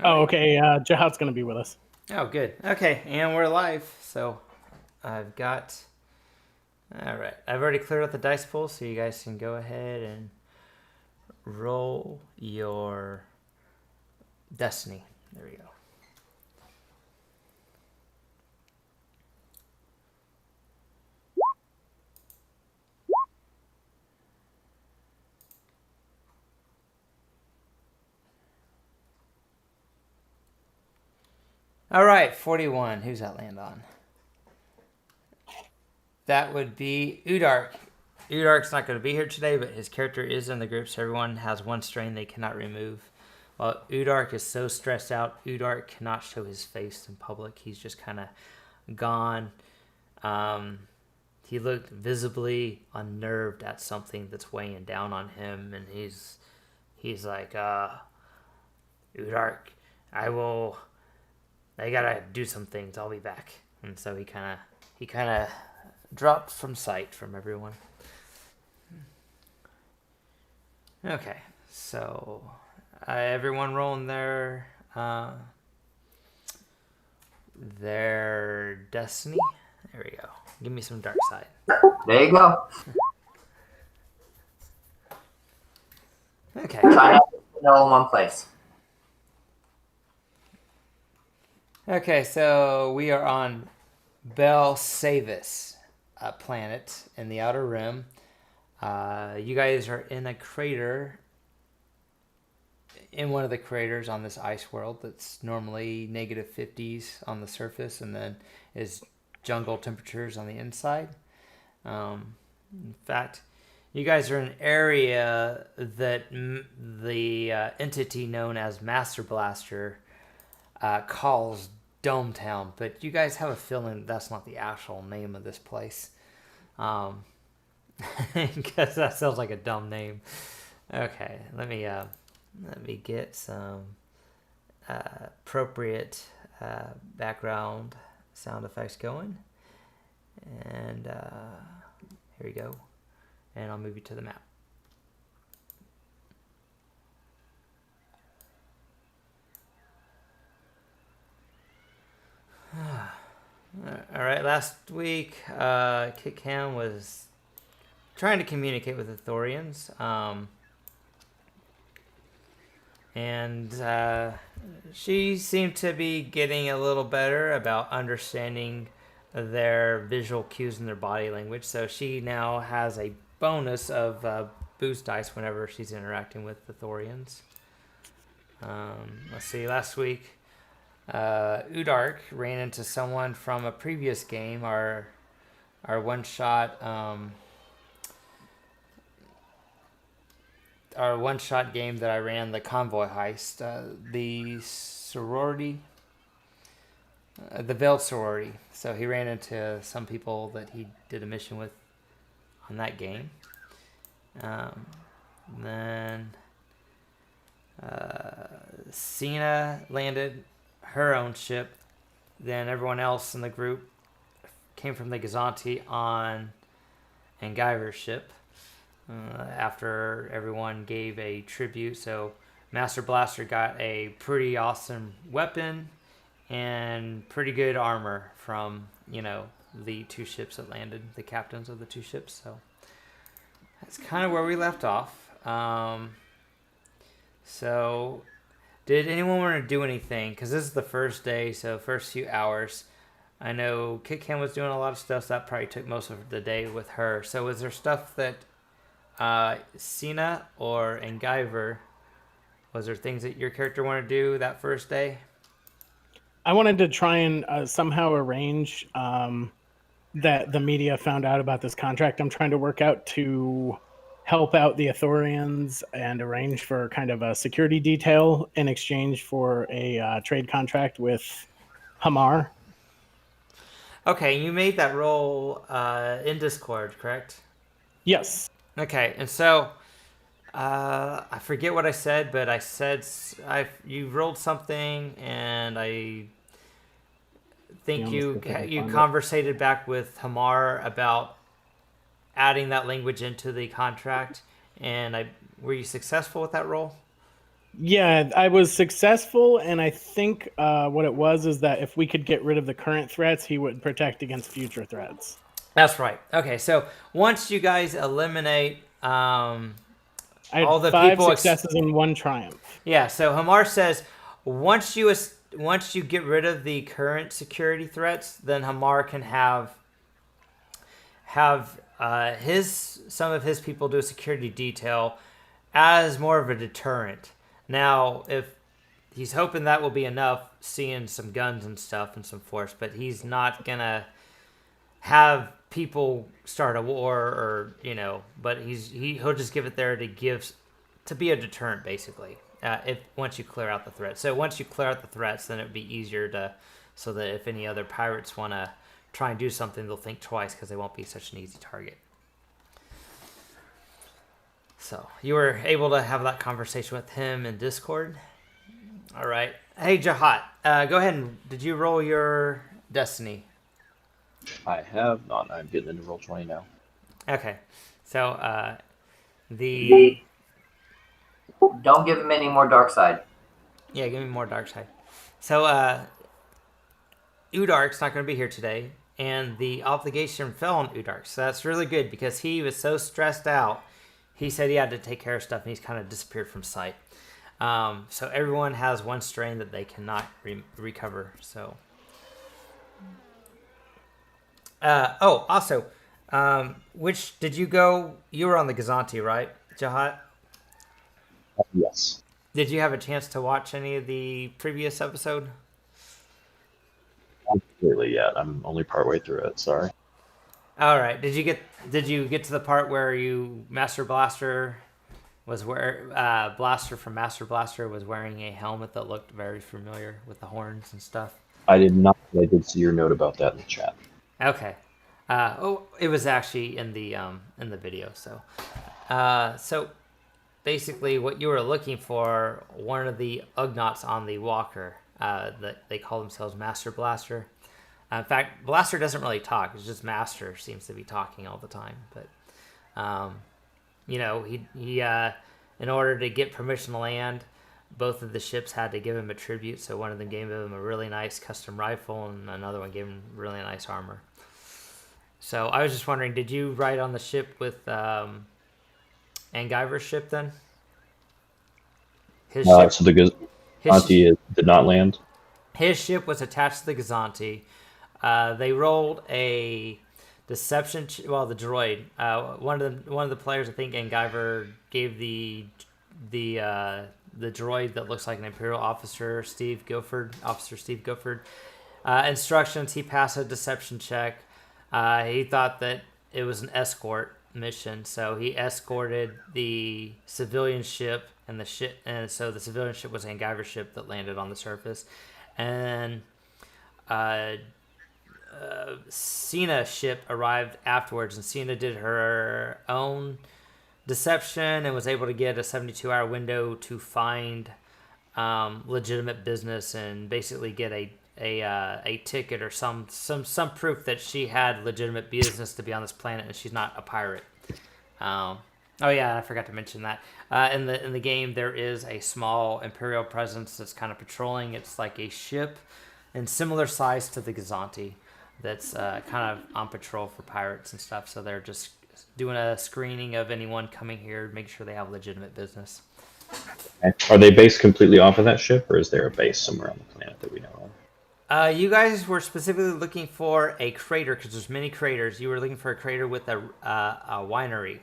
All Oh, right. okay. Jihad's going to be with us. Oh, good. Okay, and we're live. So I've got. All right. I've already cleared out the dice pool, so you guys can go ahead and roll your destiny. There we go. All right, 41. Who's that land on? That would be Urdak. Urdark's not going to be here today, but his character is in the group, so everyone has one strain they cannot remove. While Urdak is so stressed out, Urdak cannot show his face in public. He's just kind of gone. He looked visibly unnerved at something that's weighing down on him, and he's like, Urdak, I gotta do some things. I'll be back. And so he kind of dropped from sight from everyone. Okay, so everyone rolling their destiny. There we go. Give me some dark side. There you go. Okay. Try not to put it all in one place. Okay, so we are on Belsavis, a planet in the Outer Rim. You guys are in a crater, in one of the craters on this ice world that's normally negative 50s on the surface and then is jungle temperatures on the inside. In fact, you guys are in an area that the entity known as Master Blaster calls Dometown, but you guys have a feeling that's not the actual name of this place. Because that sounds like a dumb name. Okay, let me get some appropriate background sound effects going, and here we go. And I'll move you to the map. All right, last week, Ketkam was trying to communicate with the Ithorians, and she seemed to be getting a little better about understanding their visual cues and their body language. So she now has a bonus of boost dice whenever she's interacting with the Ithorians. Let's see, last week, Urdak ran into someone from a previous game, our one-shot game that I ran, the convoy heist, the sorority, the Veiled Sorority. So he ran into some people that he did a mission with on that game. Then Cena landed her own ship. Then everyone else in the group came from the Gazanti on Anguyver's ship. After everyone gave a tribute, so Master Blaster got a pretty awesome weapon and pretty good armor from the two ships that landed, the captains of the two ships. So that's kind of where we left off. So did anyone want to do anything? Because this is the first day, so first few hours. I know Ketkam was doing a lot of stuff, so that probably took most of the day with her. So was there stuff that Cena or Anguyver, was there things that your character wanted to do that first day? I wanted to try and somehow arrange that the media found out about this contract I'm trying to work out to help out the Ithorians and arrange for kind of a security detail in exchange for a trade contract with Hamar. Okay, you made that roll in Discord, correct? Yes. Okay, and so I forget what I said, but I said you rolled something, and I think you conversated back with Hamar about adding that language into the contract. And were you successful with that roll? Yeah, I was successful, and I think what it was is that if we could get rid of the current threats, he would protect against future threats. That's right. Okay, so once you guys eliminate I had all the 5 people, successes and 1 triumph. yeah. So Hamar says once you get rid of the current security threats, then Hamar can have some of his people do a security detail as more of a deterrent. Now, if he's hoping that will be enough, seeing some guns and stuff and some force, but he's not gonna have people start a war or but he'll just give it there to be a deterrent basically. If once you clear out the threats, so once you clear out the threats, then it'd be easier to so that if any other pirates want to try and do something, they'll think twice because they won't be such an easy target. So you were able to have that conversation with him in Discord. All right. Hey, Jahat, go ahead and did you roll your destiny? I have not. I'm getting into roll 20 now. Okay. So the Don't give him any more dark side. yeah, give me more dark side. So Urdark's not going to be here today, and the obligation fell on Urdark. So that's really good because he was so stressed out. He said he had to take care of stuff, and he's kind of disappeared from sight. So everyone has one strain that they cannot recover. So, also, which did you go? You were on the Gazanti, right, Jahat? Yes. Did you have a chance to watch any of the previous episode? Not completely yet. I'm only partway through it. Sorry. All right. Did you get to the part where Master Blaster was Blaster from Master Blaster was wearing a helmet that looked very familiar with the horns and stuff? I did not. I did see your note about that in the chat. Okay. It was actually in the video. So, so basically, what you were looking for, one of the Ugnaughts on the Walker, that they call themselves Master Blaster. In fact, Blaster doesn't really talk. It's just Master seems to be talking all the time. But, he in order to get permission to land, both of the ships had to give him a tribute. So one of them gave him a really nice custom rifle, and another one gave him really nice armor. So I was just wondering, did you ride on the ship with Angiver's ship then? His ship. So the Gazanti did not land. His ship was attached to the Gazanti. They rolled a deception. The droid. One of the players, I think, Angiver gave the droid that looks like an Imperial officer, Steve Guilford, instructions. He passed a deception check. He thought that it was an escort mission, so he escorted the civilian ship and so the civilian ship was Angiver's ship that landed on the surface, and Cena's ship arrived afterwards, and Cena did her own deception and was able to get a 72-hour window to find legitimate business and basically get a ticket or some proof that she had legitimate business to be on this planet and she's not a pirate. Oh yeah, I forgot to mention that. In the game, there is a small Imperial presence that's kind of patrolling. It's like a ship and similar size to the Gazanti that's kind of on patrol for pirates and stuff. So they're just doing a screening of anyone coming here, make sure they have legitimate business. Okay. Are they based completely off of that ship, or is there a base somewhere on the planet that we know of? You guys were specifically looking for a crater because there's many craters. You were looking for a crater with a winery,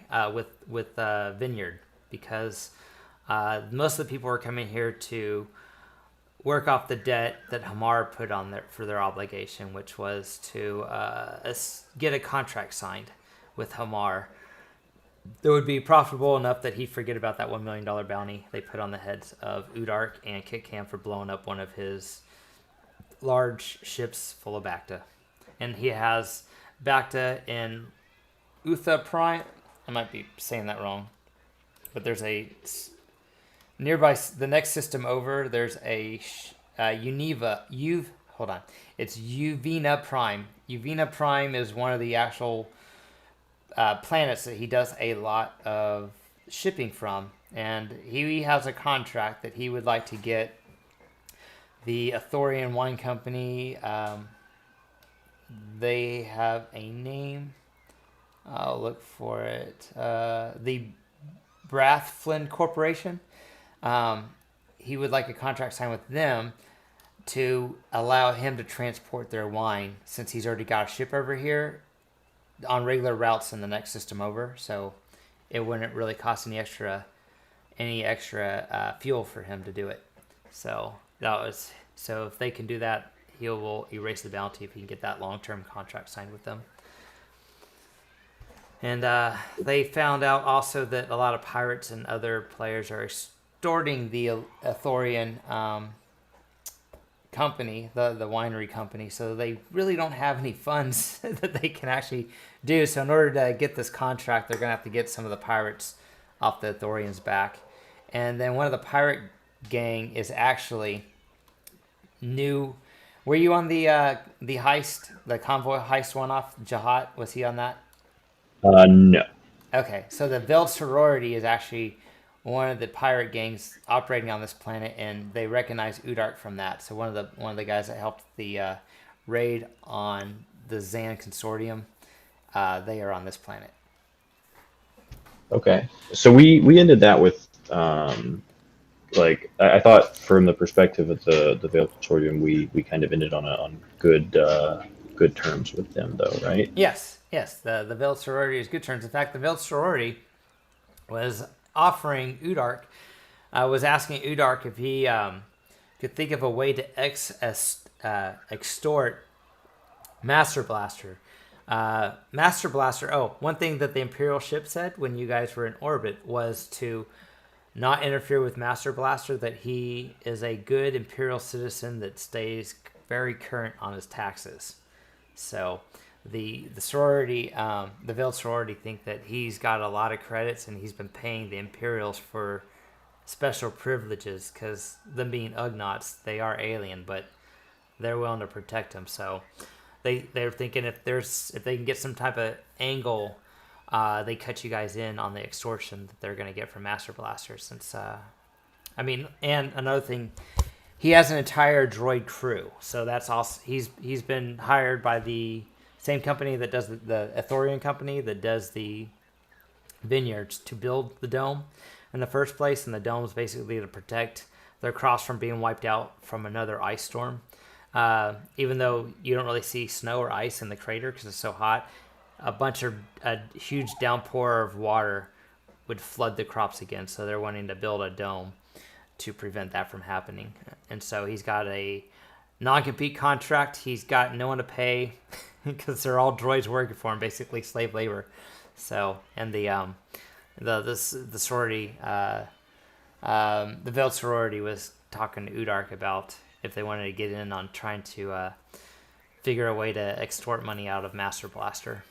with a vineyard, because most of the people were coming here to work off the debt that Hamar put on for their obligation, which was to get a contract signed with Hamar that would be profitable enough that he'd forget about that $1 million bounty they put on the heads of Urdak and Ketkam for blowing up one of his large ships full of Bacta. And he has Bacta in Utha Prime. I might be saying that wrong, but there's a nearby, the next system over, there's a it's Uvina Prime. Uvina Prime is one of the actual planets that he does a lot of shipping from, and he has a contract that he would like to get the Ithorian Wine Company. They have a name. I'll look for it. The Brathflin Corporation. He would like a contract signed with them to allow him to transport their wine, since he's already got a ship over here on regular routes in the next system over. So it wouldn't really cost any extra fuel for him to do it. So if they can do that, he will erase the bounty if he can get that long-term contract signed with them. And they found out also that a lot of pirates and other players are extorting the Ithorian company, the winery company, so they really don't have any funds that they can actually do. So in order to get this contract, they're going to have to get some of the pirates off the Ithorians' back. And then one of the pirate gang is actually new. Were you on the heist, the convoy heist one off Jahat? Was he on that? No. Okay, so the Veiled Sorority is actually one of the pirate gangs operating on this planet, and they recognize Urdak from that. So one of the guys that helped the raid on the Zan Consortium, they are on this planet. Okay, so we ended that with I thought from the perspective of the Veiled Sorority, we kind of ended on good terms with them, though, right? Yes. The Veiled Sorority is good terms. In fact, the Veiled Sorority was offering Urdak, was asking Urdak if he could think of a way to extort Master Blaster. Master Blaster. Oh, one thing that the Imperial ship said when you guys were in orbit was to not interfere with Master Blaster, that he is a good Imperial citizen that stays very current on his taxes. So the sorority, the Veiled Sorority, think that he's got a lot of credits and he's been paying the Imperials for special privileges, because them being Ugnaughts, they are alien, but they're willing to protect him. So they're thinking if they can get some type of angle, they cut you guys in on the extortion that they're going to get from Master Blaster. Since and another thing, he has an entire droid crew, so that's also he's been hired by the same company that does the Ithorian company that does the vineyards to build the dome in the first place, and the dome is basically to protect their crops from being wiped out from another ice storm. Even though you don't really see snow or ice in the crater because it's so hot, a huge downpour of water would flood the crops again, so they're wanting to build a dome to prevent that from happening. And so he's got a non-compete contract. He's got no one to pay because they're all droids working for him, basically slave labor. So, and the sorority, the Veiled Sorority was talking to Urdak about if they wanted to get in on trying to figure a way to extort money out of Master Blaster.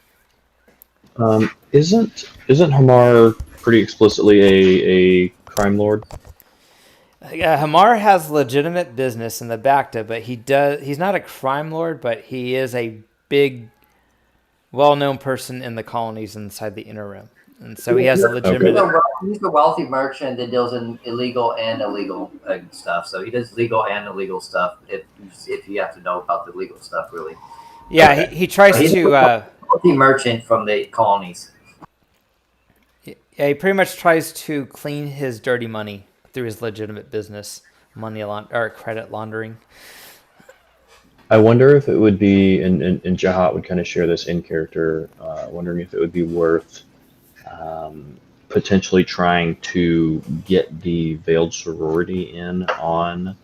Isn't Hamar pretty explicitly a crime lord? Hamar has legitimate business in the Bacta, but he's not a crime lord, but he is a big, well-known person in the colonies inside the Inner Rim. And so he has a legitimate... He's a wealthy merchant that deals in illegal and illegal stuff. So he does legal and illegal stuff if you have to know about the legal stuff, really. Yeah, he tries to... wealthy merchant from the colonies. Yeah, he pretty much tries to clean his dirty money through his legitimate business, or credit laundering. I wonder if it would be, and Jahat would kind of share this in character, wondering if it would be worth potentially trying to get the Veiled Sorority in on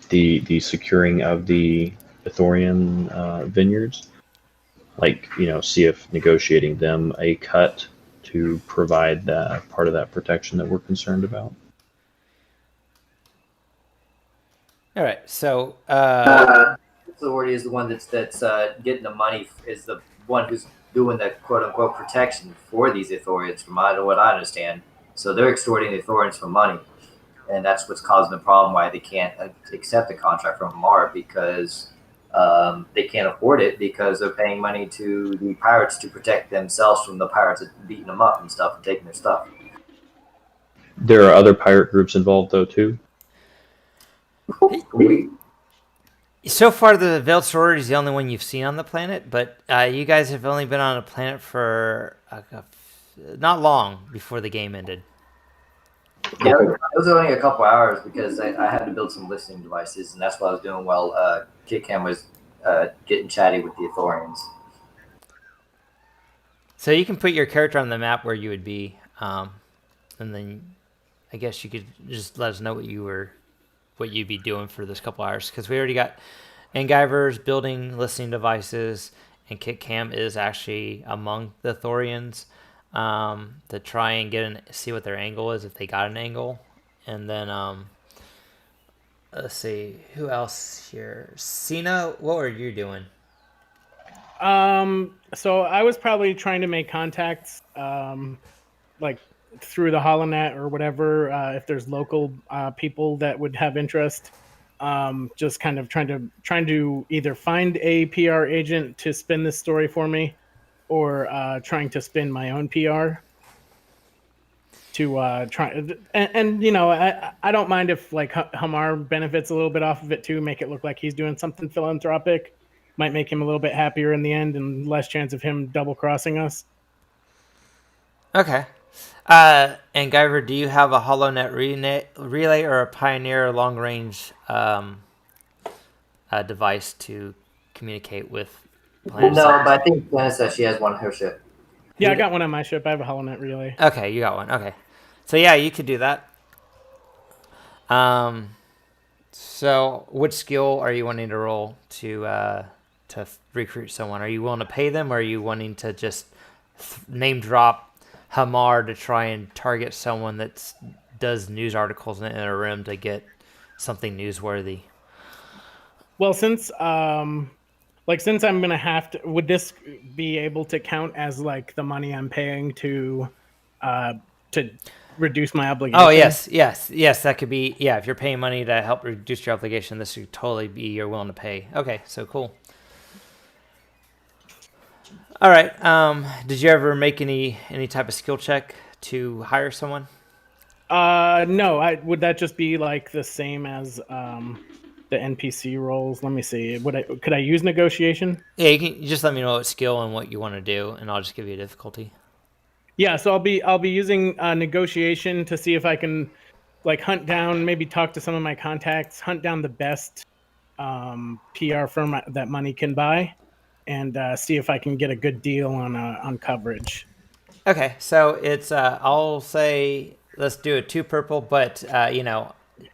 the securing of the Ithorian vineyards. See if negotiating them a cut to provide part of that protection that we're concerned about. All right, so Sorority is the one that's getting the money, is the one who's doing the quote unquote protection for these Ithorians, from what I understand. So they're extorting the Ithorians for money, and that's what's causing the problem why they can't accept the contract from Hamar, because they can't afford it, because they're paying money to the pirates to protect themselves from the pirates beating them up and stuff and taking their stuff. There are other pirate groups involved though too. So far, the Veiled Sorority is the only one you've seen on the planet, but you guys have only been on a planet for not long before the game ended. Yeah, it was only a couple hours because I had to build some listening devices, and that's what I was doing while Ketkam was getting chatty with the Ithorians. So you can put your character on the map where you would be, and then I guess you could just let us know what you'd be doing for this couple hours, because we already got Engivers building listening devices, and Ketkam is actually among the Ithorians to try and see what their angle is, if they got an angle. And then let's see, who else here? Cena, what were you doing? So I was probably trying to make contacts, like through the HoloNet or whatever, if there's local people that would have interest. Just kind of trying to either find a PR agent to spin this story for me, or trying to spin my own PR to try. And you know, I don't mind if like Hamar benefits a little bit off of it too, make it look like he's doing something philanthropic. Might make him a little bit happier in the end and less chance of him double crossing us. Okay. And Guyver, do you have a HoloNet relay or a Pioneer long-range device to communicate with planets? No, but I think Glenna says she has one on her ship. Yeah, I got one on my ship. I have a HoloNet relay. Okay, you got one. Okay. So yeah, you could do that. So which skill are you wanting to roll to recruit someone? Are you willing to pay them, or are you wanting to just name drop Hamar to try and target someone that does news articles in a room to get something newsworthy? Well, since I'm gonna have to, would this be able to count as like the money I'm paying to reduce my obligation? Oh yes, that could be. Yeah, if you're paying money to help reduce your obligation, this would totally be you're willing to pay. Okay, so cool. All right. Did you ever make any type of skill check to hire someone? No. Would that just be like the same as the NPC roles? Let me see. Could I use negotiation? Yeah, you just let me know what skill and what you want to do, and I'll just give you a difficulty. Yeah, so I'll be using negotiation to see if I can like hunt down, maybe talk to some of my contacts, hunt down the best PR firm that money can buy, and see if I can get a good deal on coverage. Okay, so it's I'll say let's do a 2 purple, but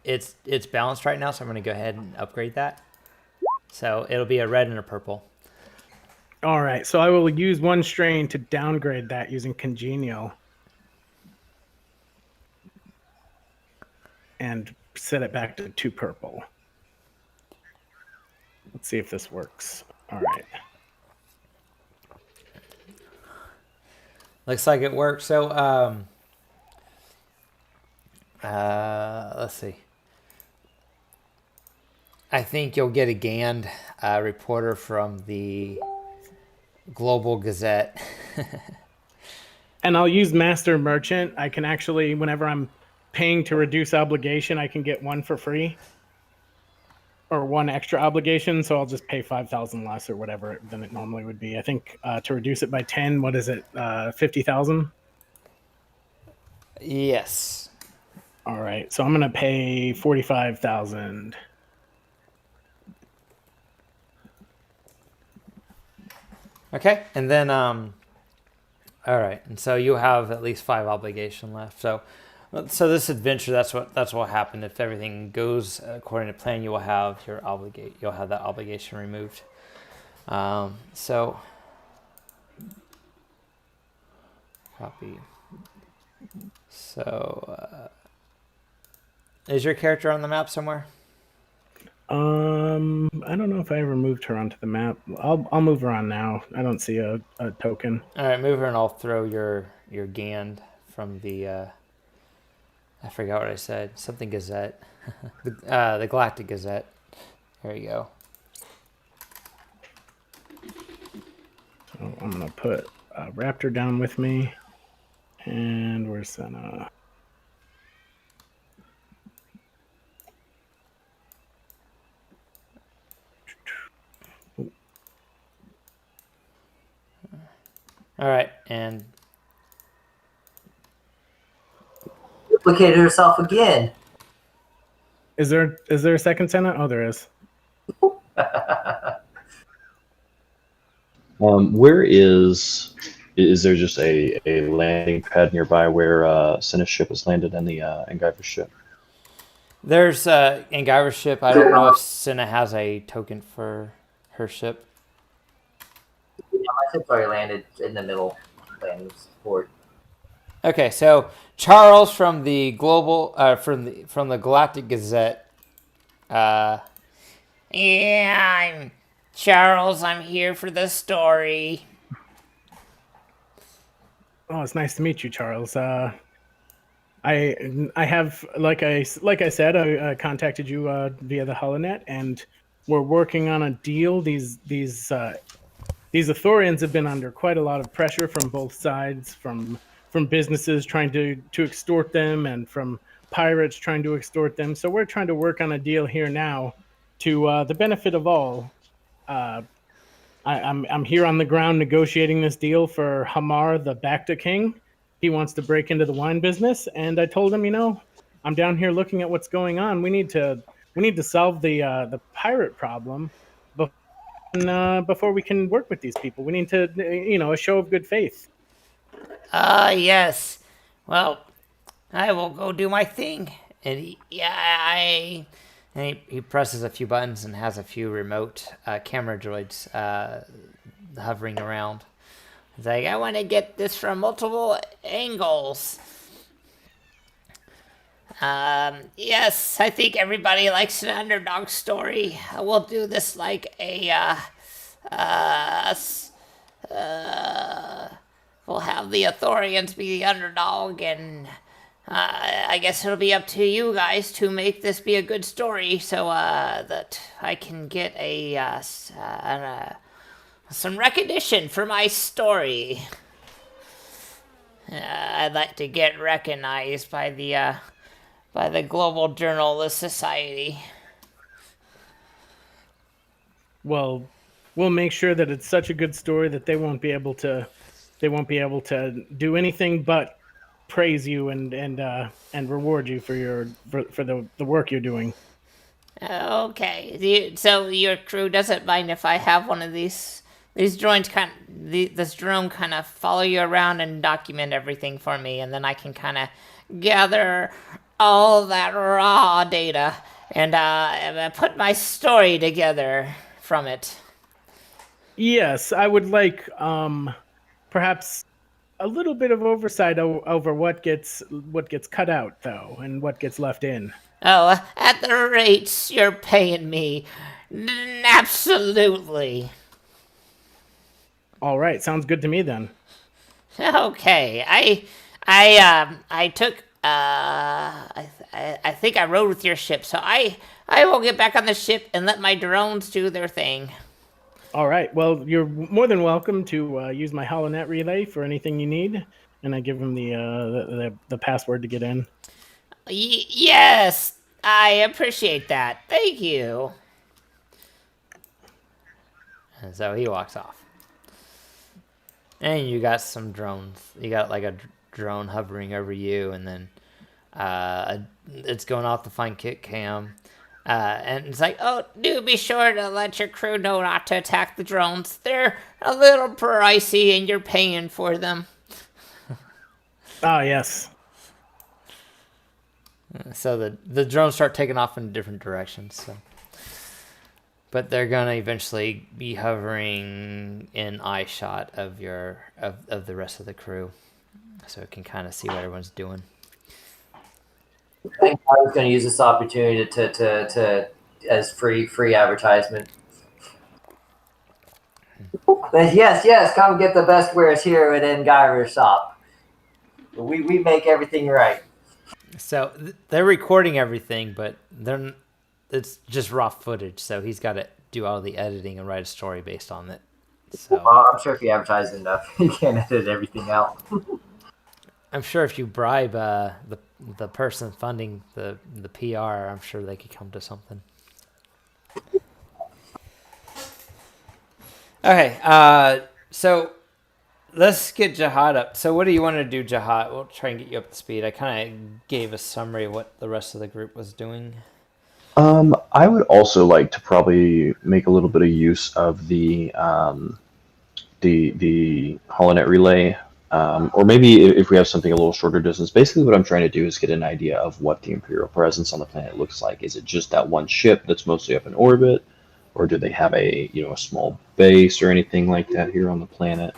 it's balanced right now, so I'm going to go ahead and upgrade that. So it'll be a red and a purple. All right, so I will use 1 strain to downgrade that using congenial, and set it back to 2 purple. Let's see if this works. All right. Looks like it worked. So let's see. I think you'll get a Gand reporter from the Global Gazette. And I'll use Master Merchant. I can actually, whenever I'm paying to reduce obligation, I can get 1 for free. Or 1 extra obligation, so I'll just pay 5,000 less or whatever than it normally would be. I think to reduce it by 10, what is it, 50,000? Yes. All right, so I'm gonna pay 45,000. Okay, and then all right, and so you have at least 5 obligation left. So this adventure, that's what happened. If everything goes according to plan, you will have you'll have that obligation removed. So copy. So is your character on the map somewhere? I don't know if I ever moved her onto the map. I'll move her on now. I don't see a token. All right, move her, and I'll throw your Gand from the. I forgot what I said. Something Gazette. The Galactic Gazette. There you go. So I'm gonna put Raptor down with me, and where's Senna? All right, and Duplicated herself again. Is there a second Senate? Oh, there is. Where is there just a landing pad nearby where Senna's ship has landed and the Engiver's ship? there's Angyra's ship. I don't know if Cinna has a token for her ship. Yeah, my ship's already landed in the middle landing port. Okay, so Charles from the from the Galactic Gazette. Yeah, I'm Charles. I'm here for the story. Oh, it's nice to meet you, Charles. I have like I said, I contacted you via the Holonet, and we're working on a deal. These Ithorians have been under quite a lot of pressure from both sides, from businesses trying to extort them, and from pirates trying to extort them. So we're trying to work on a deal here now, to the benefit of all. I'm here on the ground negotiating this deal for Hamar, the Bacta King. He wants to break into the wine business, and I told him, I'm down here looking at what's going on. We need to solve the pirate problem before we can work with these people. We need to, a show of good faith. Yes. Well, I will go do my thing. And he presses a few buttons and has a few remote camera droids hovering around. He's like, I want to get this from multiple angles. Yes, I think everybody likes an underdog story. We'll do this like a, we'll have the Ithorians be the underdog, and I guess it'll be up to you guys to make this be a good story, so that I can get some recognition for my story. I'd like to get recognized by the Global Journalist Society. Well, we'll make sure that it's such a good story that they won't be able to do anything but praise you and reward you for the work you're doing. Okay, so your crew doesn't mind if I have one of these drones this drone kind of follow you around and document everything for me, and then I can kind of gather all that raw data and put my story together from it. Yes, I would like perhaps a little bit of oversight over what gets cut out, though, and what gets left in. Oh, at the rates you're paying me, absolutely. All right, sounds good to me then. Okay, I took I think I rode with your ship, so I will get back on the ship and let my drones do their thing. All right. Well, you're more than welcome to use my HoloNet relay for anything you need, and I give him the password to get in. Yes, I appreciate that. Thank you. And so he walks off. And you got some drones. You got like a drone hovering over you, and then it's going off to find Ketkam. And it's like, oh, do be sure to let your crew know not to attack the drones. They're a little pricey, and you're paying for them. Ah, yes. So the drones start taking off in different directions. So. But they're gonna eventually be hovering in eye shot of of the rest of the crew, so it can kind of see what everyone's doing. I think I was going to use this opportunity to as free advertisement. But yes, come get the best wares here at Engiver's shop. We make everything right. So they're recording everything, but it's just raw footage, so he's got to do all the editing and write a story based on it. So well, I'm sure if you advertise enough, you can edit everything out. I'm sure if you bribe the person funding the PR, I'm sure they could come to something. Okay, so let's get Jihad up. So what do you want to do, Jihad? We'll try and get you up to speed. I kind of gave a summary of what the rest of the group was doing. I would also like to probably make a little bit of use of the holonet relay, or maybe if we have something a little shorter distance. Basically, what I'm trying to do is get an idea of what the Imperial presence on the planet looks like. Is it just that one ship that's mostly up in orbit, or do they have a a small base or anything like that here on the planet?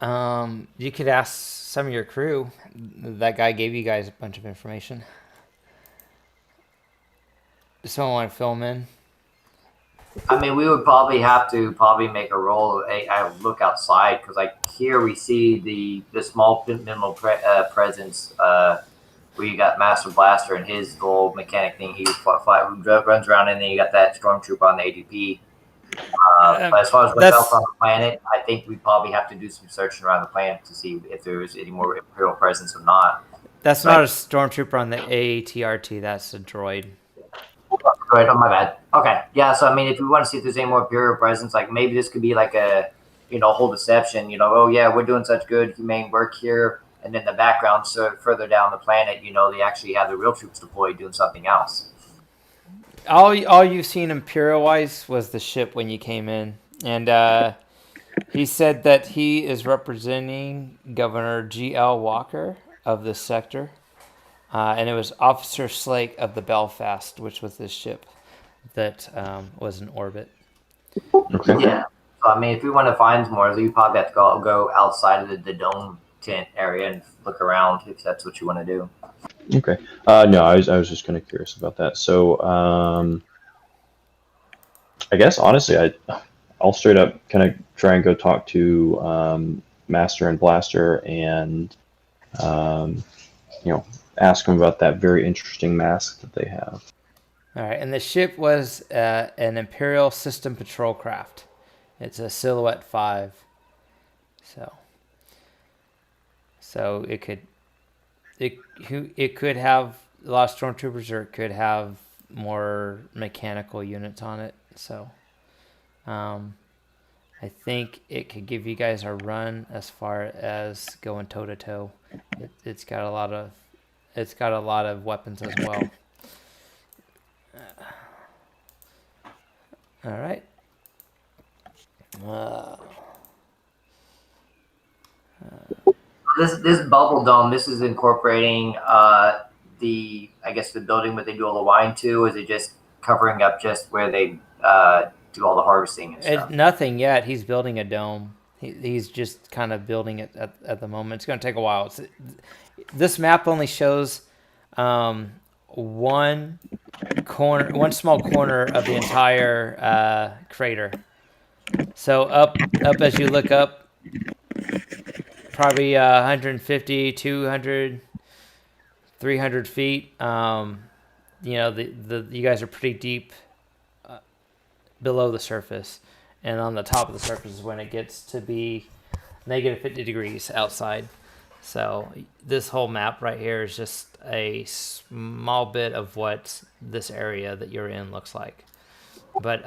You could ask some of your crew. That guy gave you guys a bunch of information. Does someone want to fill him in? I mean, we would probably have to make a roll. I look outside because, like, here we see the small minimal presence where you got Master Blaster and his little mechanic thing. He runs around, and then you got that stormtrooper on the ADP. But as far as what's else on the planet, I think we probably have to do some searching around the planet to see if there is any more Imperial presence or not. That's not a stormtrooper on the AATRT. That's a droid. Right. Oh, my bad. Okay. Yeah. So, I mean, if we want to see if there's any more Imperial presence, like maybe this could be like a, whole deception, oh, yeah, we're doing such good humane work here. And then the background, so further down the planet, they actually have the real troops deployed doing something else. All you've seen Imperial-wise was the ship when you came in. And he said that he is representing Governor G.L. Walker of this sector. And it was Officer Slake of the Belfast, which was this ship that was in orbit. Okay. Yeah. So, I mean, if we want to find more, we probably have to go outside of the dome tent area and look around if that's what you want to do. Okay. No, I was just kind of curious about that. So, I guess honestly, I'll straight up kind of try and go talk to Master and Blaster and ask them about that very interesting mask that they have. All right, and the ship was an Imperial System patrol craft. It's a Silhouette 5. So it could have a lot of stormtroopers, or it could have more mechanical units on it. So I think it could give you guys a run as far as going toe to toe. It's got a lot of weapons as well. All right. This bubble dome, this is incorporating the building where they do all the wine to. Is it just covering up just where they do all the harvesting and stuff? Nothing yet. He's building a dome. He's just kind of building it at the moment. It's going to take a while. This map only shows one small corner of the entire crater. So up as you look up, probably 150, 200, 300 feet. You guys are pretty deep below the surface, and on the top of the surface is when it gets to be negative 50 degrees outside. So this whole map right here is just a small bit of what this area that you're in looks like. But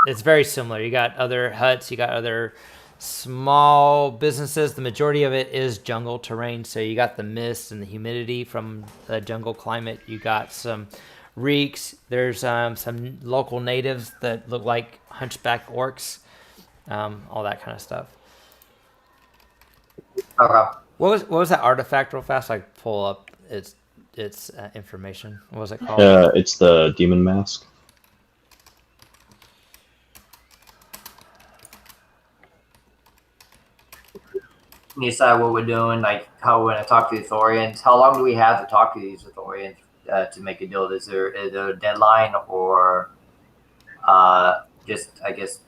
it's very similar. You got other huts, you got other small businesses. The majority of it is jungle terrain, so you got the mist and the humidity from the jungle climate. You got some reeks. There's some local natives that look like hunchback orcs, all that kind of stuff. Okay. What was that artifact real fast? I pull up its information. What was it called? It's the demon mask. Can you decide what we're doing, like how we're going to talk to the Ithorians? How long do we have to talk to these Ithorians to make a deal? Is there a deadline, or just, I guess,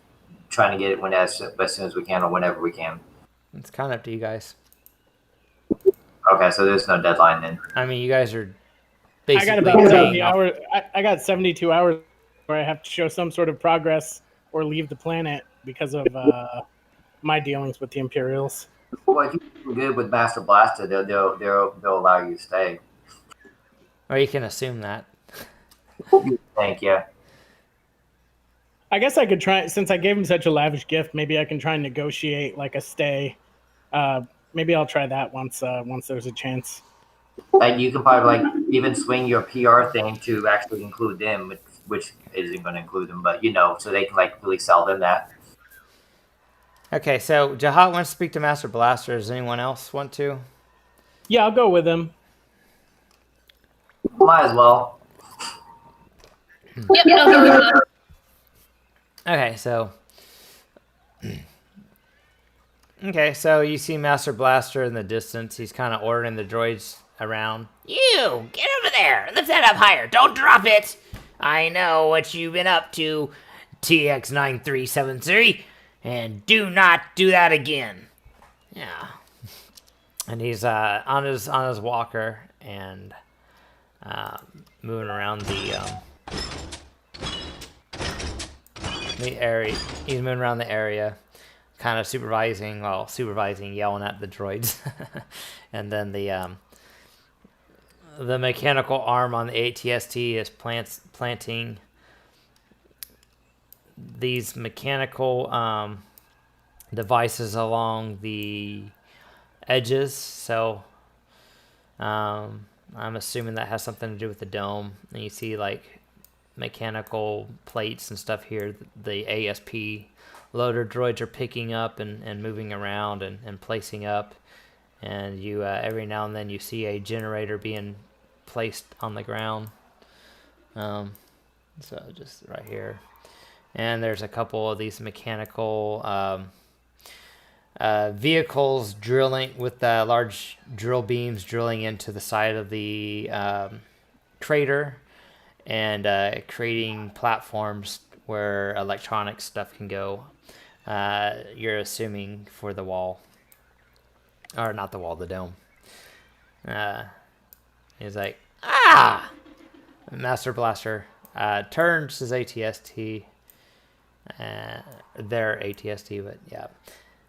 trying to get it as soon as we can or whenever we can? It's kind of up to you guys. Okay, so there's no deadline then. I mean, you guys are basically. I got about 70 hours. I got 72 hours where I have to show some sort of progress or leave the planet because of my dealings with the Imperials. Well, if you're good with Master Blaster, they'll allow you to stay. Or you can assume that. Thank you. I guess I could try, since I gave him such a lavish gift, maybe I can try and negotiate like a stay. Maybe I'll try that once there's a chance. Like you can probably like even swing your PR thing to actually include them, which isn't going to include them, but so they can like really sell them that. Okay, so Jahat wants to speak to Master Blaster. Does anyone else want to? Yeah, I'll go with him. Might as well. Yep, I'll go with that. Okay, so you see Master Blaster in the distance. He's kind of ordering the droids around. You, get over there. Lift that up higher. Don't drop it. I know what you've been up to, TX9373, and do not do that again. Yeah. And he's on his walker and moving around the area. He's moving around the area, kind of supervising, yelling at the droids. And then the mechanical arm on the ATST is planting these mechanical devices along the edges. So I'm assuming that has something to do with the dome. And you see like mechanical plates and stuff here. The ASP loader droids are picking up and moving around and placing up. And you every now and then you see a generator being placed on the ground. So just right here. And there's a couple of these mechanical vehicles drilling with large drill beams drilling into the side of the crater and creating platforms where electronic stuff can go. You're assuming for the wall. Or not the wall, the dome. He's like, Master Blaster turns his ATST. Their ATST, but yeah.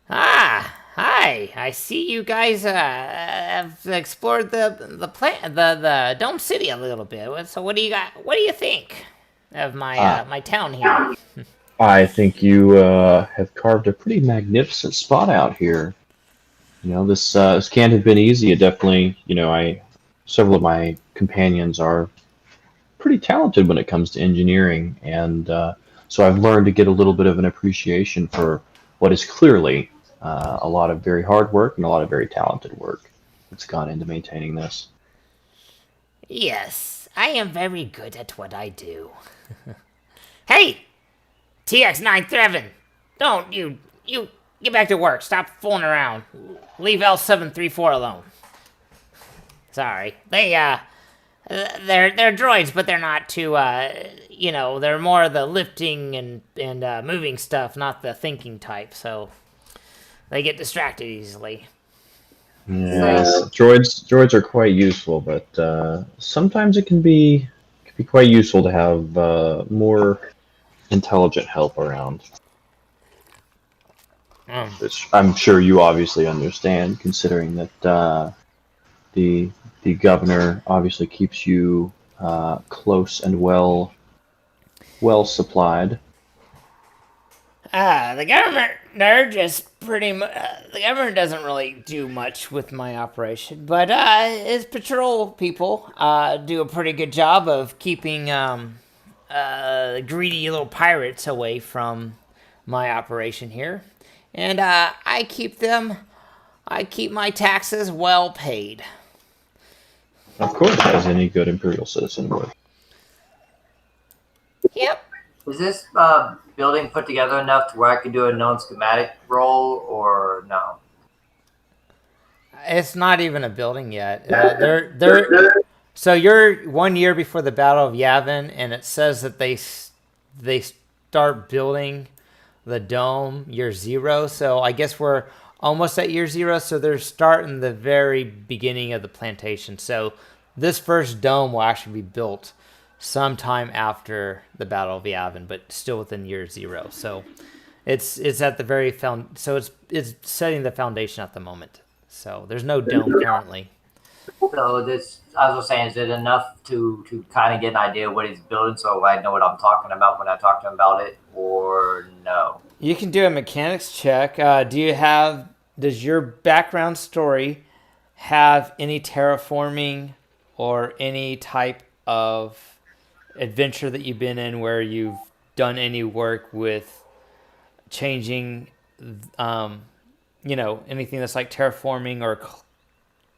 Hi. I see you guys have explored the Dome City a little bit. So what do you got? What do you think of my my town here? I think you have carved a pretty magnificent spot out here. This can't have been easy. It definitely, several of my companions are pretty talented when it comes to engineering, and so I've learned to get a little bit of an appreciation for what is clearly a lot of very hard work and a lot of very talented work that's gone into maintaining this. Yes, I am very good at what I do. Hey, TX97, don't you get back to work. Stop fooling around. Leave L734 alone. Sorry, they're droids, but they're not too they're more the lifting and moving stuff, not the thinking type. So they get distracted easily. Yes, droids are quite useful, but sometimes it can be quite useful to have more intelligent help around. Which I'm sure you obviously understand, considering that the governor obviously keeps you close and well supplied. The government, they're just pretty much, the government doesn't really do much with my operation, but his patrol people do a pretty good job of keeping greedy little pirates away from my operation here. And I keep my taxes well paid. Of course, as any good Imperial citizen would. Yep. Is this building put together enough to where I could do a known schematic roll, or no? It's not even a building yet. So you're 1 year before the Battle of Yavin, and it says that they start building the dome year 0. So I guess we're almost at year 0. So they're starting the very beginning of the plantation. So this first dome will actually be built sometime after the Battle of Yavin, but still within year 0. So it's at the very so it's setting the foundation at the moment. So there's no dome currently. So this, I was saying, is it enough to kind of get an idea of what he's building, so I know what I'm talking about when I talk to him about it, or no? You can do a mechanics check. Does your background story have any terraforming or any type of adventure that you've been in where you've done any work with changing, anything that's like terraforming or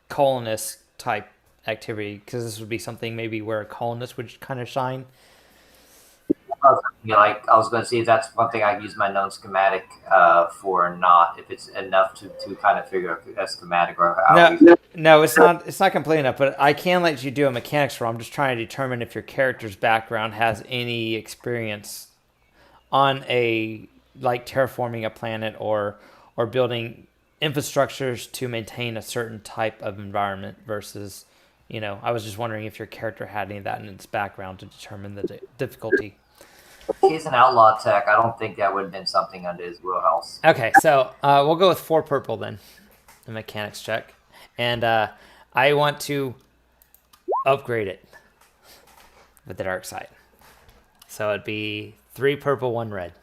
colonist type activity? Because this would be something maybe where a colonist would kind of shine. I was going to see if that's one thing I use my known schematic for, or not. If it's enough to kind of figure out a schematic or how. No, it's not. It's not complete enough. But I can let you do a mechanics roll. I'm just trying to determine if your character's background has any experience on terraforming a planet or building infrastructures to maintain a certain type of environment versus, I was just wondering if your character had any of that in its background to determine the difficulty. He's an outlaw tech. I don't think that would have been something under his wheelhouse. Okay, so we'll go with 4 purple then, the mechanics check. And I want to upgrade it with the dark side. So it'd be 3 purple, 1 red.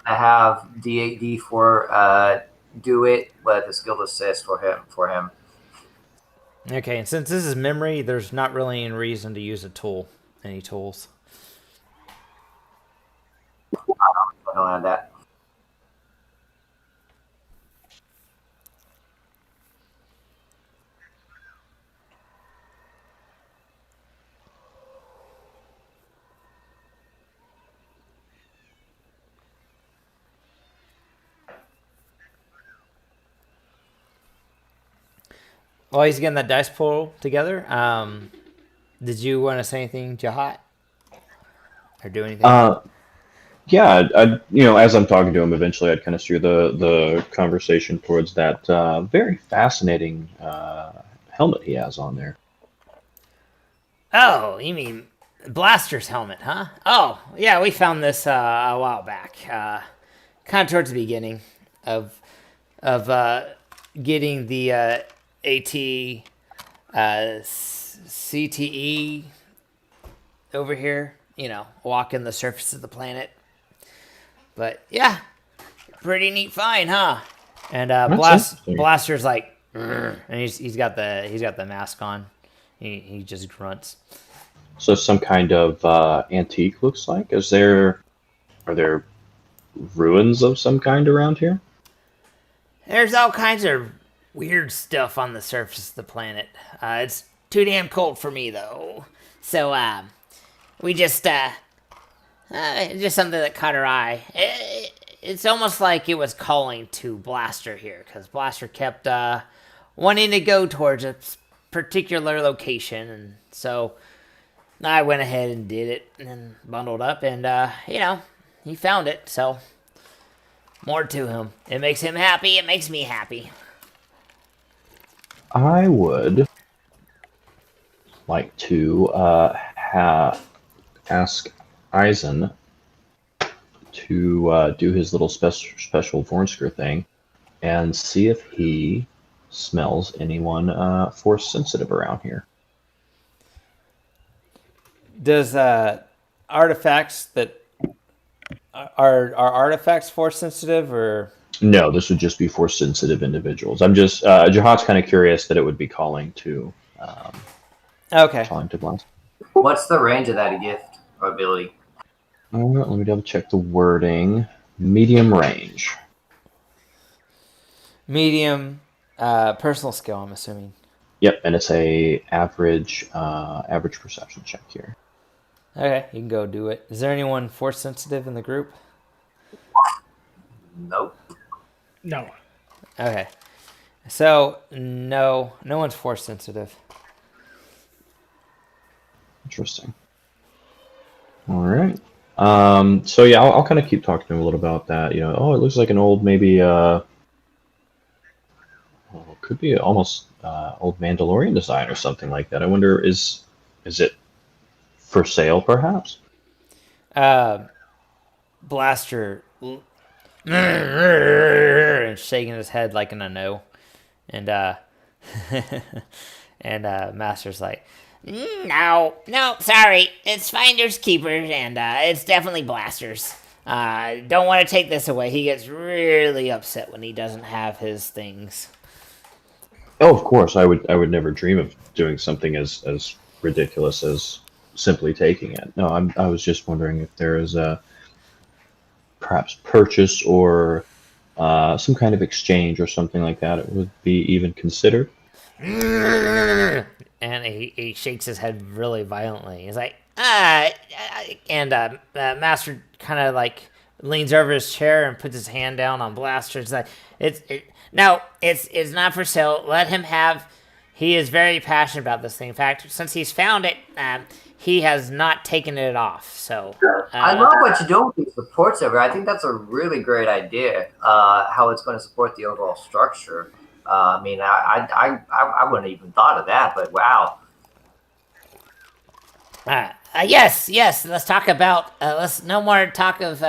I have D8, D4 do it, but the skill assist for him. Okay, and since this is memory, there's not really any reason to use any tools. I don't have that. While he's getting that dice pool together, did you want to say anything, Jahat? Or do anything? Yeah, as I'm talking to him, eventually I'd kind of steer the conversation towards that very fascinating helmet he has on there. Oh, you mean Blaster's helmet, huh? Oh, yeah, we found this a while back. Kind of towards the beginning of getting the AT CTE over here. Walking the surface of the planet. But yeah, pretty neat find, huh? And Blaster's like, and he's got the mask on. He just grunts. So some kind of antique looks like. Are there ruins of some kind around here? There's all kinds of weird stuff on the surface of the planet. It's too damn cold for me though. So we just something that caught our eye. It's almost like it was calling to Blaster here, because Blaster kept wanting to go towards a particular location, and so I went ahead and did it and bundled up, and he found it. So more to him. It makes him happy. It makes me happy. I would like to ask Eisen to do his little special Vornsker thing and see if he smells anyone force sensitive around here. Does artifacts that are artifacts force sensitive, or no? This would just be force sensitive individuals. I'm just Jahat's kind of curious that it would be calling to calling to blast. What's the range of that gift or ability? Let me double check the wording. Medium range. Medium personal skill, I'm assuming. Yep, and it's a average perception check here. Okay, you can go do it. Is there anyone force sensitive in the group? Nope. No. Okay. So no one's force sensitive. Interesting. All right. So yeah, I'll kind of keep talking to him a little about that. It looks like an old, maybe could be almost old Mandalorian design or something like that. I wonder, is it For sale, perhaps? Blaster and shaking his head like in a no, and and Master's like, No, sorry. It's finders keepers, and it's definitely blasters. Don't want to take this away. He gets really upset when he doesn't have his things. Oh, of course. I would never dream of doing something as ridiculous as simply taking it. No, I was just wondering if there is a perhaps purchase or some kind of exchange or something like that. It would be even considered. and he shakes his head really violently. He's like, Master kind of like leans over his chair and puts his hand down on Blaster. It's like, it's not for sale. Let him have. He is very passionate about this thing. In fact, since he's found it, he has not taken it off. So I love what you're doing with these reports over. I think that's a really great idea. How it's going to support the overall structure. I mean, I wouldn't even thought of that, but wow. Yes. Let's talk about. Let's no more talk of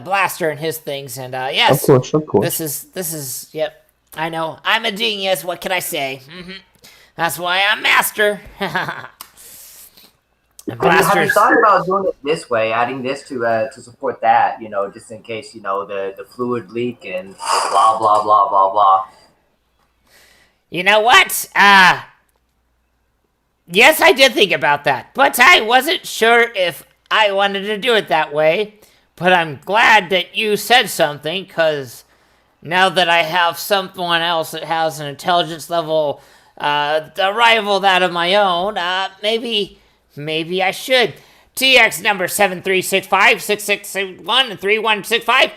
Blaster and his things. And yes, Of course. This is. Yep. I know. I'm a genius. What can I say? That's why I'm Master. Have you thought about doing it this way, adding this to support that? You know, just in case the fluid leak and blah blah blah blah blah. You know what? Yes, I did think about that, but I wasn't sure if I wanted to do it that way. But I'm glad that you said something, because now that I have someone else that has an intelligence level a rival that of my own, maybe I should. TX number 7365-6661 and 3165.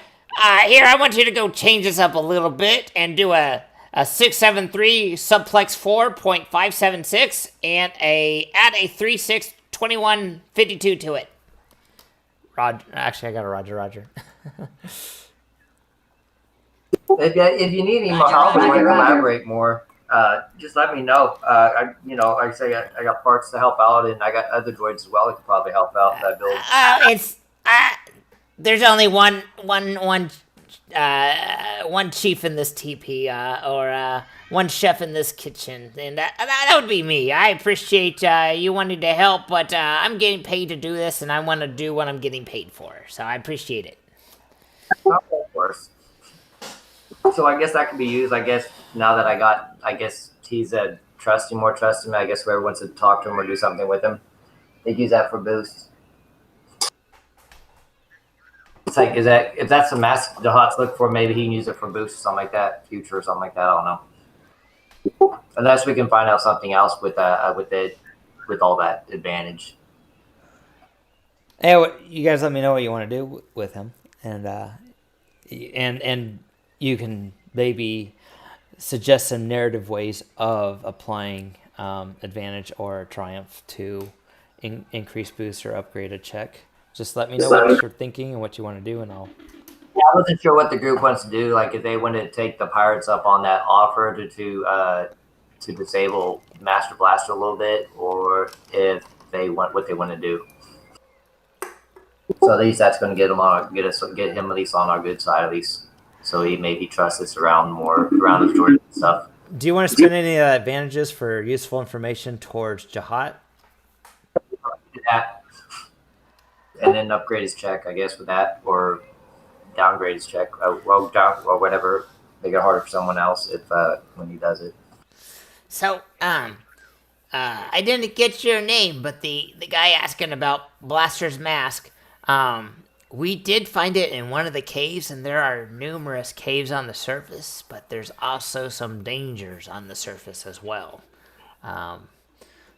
Here, I want you to go change this up a little bit and do a 673 subplex 4.576 and add a 362152 to it. Actually, I got a Roger. If you need any more help or want to elaborate more, just let me know. Like I say, I got parts to help out, and I got other droids as well that could probably help out in that build. There's only one chief in this TP, or one chef in this kitchen, and that would be me. I appreciate you wanting to help, but I'm getting paid to do this, and I want to do what I'm getting paid for, so I appreciate it. Of course. So I guess that can be used. I guess now that he's trusting me. I guess whoever wants to talk to him or do something with him, they use that for boost. It's like, if that's the mask the Hots look for, maybe he can use it for boost or something like that, future or something like that. I don't know. Unless we can find out something else with all that advantage. Hey, you guys, let me know what you want to do with him, and you can maybe suggest some narrative ways of applying advantage or triumph to increase boost or upgrade a check. Just let me know what you're thinking and what you want to do, and I'll. Yeah, I wasn't sure what the group wants to do. Like if they wanted to take the pirates up on that offer to disable Master Blaster a little bit, or if they want what they want to do. So at least that's going to get him at least on our good side, at least. So he maybe trusts us around his Jordan and stuff. Do you want to spend any advantages for useful information towards Jahat? Do that. And then upgrade his check, I guess, with that, or downgrade his check. Or whatever. Make it harder for someone else when he does it. So, I didn't get your name, but the guy asking about Blaster's mask, we did find it in one of the caves, and there are numerous caves on the surface, but there's also some dangers on the surface as well.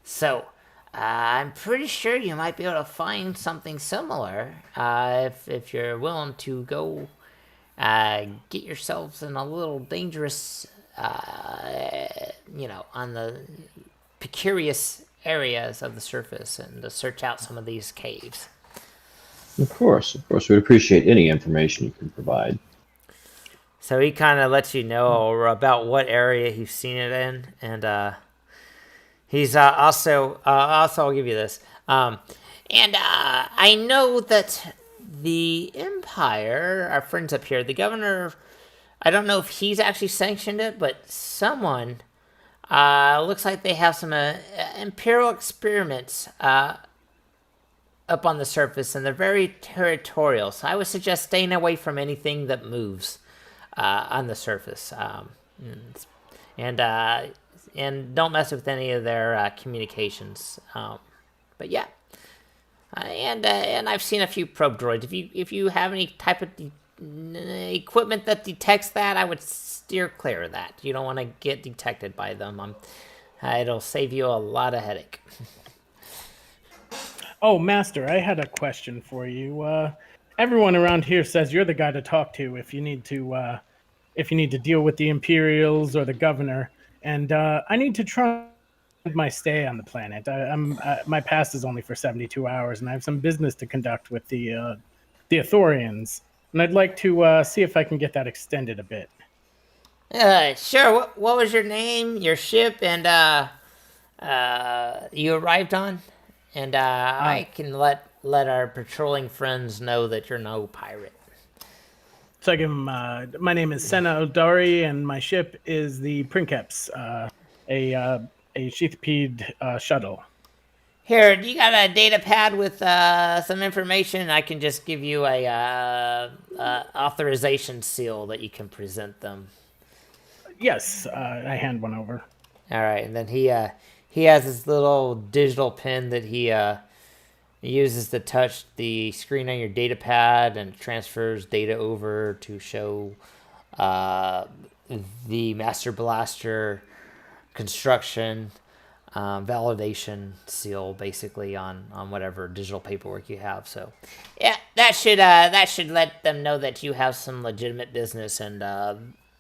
So, I'm pretty sure you might be able to find something similar if you're willing to go get yourselves in a little dangerous, on the precarious areas of the surface and to search out some of these caves. Of course, we'd appreciate any information you can provide. So he kind of lets you know about what area he's seen it in, and he's also I'll give you this. And I know that the Empire, our friends up here, the governor, I don't know if he's actually sanctioned it, but someone, looks like they have some imperial experiments up on the surface, and they're very territorial. So I would suggest staying away from anything that moves on the surface, and don't mess with any of their communications. But yeah, and I've seen a few probe droids. If you have any type of equipment that detects that, I would steer clear of that. You don't want to get detected by them. It'll save you a lot of headache. Oh, Master, I had a question for you. Everyone around here says you're the guy to talk to if you need to deal with the Imperials or the governor. And I need to try my stay on the planet. My pass is only for 72 hours, and I have some business to conduct with the Ithorians. And I'd like to see if I can get that extended a bit. Sure. What was your name, your ship, and you arrived on? And I can let our patrolling friends know that you're no pirate. So I give him, my name is Senna Eldari, and my ship is the Princeps, a sheathpede shuttle. Here, do you got a data pad with some information? I can just give you a authorization seal that you can present them. Yes, I hand one over. All right, and then he has this little digital pen that he uses to touch the screen on your data pad and transfers data over to show the Master Blaster construction validation seal, basically on whatever digital paperwork you have. So, yeah, that should let them know that you have some legitimate business, and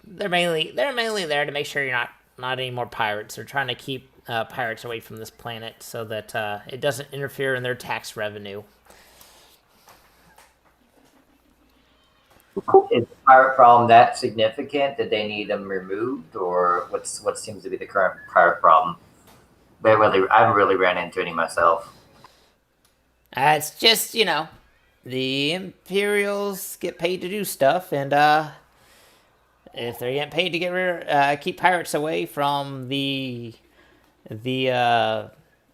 they're mainly there to make sure you're not any more pirates. They're trying to keep pirates away from this planet so that it doesn't interfere in their tax revenue. Is the pirate problem that significant that they need them removed, or what seems to be the current pirate problem? I haven't really ran into any myself. It's just, the Imperials get paid to do stuff, and if they're getting paid to keep pirates away from the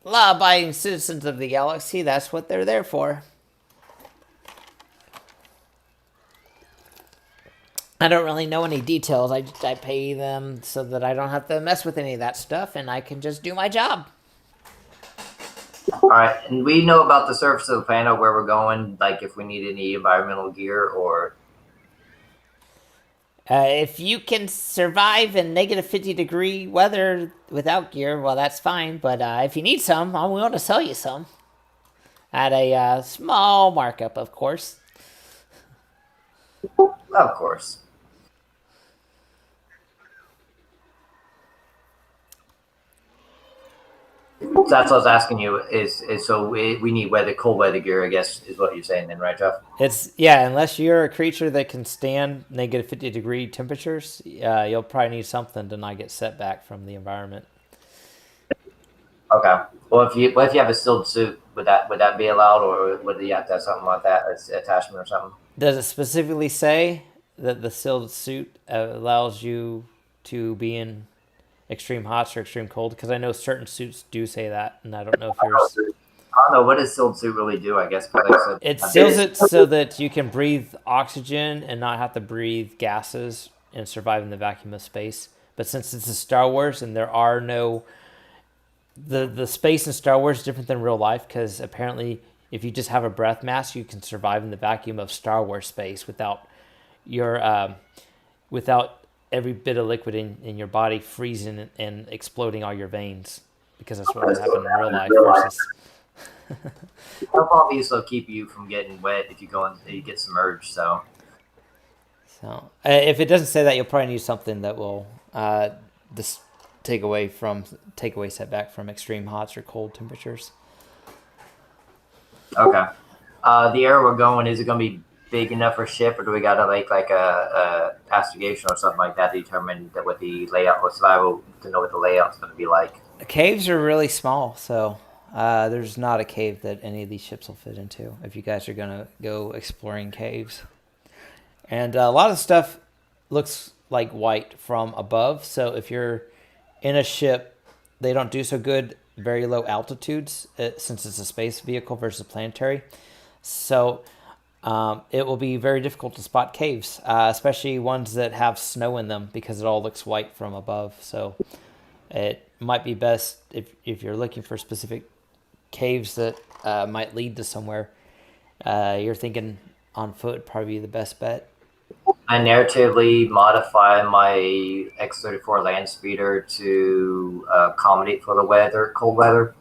law-abiding citizens of the galaxy, that's what they're there for. I don't really know any details. I pay them so that I don't have to mess with any of that stuff, and I can just do my job. All right, and we know about the surface of the planet, where we're going, like if we need any environmental gear or... If you can survive in negative 50-degree weather without gear, well, that's fine. But if you need some, I'm willing to sell you some. At a small markup, of course. Of course. So that's what I was asking you, is so we need cold weather gear, I guess, is what you're saying then, right, Jeff? Unless you're a creature that can stand negative 50-degree temperatures, you'll probably need something to not get set back from the environment. Okay. Well, if you have a sealed suit, would that be allowed, or would you have to have something like that, attachment or something? Does it specifically say that the sealed suit allows you to be in extreme hots or extreme cold? Because I know certain suits do say that, and I don't know if yours... I don't know. What does sealed suit really do, I guess? It seals it so that you can breathe oxygen and not have to breathe gases and survive in the vacuum of space. But since it's a Star Wars and there are no... The space in Star Wars is different than real life, because apparently if you just have a breath mask, you can survive in the vacuum of Star Wars space without every bit of liquid in your body freezing and exploding all your veins, because that's what would happen in real life versus... They'll probably also keep you from getting wet if you you get submerged. So if it doesn't say that, you'll probably need something that will just take away setback from extreme hots or cold temperatures. Okay. The area we're going, is it going to be big enough for a ship, or do we got to like a astrogation or something like that to determine what the layout or survival to know what the layout's going to be like? The caves are really small, so There's not a cave that any of these ships will fit into if you guys are going to go exploring caves. And a lot of stuff looks like white from above. So if you're in a ship, they don't do so good very low altitudes since it's a space vehicle versus planetary. So it will be very difficult to spot caves, especially ones that have snow in them because it all looks white from above. So it might be best if you're looking for specific caves that might lead to somewhere. You're thinking on foot would probably be the best bet. I narratively modify my X-34 land speeder to accommodate for the weather, cold weather.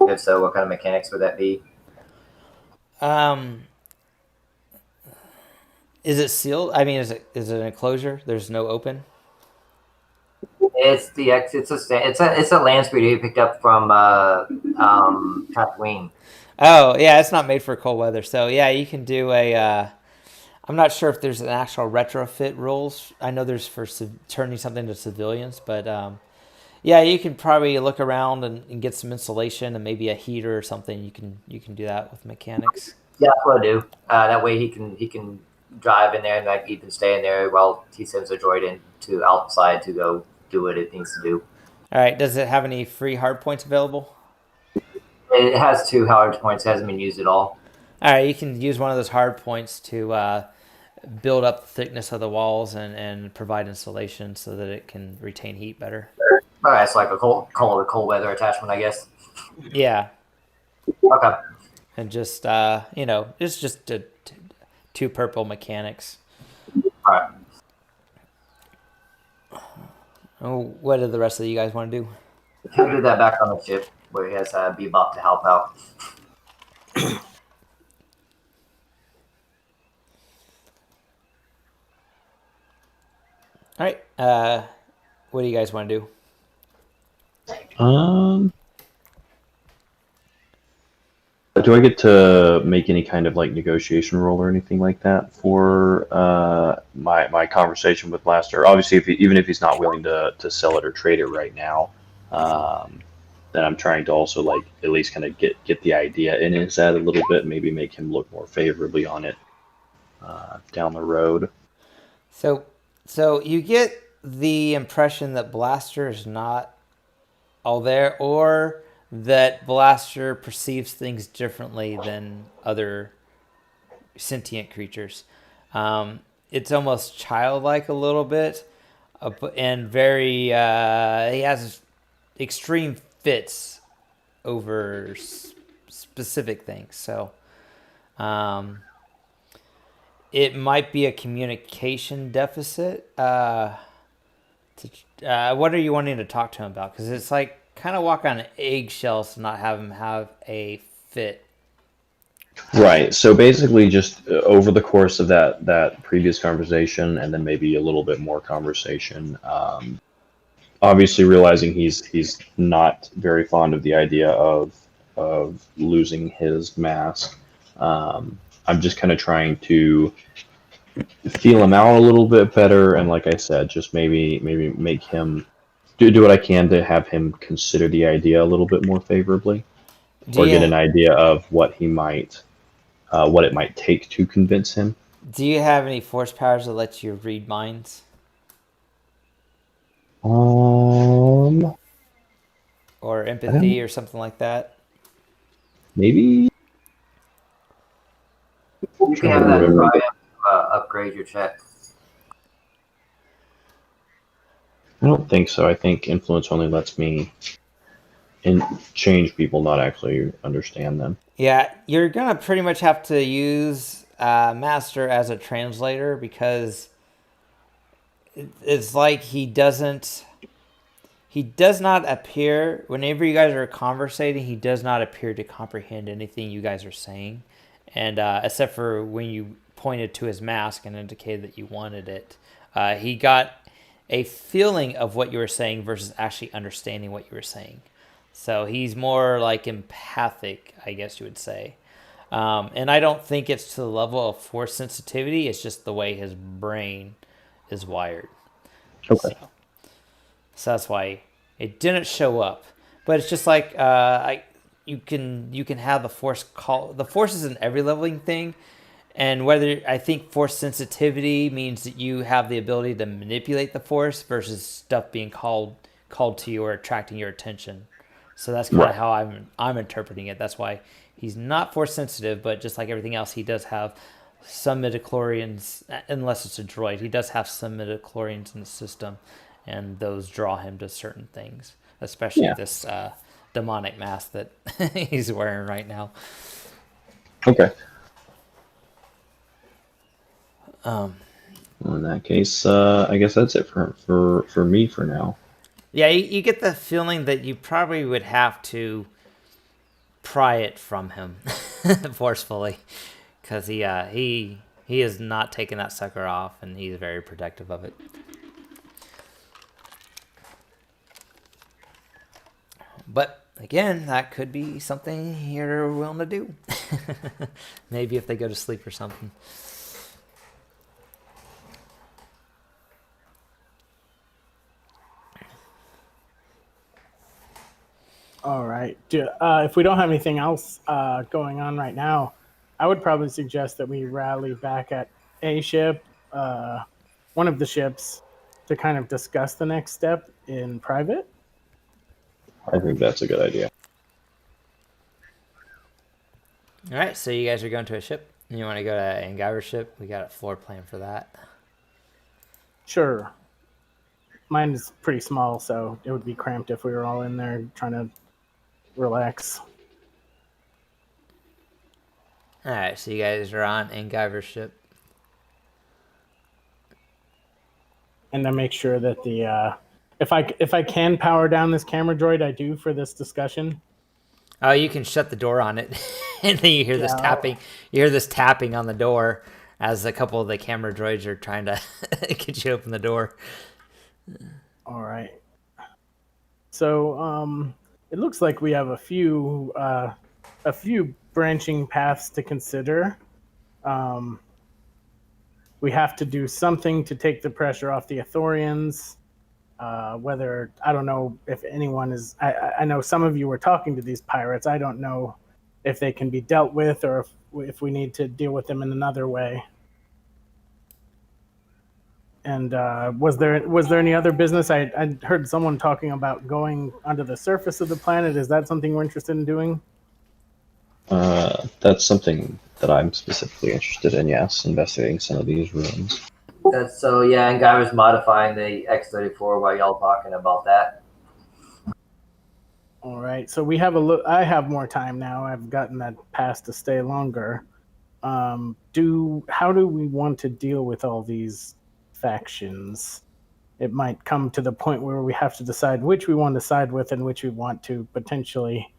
If so, what kind of mechanics would that be? Is it sealed? I mean, is it an enclosure? There's no open. It's a land speeder you picked up from Tatooine. Oh yeah, it's not made for cold weather. So yeah, you can do a. I'm not sure if there's an actual retrofit rules. I know there's for turning something to civilians, but yeah, you can probably look around and get some insulation and maybe a heater or something. You can do that with mechanics. Yeah, that's what I do. That way he can drive in there and like he can stay in there while he sends a droid in to outside to go do what it needs to do. All right. Does it have any free hard points available? It has 2 hard points. It hasn't been used at all. All right. You can use one of those hard points to build up the thickness of the walls and provide insulation so that it can retain heat better. All right, it's like a cold weather attachment, I guess. Yeah. Okay. And just it's just 2 purple mechanics. All right. Oh, what do the rest of you guys want to do? He'll do that back on the ship where he has Bebop to help out. All right. What do you guys want to do? Do I get to make any kind of like negotiation roll or anything like that for my conversation with Blaster? Obviously, even if he's not willing to sell it or trade it right now, then I'm trying to also like at least kind of get the idea in his head a little bit, maybe make him look more favorably on it down the road. So you get the impression that Blaster is not all there, or that Blaster perceives things differently than other sentient creatures. It's almost childlike a little bit, and very. He has extreme fits over specific things. So, it might be a communication deficit. What are you wanting to talk to him about? Because it's like kind of walk on eggshells to not have him have a fit. Right. So basically, just over the course of that previous conversation, and then maybe a little bit more conversation. Obviously, realizing he's not very fond of the idea of losing his mask. I'm just kind of trying to feel him out a little bit better, and like I said, just maybe make him do what I can to have him consider the idea a little bit more favorably, or get an idea of what he might, what it might take to convince him. Do you have any force powers that let you read minds? Or empathy or something like that? Maybe. You can have that try upgrade your check. I don't think so. I think influence only lets me change people, not actually understand them. Yeah, you're gonna pretty much have to use Master as a translator, because it's like he does not appear, whenever you guys are conversating, he does not appear to comprehend anything you guys are saying, and except for when you pointed to his mask and indicated that you wanted it, he got a feeling of what you were saying versus actually understanding what you were saying. So he's more like empathic, I guess you would say. And I don't think it's to the level of force sensitivity. It's just the way his brain is wired. Okay. So that's why it didn't show up. But it's just like you can have the force call. The force is an every leveling thing, and whether I think force sensitivity means that you have the ability to manipulate the force versus stuff being called to you or attracting your attention. So that's kind of how I'm interpreting it. That's why he's not force sensitive, but just like everything else, he does have some midichlorians, unless it's a droid. He does have some midichlorians in the system, and those draw him to certain things, especially this demonic mask that he's wearing right now. Okay. Well, in that case, I guess that's it for me for now. Yeah, you get the feeling that you probably would have to pry it from him forcefully, because he is not taking that sucker off, and he's very protective of it. But again, that could be something you're willing to do. Maybe if they go to sleep or something. All right. If we don't have anything else going on right now, I would probably suggest that we rally back at a ship, one of the ships, to kind of discuss the next step in private. I think that's a good idea. All right, so you guys are going to a ship. You want to go to Angyra's ship? We got a floor plan for that. Sure. Mine is pretty small, so it would be cramped if we were all in there trying to relax. All right, so you guys are on Angyra's ship. And then make sure that the if I can power down this camera droid, I do for this discussion. Oh, you can shut the door on it, and then you hear this tapping. You hear this tapping on the door as a couple of the camera droids are trying to get you to open the door. All right. So it looks like we have a few branching paths to consider. We have to do something to take the pressure off the Ithorians. Whether, I don't know if anyone is, I know some of you were talking to these pirates. I don't know if they can be dealt with or if we need to deal with them in another way. And was there any other business? I heard someone talking about going under the surface of the planet. Is that something we're interested in doing? That's something that I'm specifically interested in, yes, investigating some of these ruins. That's so, yeah, and Guy was modifying the X-34 while y'all talking about that. All right, so we have I have more time now. I've gotten that pass to stay longer. How do we want to deal with all these factions? It might come to the point where we have to decide which we want to side with and which we want to potentially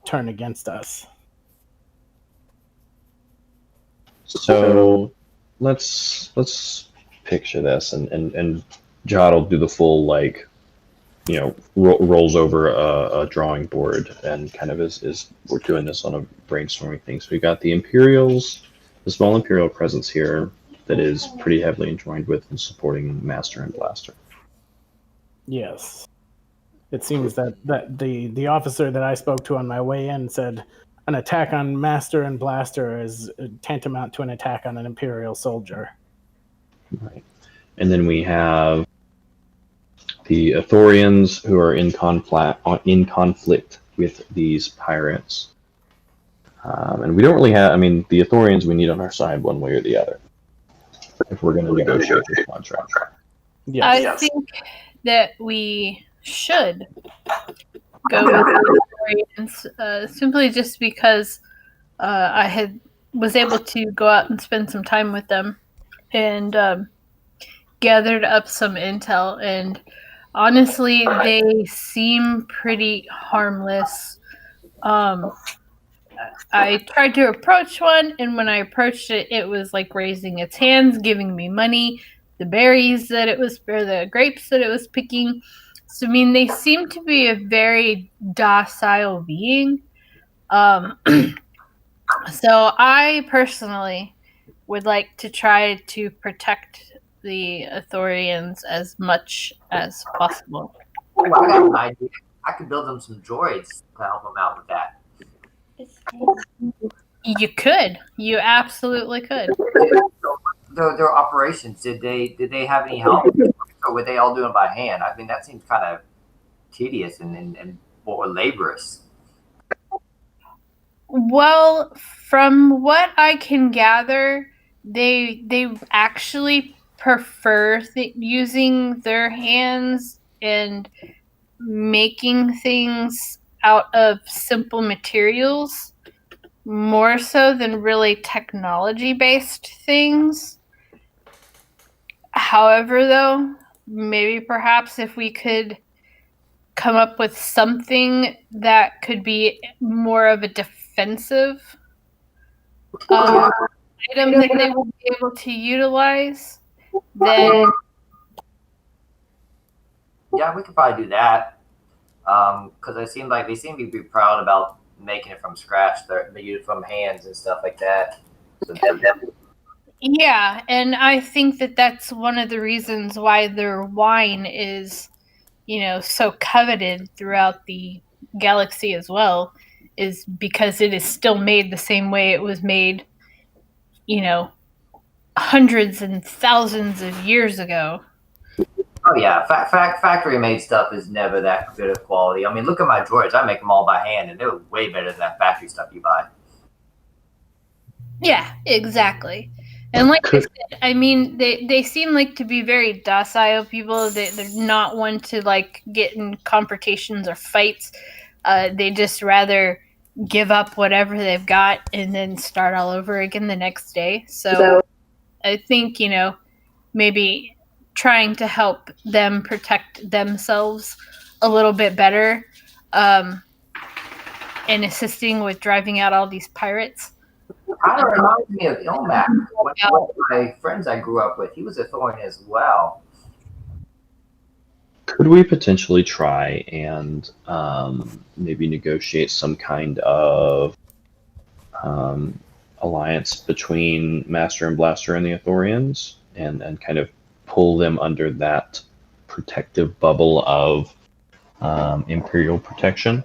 turn against us. So let's picture this, and Jod will do the full, like, you know, rolls over a drawing board and kind of is we're doing this on a brainstorming thing. So we got the Imperials, the small Imperial presence here that is pretty heavily enjoined with and supporting Master and Blaster. Yes. It seems that the officer that I spoke to on my way in said an attack on Master and Blaster is tantamount to an attack on an Imperial soldier. Right. And then we have the Ithorians, who are in conflict with these pirates. And we don't really have, I mean, the Ithorians we need on our side one way or the other if we're going to negotiate this contract. Yes. I think that we should go with the Ithorians, simply just because I was able to go out and spend some time with them and gathered up some intel, and honestly they seem pretty harmless. I tried to approach one, and when I approached it, it was like raising its hands, giving me money, the berries that it was, or the grapes that it was picking. So, I mean, they seem to be a very docile being. So I personally would like to try to protect the Ithorians as much as possible. Oh, I got an idea. I could build them some droids to help them out with that. You could. You absolutely could. Their operations, did they have any help, or were they all doing it by hand? I mean, that seems kind of tedious and more laborious. Well, from what I can gather, they actually prefer using their hands and making things out of simple materials more so than really technology based things. However, though, maybe perhaps if we could come up with something that could be more of a defensive item that they will be able to utilize, then Yeah, we could probably do that. Because they seem to be proud about making it from scratch. They use it from hands and stuff like that. So yeah, and I think that that's one of the reasons why their wine is, so coveted throughout the galaxy as well, is because it is still made the same way it was made, hundreds and thousands of years ago. oh yeah, factory made stuff is never that good of quality. I mean, look at my droids. I make them all by hand, and they're way better than that factory stuff you buy. Yeah, exactly. And like I said, I mean, they seem like to be very docile people. They're not one to like get in confrontations or fights. They just rather give up whatever they've got and then start all over again the next day. So I think, maybe trying to help them protect themselves a little bit better, and assisting with driving out all these pirates. Kind of reminds me of Ilmac. One of my friends I grew up with, he was a Ithorian as well. Could we potentially try and maybe negotiate some kind of alliance between Master and Blaster and the Ithorians, and kind of pull them under that protective bubble of Imperial protection?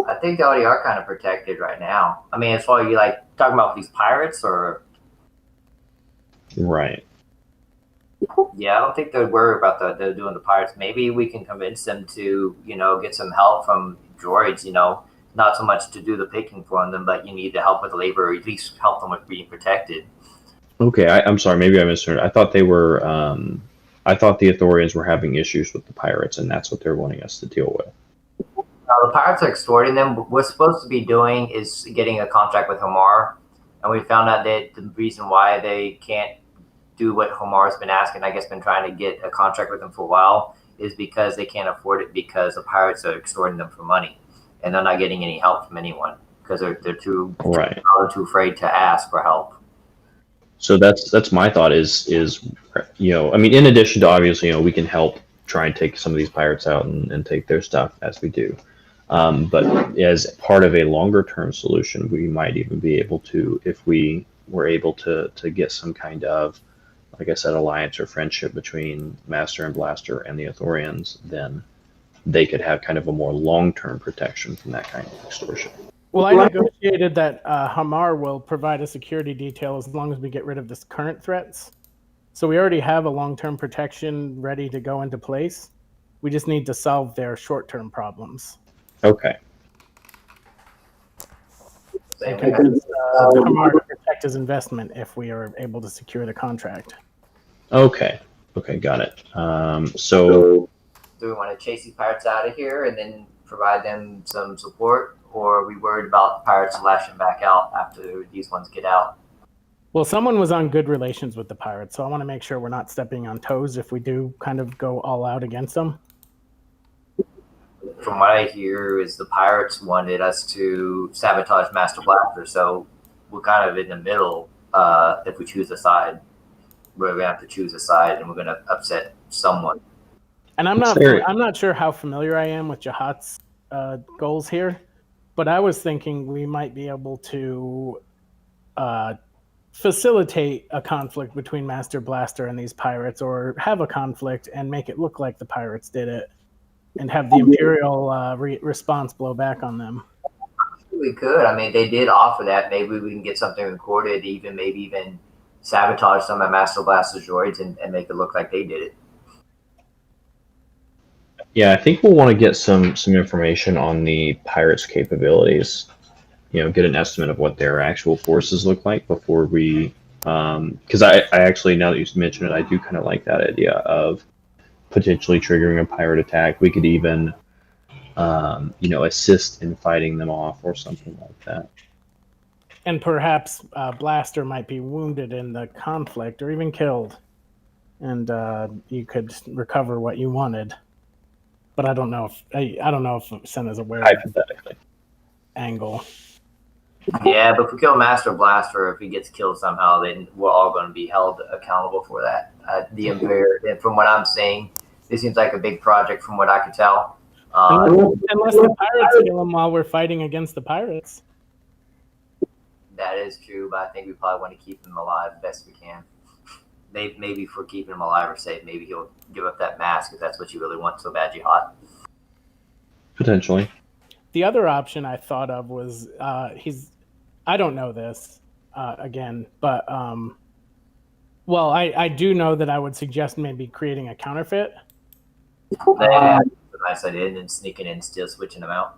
I think they already are kind of protected right now. I mean, as far as you like talking about these pirates, or Right. yeah, I don't think they're worried about they're doing the pirates. Maybe we can convince them to, get some help from droids. Not so much to do the picking for them, but you need to help with labor, or at least help them with being protected. Okay, I'm sorry. Maybe I misheard. I thought they were. I thought the Ithorians were having issues with the pirates, and that's what they're wanting us to deal with. The pirates are extorting them. What we're supposed to be doing is getting a contract with Homar, and we found out that the reason why they can't do what Homar's been asking, I guess, been trying to get a contract with them for a while, is because they can't afford it because the pirates are extorting them for money, and they're not getting any help from anyone because they're too afraid to ask for help. So that's my thought is I mean, in addition to obviously we can help try and take some of these pirates out and take their stuff as we do. But as part of a longer term solution, we might even be able to, if we were able to get some kind of, like I said, alliance or friendship between Master and Blaster and the Ithorians, then they could have kind of a more long term protection from that kind of extortion. Well, I negotiated that Hamar will provide a security detail as long as we get rid of this current threats. So we already have a long-term protection ready to go into place. We just need to solve their short-term problems. Okay. Because Hamar will protect his investment if we are able to secure the contract. Okay, got it. So do we want to chase these pirates out of here and then provide them some support, or are we worried about the pirates lashing back out after these ones get out? Well, someone was on good relations with the pirates, so I want to make sure we're not stepping on toes if we do kind of go all out against them. From what I hear is the pirates wanted us to sabotage Master Blaster, so we're kind of in the middle. If we choose a side, we're going to have to choose a side, and we're going to upset someone. And I'm not sure how familiar I am with Jahat's goals here, but I was thinking we might be able to facilitate a conflict between Master Blaster and these pirates, or have a conflict and make it look like the pirates did it, and have the Imperial response blow back on them. We could. I mean, they did offer that. Maybe we can get something recorded, maybe even sabotage some of Master Blaster's droids and make it look like they did it. Yeah, I think we'll want to get some information on the pirates' capabilities. Get an estimate of what their actual forces look like before we. Because I actually, now that you mention it, I do kind of like that idea of potentially triggering a pirate attack. We could even, assist in fighting them off or something like that. And perhaps Blaster might be wounded in the conflict or even killed, and you could recover what you wanted. But I don't know if Senna's aware of Hypothetically. angle. Yeah, but if we kill Master Blaster, if he gets killed somehow, then we're all going to be held accountable for that. The Imperial, from what I'm saying, this seems like a big project from what I could tell. Unless the pirates kill him while we're fighting against the pirates. That is true, but I think we probably want to keep him alive as best we can. Maybe if we're keeping him alive or safe, maybe he'll give up that mask if that's what you really want so bad, Jihad. Potentially. The other option I thought of was I don't know this again, but I do know that I would suggest maybe creating a counterfeit. That's a nice idea, and then sneaking in and still switching them out.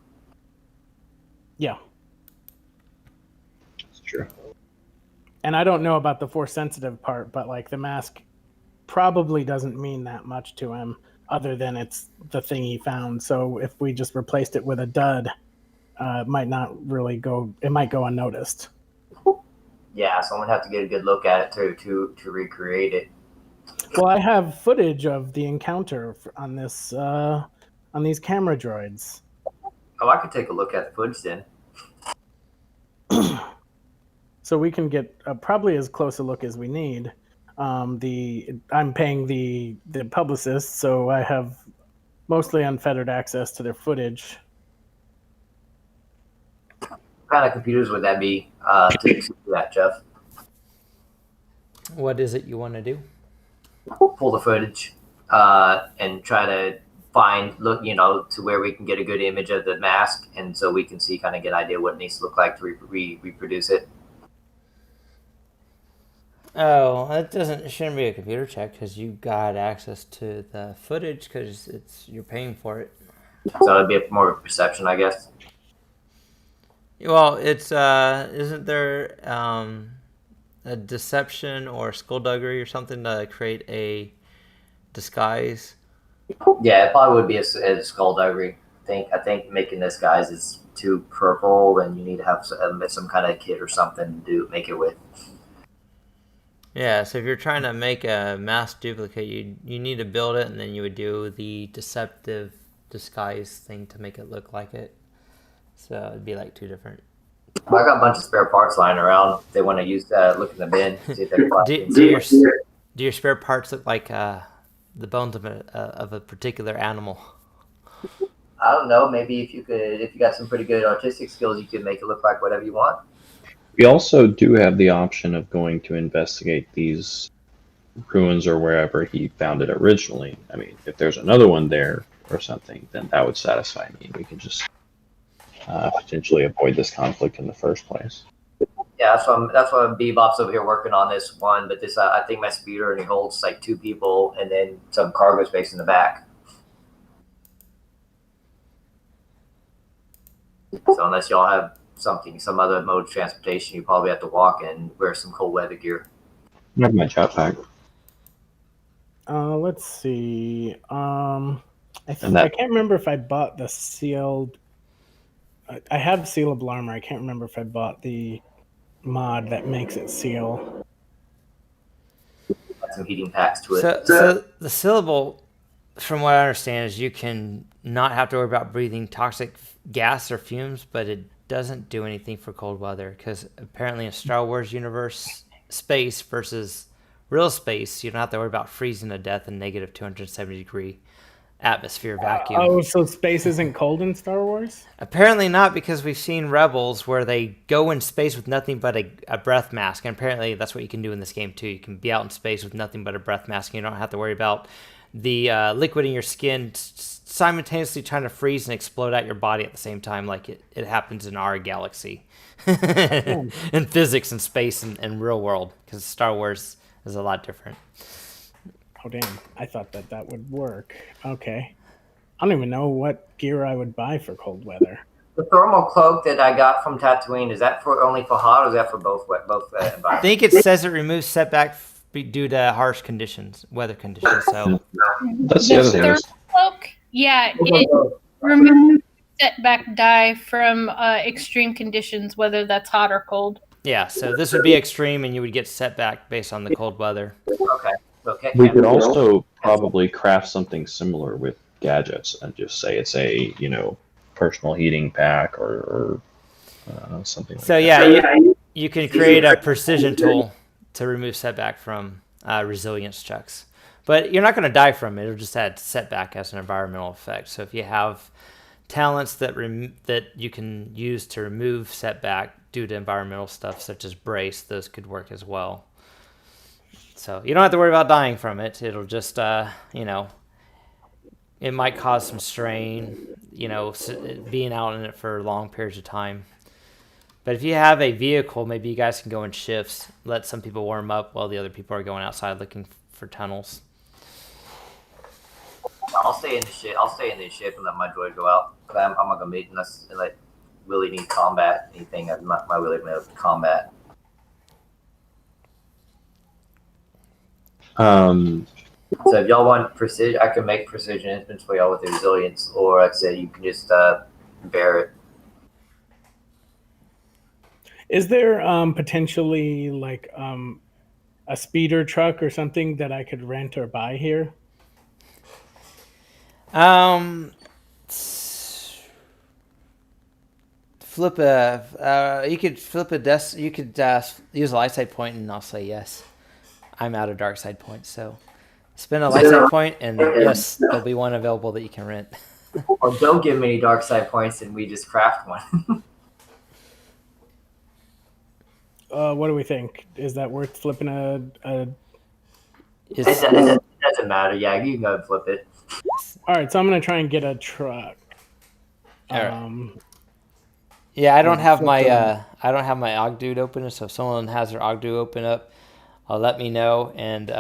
Yeah. That's true. And I don't know about the force sensitive part, but like the mask probably doesn't mean that much to him other than it's the thing he found. So if we just replaced it with a dud, it might not really it might go unnoticed. Yeah, someone would have to get a good look at it to recreate it. Well, I have footage of the encounter on this on these camera droids. Oh, I could take a look at the footage then. So we can get probably as close a look as we need. I'm paying the publicist, so I have mostly unfettered access to their footage. What kind of computers would that be to do that, Jeff? What is it you want to do? Pull the footage and try to look to where we can get a good image of the mask, and so we can see, kind of get an idea what it needs to look like to reproduce it. Oh, it shouldn't be a computer check because you got access to the footage because you're paying for it. So it'd be more of a perception, I guess. Well, it's isn't there a deception or skullduggery or something to create a disguise? Yeah, it probably would be a skullduggery. I think making this guys is too purple, and you need to have some kind of kit or something to make it with. Yeah, so if you're trying to make a mask duplicate, you need to build it, and then you would do the deceptive disguise thing to make it look like it. So it'd be like two different. Well, I got a bunch of spare parts lying around. If they want to use that, look in the bin. See if do your spare parts look like the bones of a particular animal? I don't know. Maybe if you got some pretty good artistic skills, you could make it look like whatever you want. We also do have the option of going to investigate these ruins or wherever he found it originally. I mean, if there's another one there or something, then that would satisfy me. We could just potentially avoid this conflict in the first place. Yeah, that's why Bebop's over here working on this one. But this, I think my speeder only holds like 2 people, and then some cargo space in the back. So unless y'all have some other mode of transportation, you probably have to walk and wear some cold weather gear. I have my jetpack. Let's see. I can't remember if I bought the sealed. I have sealable armor. I can't remember if I bought the mod that makes it seal. Got some heating packs to it. So the sealable, from what I understand, is you can not have to worry about breathing toxic gas or fumes, but it doesn't do anything for cold weather, because apparently in Star Wars universe, space versus real space, you don't have to worry about freezing to death in negative 270 degree atmosphere vacuum. Oh, so space isn't cold in Star Wars? Apparently not, because we've seen Rebels where they go in space with nothing but a breath mask, and apparently that's what you can do in this game too. You can be out in space with nothing but a breath mask, and you don't have to worry about the liquid in your skin simultaneously trying to freeze and explode out your body at the same time, like it happens in our galaxy. In physics and space and real world, because Star Wars is a lot different. Oh, damn. I thought that would work. Okay. I don't even know what gear I would buy for cold weather. The thermal cloak that I got from Tatooine, is that for only for hot, or is that for both environments? I think it says it removes setback due to harsh conditions, weather conditions. So That's the other thing. Thermal cloak, yeah, it removes setback die from extreme conditions, whether that's hot or cold. yeah, so this would be extreme, and you would get setback based on the cold weather. Okay. We could also probably craft something similar with gadgets and just say it's a, personal heating pack or something like So that. yeah, you can create a precision tool to remove setback from resilience checks. But you're not going to die from it. It'll just add setback as an environmental effect. So if you have talents that you can use to remove setback due to environmental stuff, such as brace, those could work as well. So you don't have to worry about dying from it. It'll just, it might cause some strain, being out in it for long periods of time. But if you have a vehicle, maybe you guys can go in shifts, let some people warm up while the other people are going outside looking for tunnels. I'll stay in the ship. And let my droid go out. I'm not gonna meet unless really need combat. Anything. I'm not really gonna combat. So if y'all want precision, I can make precision instruments for y'all with the resilience, or I'd say you can just bear it. Is there potentially like a speeder truck or something that I could rent or buy here? You could flip a desk. You could use a light side point, and I'll say yes. I'm out of dark side points, so spend a light side point, and yes, there'll be one available that you can rent. Or don't give me any dark side points, and we just craft one. What do we think? Is that worth flipping a... It doesn't matter. Yeah, you can go and flip it. All right, so I'm going to try and get a truck. All right. Yeah, I don't have my Ogdude open, so if someone has their Ogdude open up, let me know. And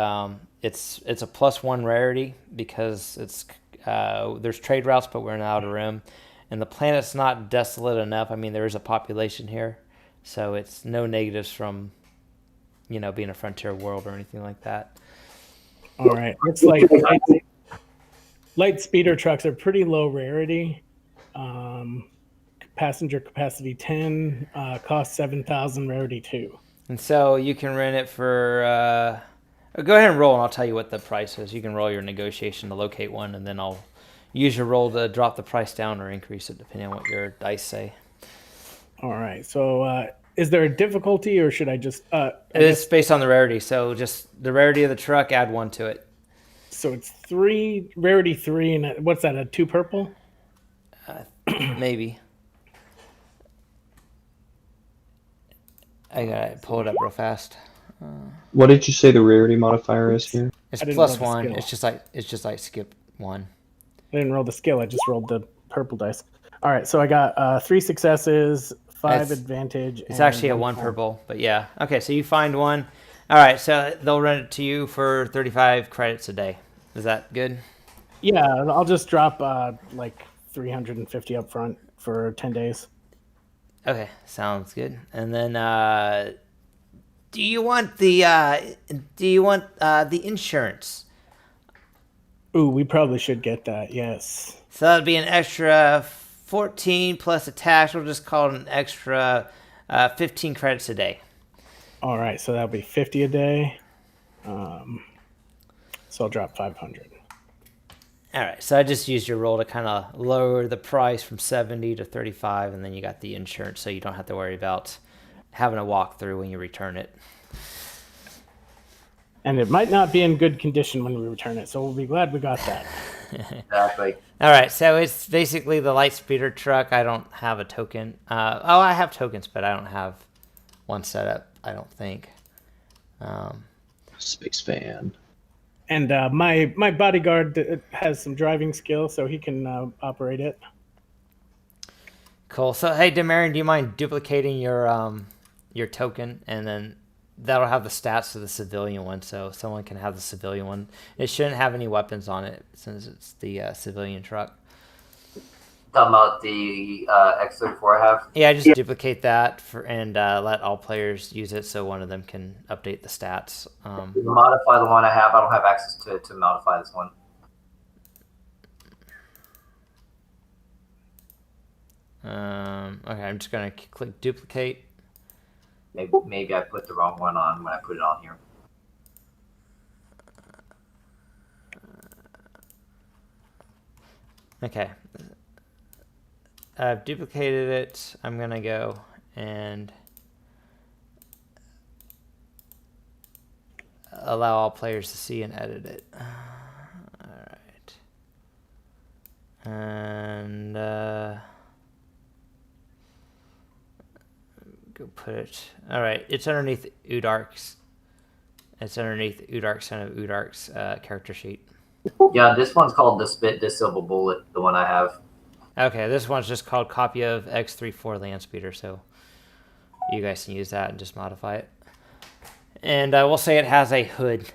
it's a +1 rarity because it's there's trade routes, but we're in the Outer Rim, and the planet's not desolate enough. I mean, there is a population here, so it's no negatives from being a frontier world or anything like that. All right, looks like light speeder trucks are pretty low rarity. Passenger capacity 10, cost 7,000, rarity 2. And so you can rent it for. Go ahead and roll, and I'll tell you what the price is. You can roll your negotiation to locate one, and then I'll use your roll to drop the price down or increase it depending on what your dice say. All right. So, is there a difficulty, or should I just? It's based on the rarity. So just the rarity of the truck, add 1 to it. So it's 3 rarity 3, and what's that? A 2 purple? Maybe. I gotta pull it up real fast. What did you say the rarity modifier is here? It's I didn't roll the +1. skill. It's just like skip 1. I didn't roll the skill. I just rolled the purple dice. All right. So I got 3 successes, 5 advantage. It's actually a 1 purple, but yeah. Okay, so you find 1. All right, so they'll rent it to you for 35 credits a day. Is that good? Yeah, I'll just drop like 350 up front for 10 days. Okay, sounds good. And then, do you want the insurance? Ooh, we probably should get that. Yes. So that'd be an extra 14 plus a tax. We'll just call it an extra 15 credits a day. All right, so that'll be 50 a day. So I'll drop 500. All right, so I just used your roll to kind of lower the price from 70 to 35, and then you got the insurance, so you don't have to worry about having a walkthrough when you return it. And it might not be in good condition when we return it, so we'll be glad we got that. Exactly. All right, so it's basically the light speeder truck. I don't have a token. I have tokens, but I don't have one set up, I don't think. Space fan. And my bodyguard has some driving skill, so he can operate it. Cool. So, hey, Demarion, do you mind duplicating your token, and then that'll have the stats of the civilian one, so someone can have the civilian one. It shouldn't have any weapons on it since it's the civilian truck. Talking about the X34 I have. Yeah, just duplicate that and let all players use it, so one of them can update the stats. Modify the one I have. I don't have access to modify this one. Okay, I'm just gonna click duplicate. Maybe I put the wrong one on when I put it on here. Okay, I've duplicated it. I'm gonna go and allow all players to see and edit it. All right, and go put it. All right, it's underneath Urdark's. It's underneath Urdark's, son of Urdark's character sheet. Yeah, this one's called the Spit This Silver Bullet, the one I have. Okay, this one's just called copy of X34 Landspeeder, so you guys can use that and just modify it. And we'll say it has a hood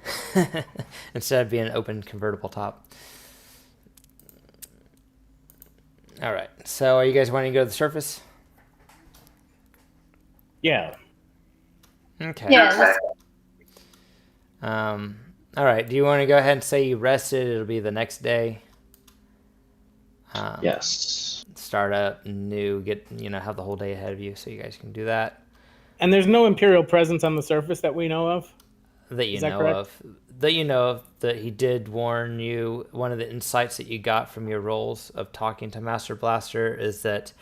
instead of being an open convertible top. All right, so are you guys wanting to go to the surface? Yeah. Okay. Yeah. All right, do you want to go ahead and say you rested? It'll be the next day. Yes. Start up new, have the whole day ahead of you, so you guys can do that. And there's no Imperial presence on the surface that we know of? That you Is that know correct? of. That you know of, that he did warn you. One of the insights that you got from your roles of talking to Master Blaster is that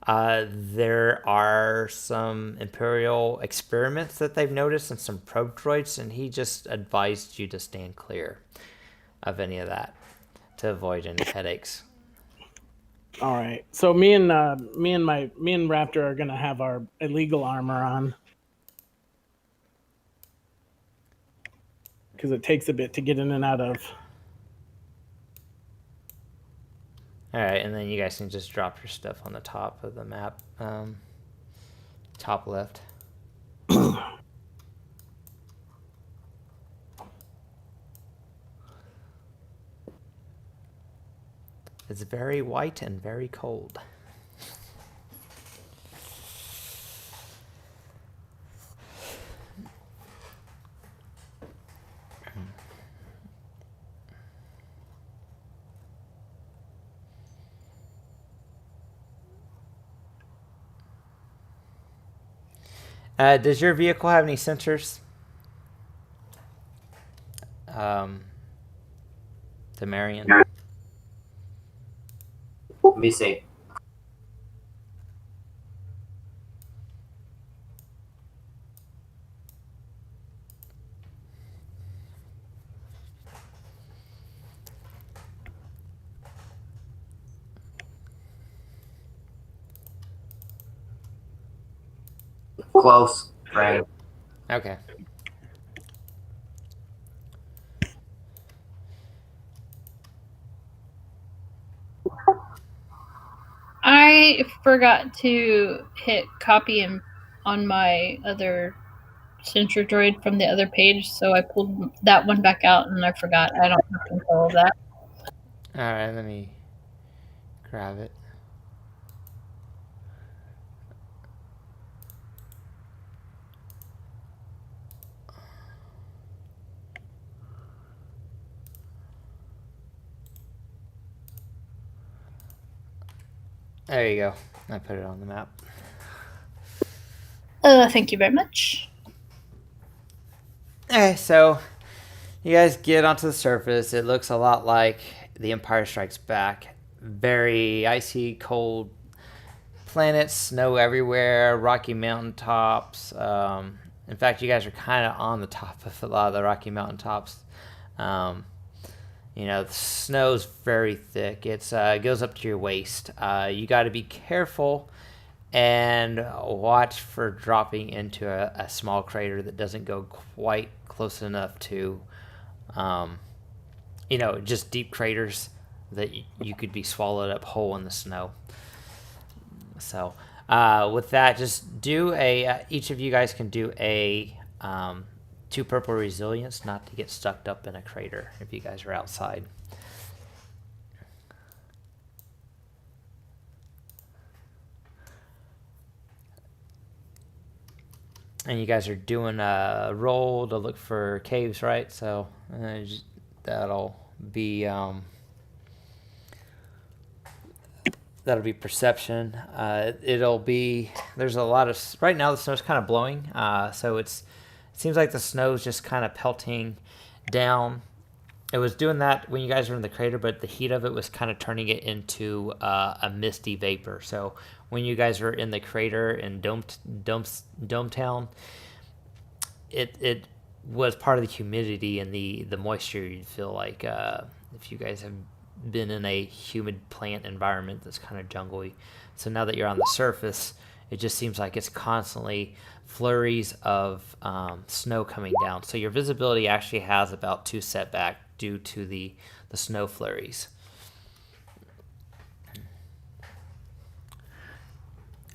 there are some Imperial experiments that they've noticed and some probe droids, and he just advised you to stand clear of any of that to avoid any headaches. All right. So me and Raptor are gonna have our illegal armor on because it takes a bit to get in and out of. All right, and then you guys can just drop your stuff on the top of the map, top left. It's very white and very cold. Does your vehicle have any sensors? Demarion? Let me see. Close. Right. Okay. I forgot to hit copy on my other sensor droid from the other page, so I pulled that one back out and I forgot. I don't have control of that. All right, let me grab it. There you go. I put it on the map. Thank you very much. Okay, so you guys get onto the surface. It looks a lot like The Empire Strikes Back. Very icy, cold planets, snow everywhere, rocky mountain tops. In fact, you guys are kind of on the top of a lot of the Rocky Mountain tops. the snow's very thick. It goes up to your waist. You got to be careful and watch for dropping into a small crater that doesn't go quite close enough to, just deep craters that you could be swallowed up whole in the snow. So with that, just do each of you guys can do a 2 purple resilience not to get stuck up in a crater if you guys are outside. And you guys are doing a roll to look for caves, right? So that'll be perception. There's a lot of, right now the snow's kind of blowing, so it seems like the snow's just kind of pelting down. It was doing that when you guys were in the crater, but the heat of it was kind of turning it into a misty vapor. So when you guys were in the crater in Dometown, it was part of the humidity and the moisture. You'd feel like if you guys have been in a humid plant environment that's kind of jungly. So now that you're on the surface, it just seems like it's constantly flurries of snow coming down. So your visibility actually has about 2 setback due to the snow flurries.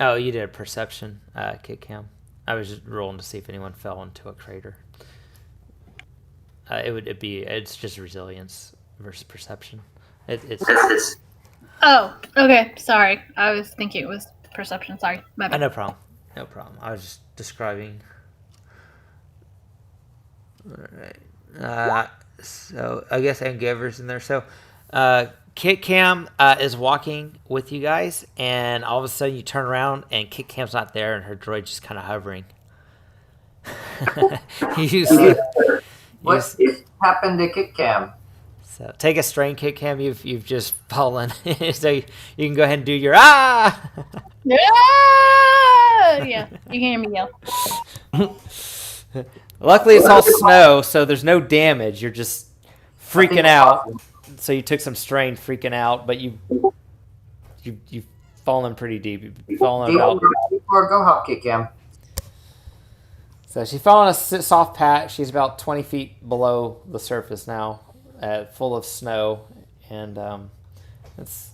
Oh, you did a perception, Ketkam. I was just rolling to see if anyone fell into a crater. It's just resilience versus perception. It's Oh, okay. Sorry. I was thinking it was perception. Sorry. My bad. no problem. No problem. I was just describing. All right. So I guess Angiver's in there. So Ketkam is walking with you guys, and all of a sudden you turn around and Ketkam's not there, and her droid's just kind of hovering. What happened to Ketkam? So take a strain, Ketkam. You've just fallen. So you can go ahead and do your ah. Yeah, you can hear me yell. Luckily, it's all snow, so there's no damage. You're just freaking out. So you took some strain, freaking out, but you've fallen pretty deep. You've fallen about. Go help Ketkam. So she fell on a soft patch. She's about 20 feet below the surface now, full of snow, and it's.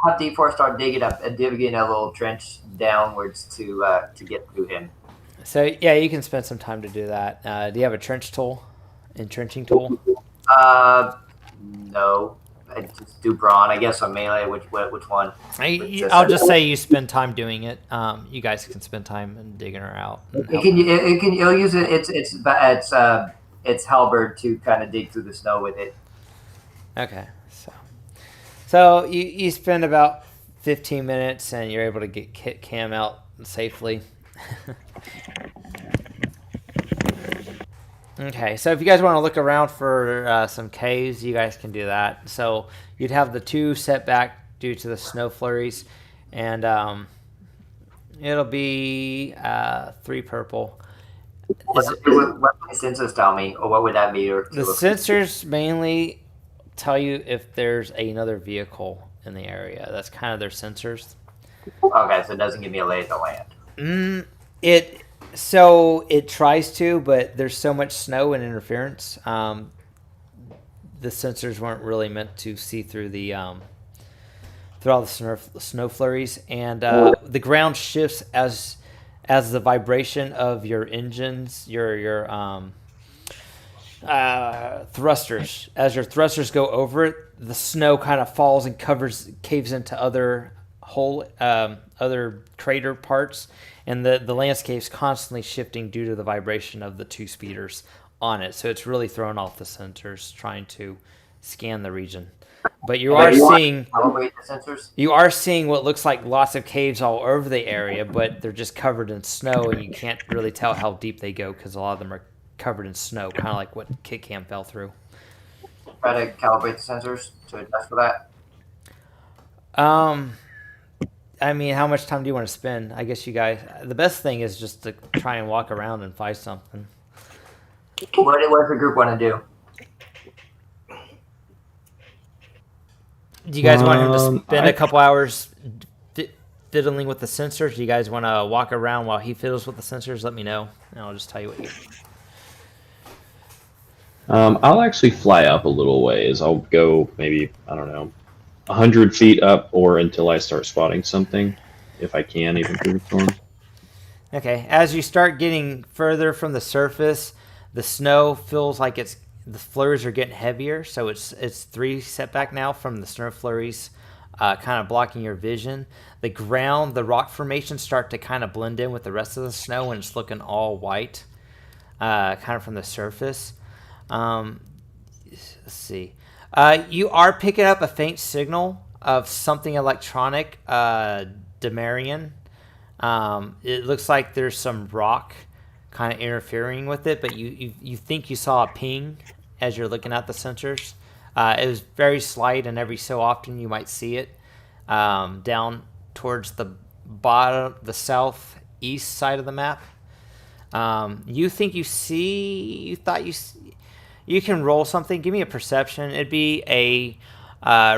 Have D4 start digging a little trench downwards to get through him. So yeah, you can spend some time to do that. Do you have a entrenching tool? No. I just do brawn. I guess on melee. Which one? I'll just say you spend time doing it. You guys can spend time and digging her out. You'll use it. It's halberd to kind of dig through the snow with it. Okay, so you spend about 15 minutes and you're able to get Ketkam out safely. Okay, so if you guys want to look around for some caves, you guys can do that. So you'd have the 2 setback due to the snow flurries, and it'll be 3 purple. What do the sensors tell me, or what would that be? The sensors mainly tell you if there's another vehicle in the area. That's kind of their sensors. Okay, so it doesn't give me a lay of the land. It tries to, but there's so much snow and interference. The sensors weren't really meant to see through through all the snow flurries, and the ground shifts as the vibration of your engines, your thrusters. As your thrusters go over it, the snow kind of falls and caves into other crater parts, and the landscape's constantly shifting due to the vibration of the 2 speeders on it. So it's really throwing off the sensors trying to scan the region. But you are seeing what looks like lots of caves all over the area, but they're just covered in snow, and you can't really tell how deep they go because a lot of them are covered in snow, kind of like what Ketkam fell through. Try to calibrate the sensors to adjust for that. I mean, how much time do you want to spend? I guess you guys. The best thing is just to try and walk around and find something. What does the group want to do? Do you guys want him to spend I- a couple hours fiddling with the sensors? Do you guys want to walk around while he fiddles with the sensors? Let me know, and I'll just tell you what you. I'll actually fly up a little ways. I'll go maybe, I don't know, 100 feet up or until I start spotting something, if I can, even through the storm. Okay, as you start getting further from the surface, the snow feels like the flurries are getting heavier, so it's 3 setback now from the snow flurries, kind of blocking your vision. The ground, the rock formations start to kind of blend in with the rest of the snow, and it's looking all white, kind of from the surface. Let's see. You are picking up a faint signal of something electronic, Demarian. It looks like there's some rock kind of interfering with it, but you think you saw a ping as you're looking at the sensors. It was very slight, and every so often you might see it down towards the bottom, the southeast side of the map. You think you thought you can roll something. Give me a perception. It'd be a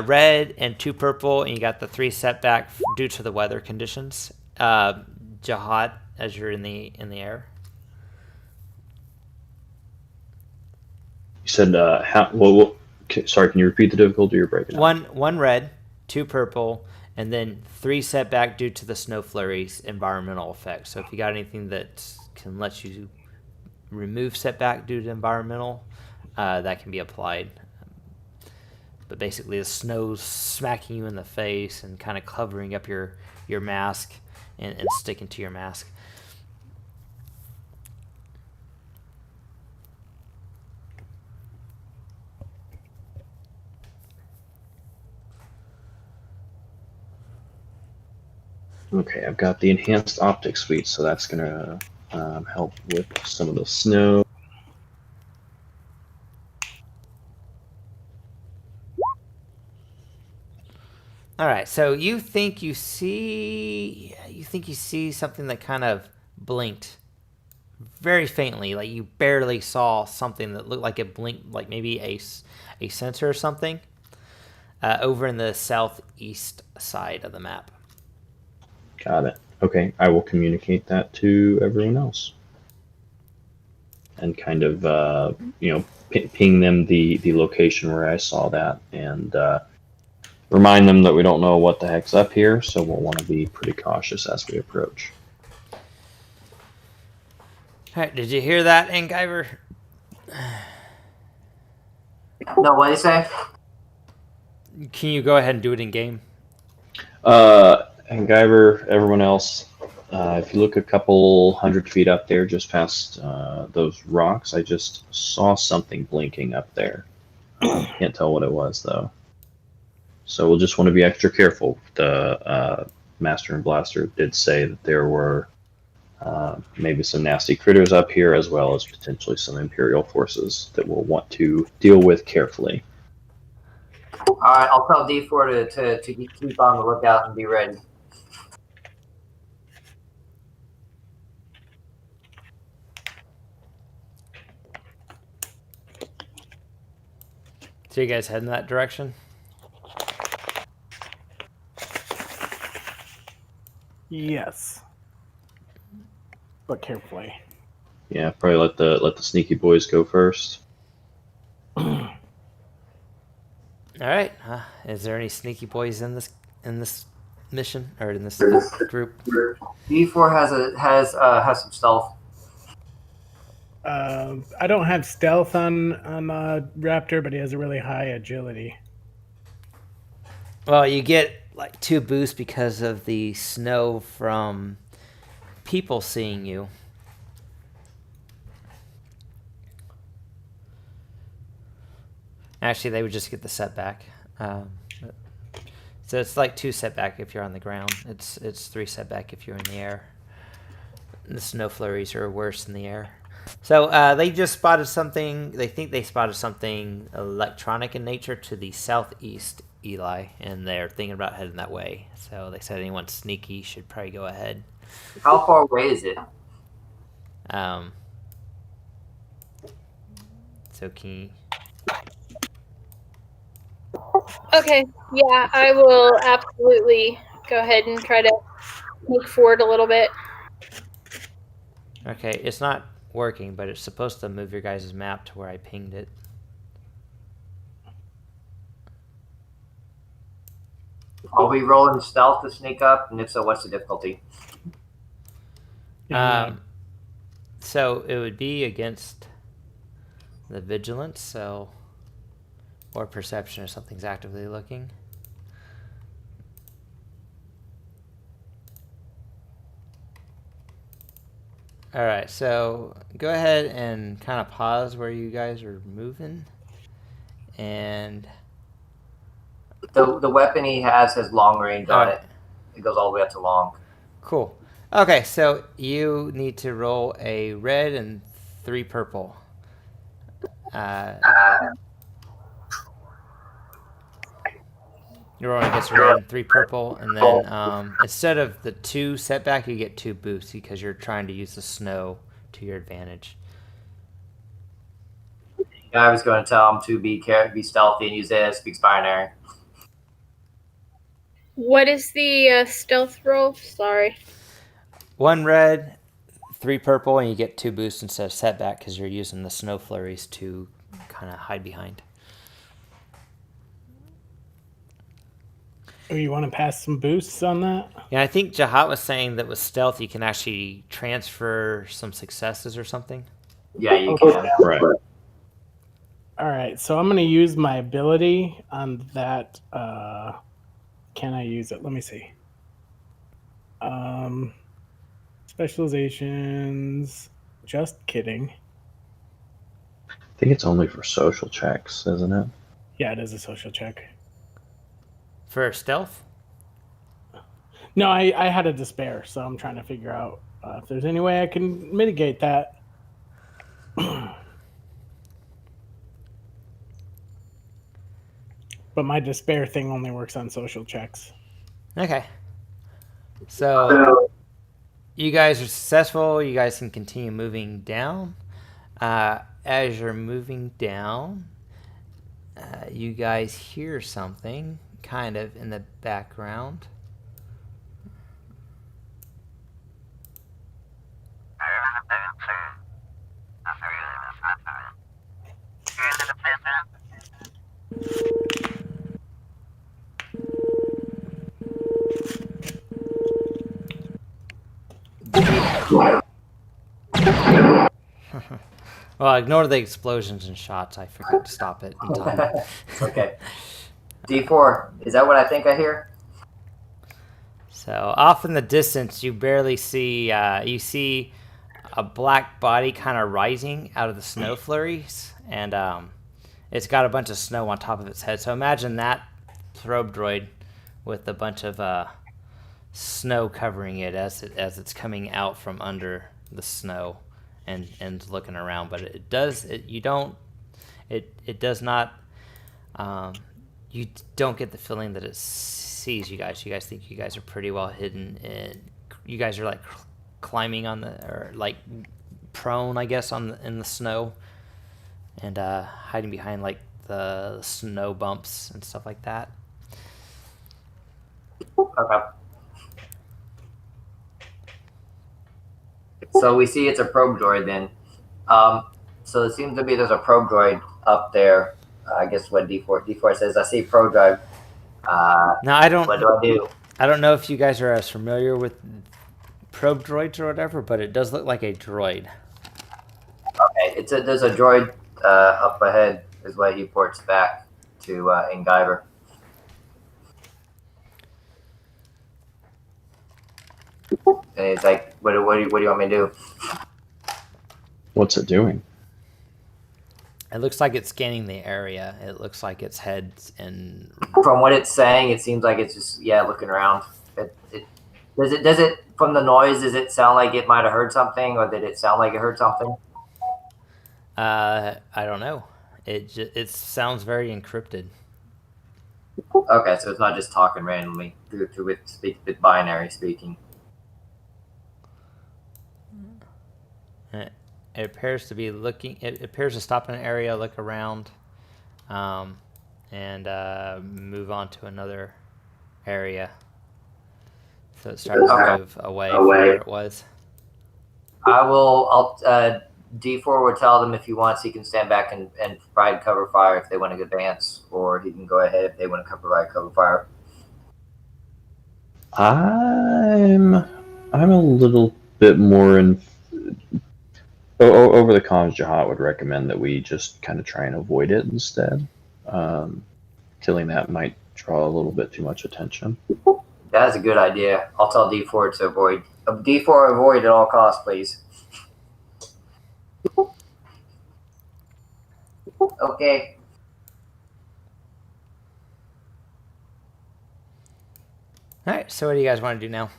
red and 2 purple, and you got the 3 setback due to the weather conditions. Jihad, as you're in the air. You said, sorry, can you repeat the difficulty? You're breaking up. One red, 2 purple, and then 3 setback due to the snow flurries environmental effects. So if you got anything that can let you remove setback due to environmental, that can be applied. But basically the snow's smacking you in the face and kind of covering up your mask and sticking to your mask. Okay, I've got the enhanced optic suite, so that's going to help with some of the snow. All right, so you think you see something that kind of blinked very faintly, like you barely saw something that looked like it blinked, like maybe a sensor or something, over in the southeast side of the map. Got it. Okay, I will communicate that to everyone else. And kind of, ping them the location where I saw that, and remind them that we don't know what the heck's up here, so we'll want to be pretty cautious as we approach. All right, did you hear that, Engiver? No, what did you say? Can you go ahead and do it in game? And Guyver, everyone else, if you look a couple 100 feet up there, just past those rocks, I just saw something blinking up there. Can't tell what it was, though. So we'll just want to be extra careful. The Master and Blaster did say that there were maybe some nasty critters up here, as well as potentially some Imperial forces that we'll want to deal with carefully. All right, I'll tell D4 to keep on the lookout and be ready. So you guys head in that direction? Yes. But carefully. Yeah, probably let the sneaky boys go first. All right. Is there any sneaky boys in this mission or in this group? D4 has some stealth. I don't have stealth on Raptor, but he has a really high agility. Well, you get like 2 boosts because of the snow from people seeing you. Actually, they would just get the setback. So it's like 2 setback if you're on the ground. It's 3 setback if you're in the air. The snow flurries are worse in the air. So they just spotted something. They think they spotted something electronic in nature to the southeast, Eli, and they're thinking about heading that way. So they said anyone sneaky should probably go ahead. How far away is it? So can you... Okay, yeah, I will absolutely go ahead and try to sneak forward a little bit. Okay, it's not working, but it's supposed to move your guys' map to where I pinged it. Are we rolling stealth to sneak up? And if so, what's the difficulty? So it would be against the vigilance, so or perception if something's actively looking. All right, so go ahead and kind of pause where you guys are moving, and The weapon he has long range on Alright. it. It goes all the way up to long. cool. Okay, so you need to roll a red and 3 purple. You're rolling against red and 3 purple, and then instead of the 2 setback, you get 2 boosts because you're trying to use the snow to your advantage. I was going to tell him to be stealthy and use it as speaks binary. What is the stealth roll? Sorry. 1 red, 3 purple, and you get 2 boosts instead of setback because you're using the snow flurries to kind of hide behind. Oh, you want to pass some boosts on that? Yeah, I think Jahat was saying that with stealth you can actually transfer some successes or something. Yeah, you can. Right. All right, so I'm going to use my ability on that. Can I use it? Let me see. Specializations. Just kidding. I think it's only for social checks, isn't it? Yeah, it is a social check. For stealth? No, I had a despair, so I'm trying to figure out if there's any way I can mitigate that. But my despair thing only works on social checks. Okay. So you guys are successful. You guys can continue moving down. As you're moving down, you guys hear something kind of in the background. Well, ignore the explosions and shots. I forgot to stop it in time. It's okay. D4, is that what I think I hear? So off in the distance, you barely see. You see a black body kind of rising out of the snow flurries, and it's got a bunch of snow on top of its head. So imagine that probe droid with a bunch of snow covering it as it's coming out from under the snow and looking around. But it does not. You don't get the feeling that it sees you guys. You guys think you guys are pretty well hidden, and you guys are like climbing on or like prone, I guess, in the snow, and hiding behind like the snow bumps and stuff like that. Okay. So we see it's a probe droid then. So it seems to be there's a probe droid up there. I guess what D4 says. I see probe droid. Now I don't. What do I do? I don't know if you guys are as familiar with probe droids or whatever, but it does look like a droid. Okay, there's a droid up ahead, is what he ports back to Engiver. And he's like, what do you want me to do? What's it doing? It looks like it's scanning the area. It looks like its head's in. From what it's saying, it seems like it's just looking around. Does it from the noise? Does it sound like it might have heard something, or did it sound like it heard something? I don't know. It sounds very encrypted. Okay, so it's not just talking randomly through with binary speaking. It appears to be looking. It appears to stop in an area, look around, and and move on to another area. So it starts to move away from where it was. I'll D4 will tell them if he wants, he can stand back and provide cover fire if they want to advance, or he can go ahead if they want to provide cover fire. I'm a little bit more in. Over the comms, Jahat would recommend that we just kind of try and avoid it instead. Killing that might draw a little bit too much attention. That's a good idea. I'll tell D4 to avoid. D4 avoid at all costs, please. Okay. All right. So what do you guys want to do now?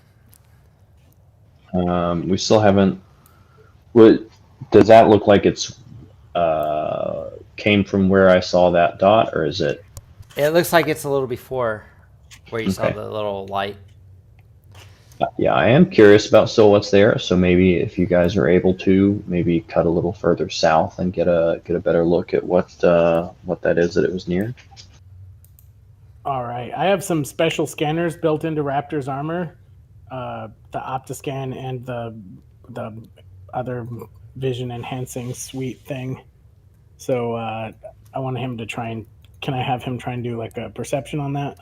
We still haven't. What does that look like? It's came from where I saw that dot, or is it? It looks like it's a little before where you saw Okay. the little light. Yeah, I am curious about still what's there. So maybe if you guys are able to, maybe cut a little further south and get a better look at what that is that it was near. All right. I have some special scanners built into Raptor's armor, the Optiscan and the other vision enhancing suite thing. So I want him to try and. Can I have him try and do like a perception on that?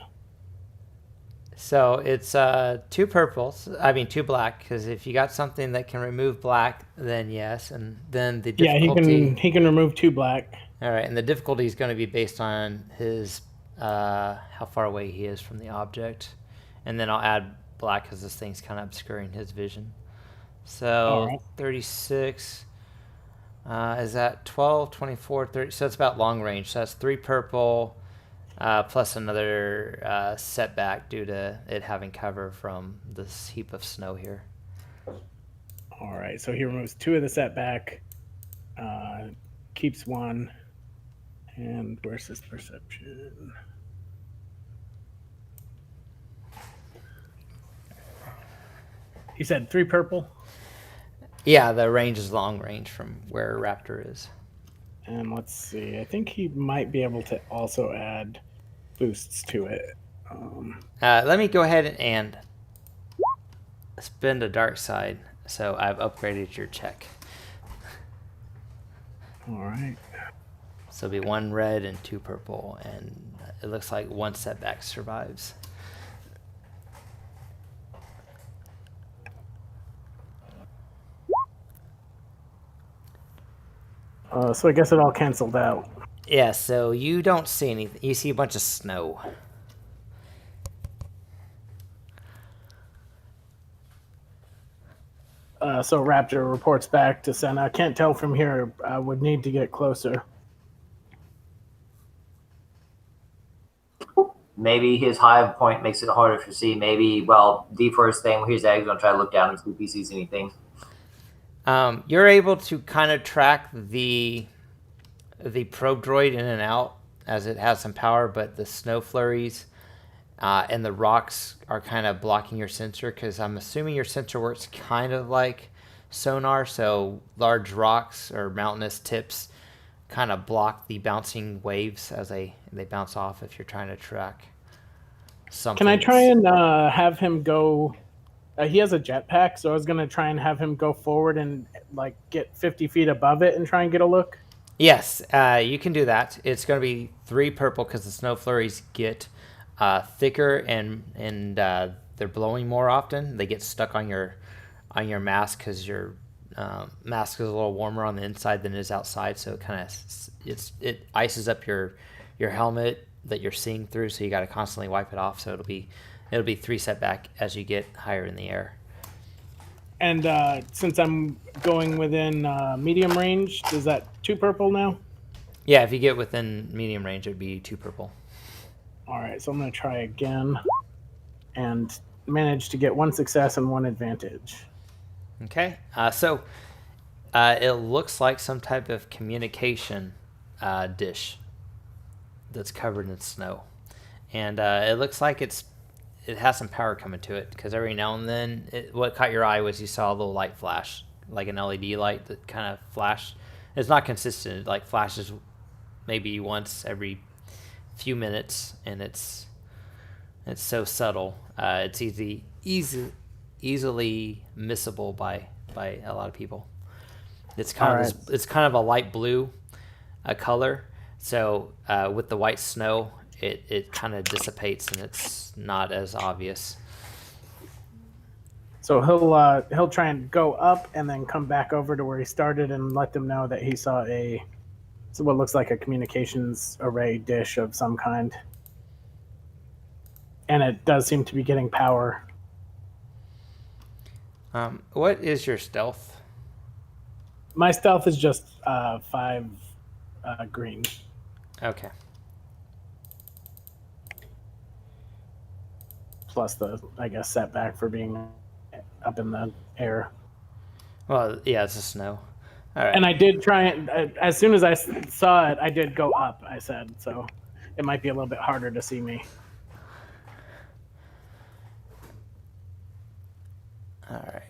So it's 2 purples. I mean 2 black, because if you got something that can remove black, then yes, and then the difficulty. Yeah, he can remove 2 black. All right, and the difficulty is going to be based on his how far away he is from the object, and then I'll add black because this thing's kind of obscuring his vision. So right. 36 is that 12, 24, 30. So it's about long range. So that's 3 purple. Plus another setback due to it having cover from this heap of snow here. All right, so he removes 2 of the setback, keeps 1, and where's his perception? He said 3 purple, Yeah, the range is long range from where Raptor is. and let's see. I think he might be able to also add boosts to it. Let me go ahead and spend a dark side. So I've upgraded your check. All right. So it'll be 1 red and 2 purple, and it looks like 1 setback survives. So I guess it all canceled out. Yeah, so you don't see anything. You see a bunch of snow. So Raptor reports back to Senna. Can't tell from here. I would need to get closer. Maybe his hive point makes it harder to see. Maybe, well, D4 is saying, well, here's Egg. Going to try to look down and see if he sees anything. You're able to kind of track the probe droid in and out as it has some power, but the snow flurries and the rocks are kind of blocking your sensor, because I'm assuming your sensor works kind of like sonar, so large rocks or mountainous tips kind of block the bouncing waves as they bounce off if you're trying to track something. Can I try and have him go? He has a jetpack, so I was going to try and have him go forward and like get 50 feet above it and try and get a look. Yes, you can do that. It's going to be 3 purple because the snow flurries get thicker and they're blowing more often. They get stuck on your mask because your mask is a little warmer on the inside than it is outside, so it kind of it ices up your helmet that you're seeing through. So you got to constantly wipe it off. So it'll be 3 setback as you get higher in the air. And since I'm going within medium range, is that 2 purple now? Yeah, if you get within medium range, it'd be 2 purple. All right, so I'm going to try again and manage to get 1 success and 1 advantage. Okay, so it looks like some type of communication dish that's covered in snow, and it looks like it has some power coming to it, because every now and then what caught your eye was you saw a little light flash, like an LED light that kind of flashed. It's not consistent. It like flashes maybe once every few minutes, and it's so subtle. It's easily missable by a lot of people. It's kind of it's kind of a light blue color. So with the white snow, it kind of dissipates and it's not as obvious. So he'll try and go up and then come back over to where he started and let them know that he saw what looks like a communications array dish of some kind. And it does seem to be getting power. What is your stealth? My stealth is just 5 green. Okay. Plus the, I guess, setback for being up in the air. Well, yeah, it's the snow. All right. And I did try it, as soon as I saw it, I did go up, I said. So it might be a little bit harder to see me. All right.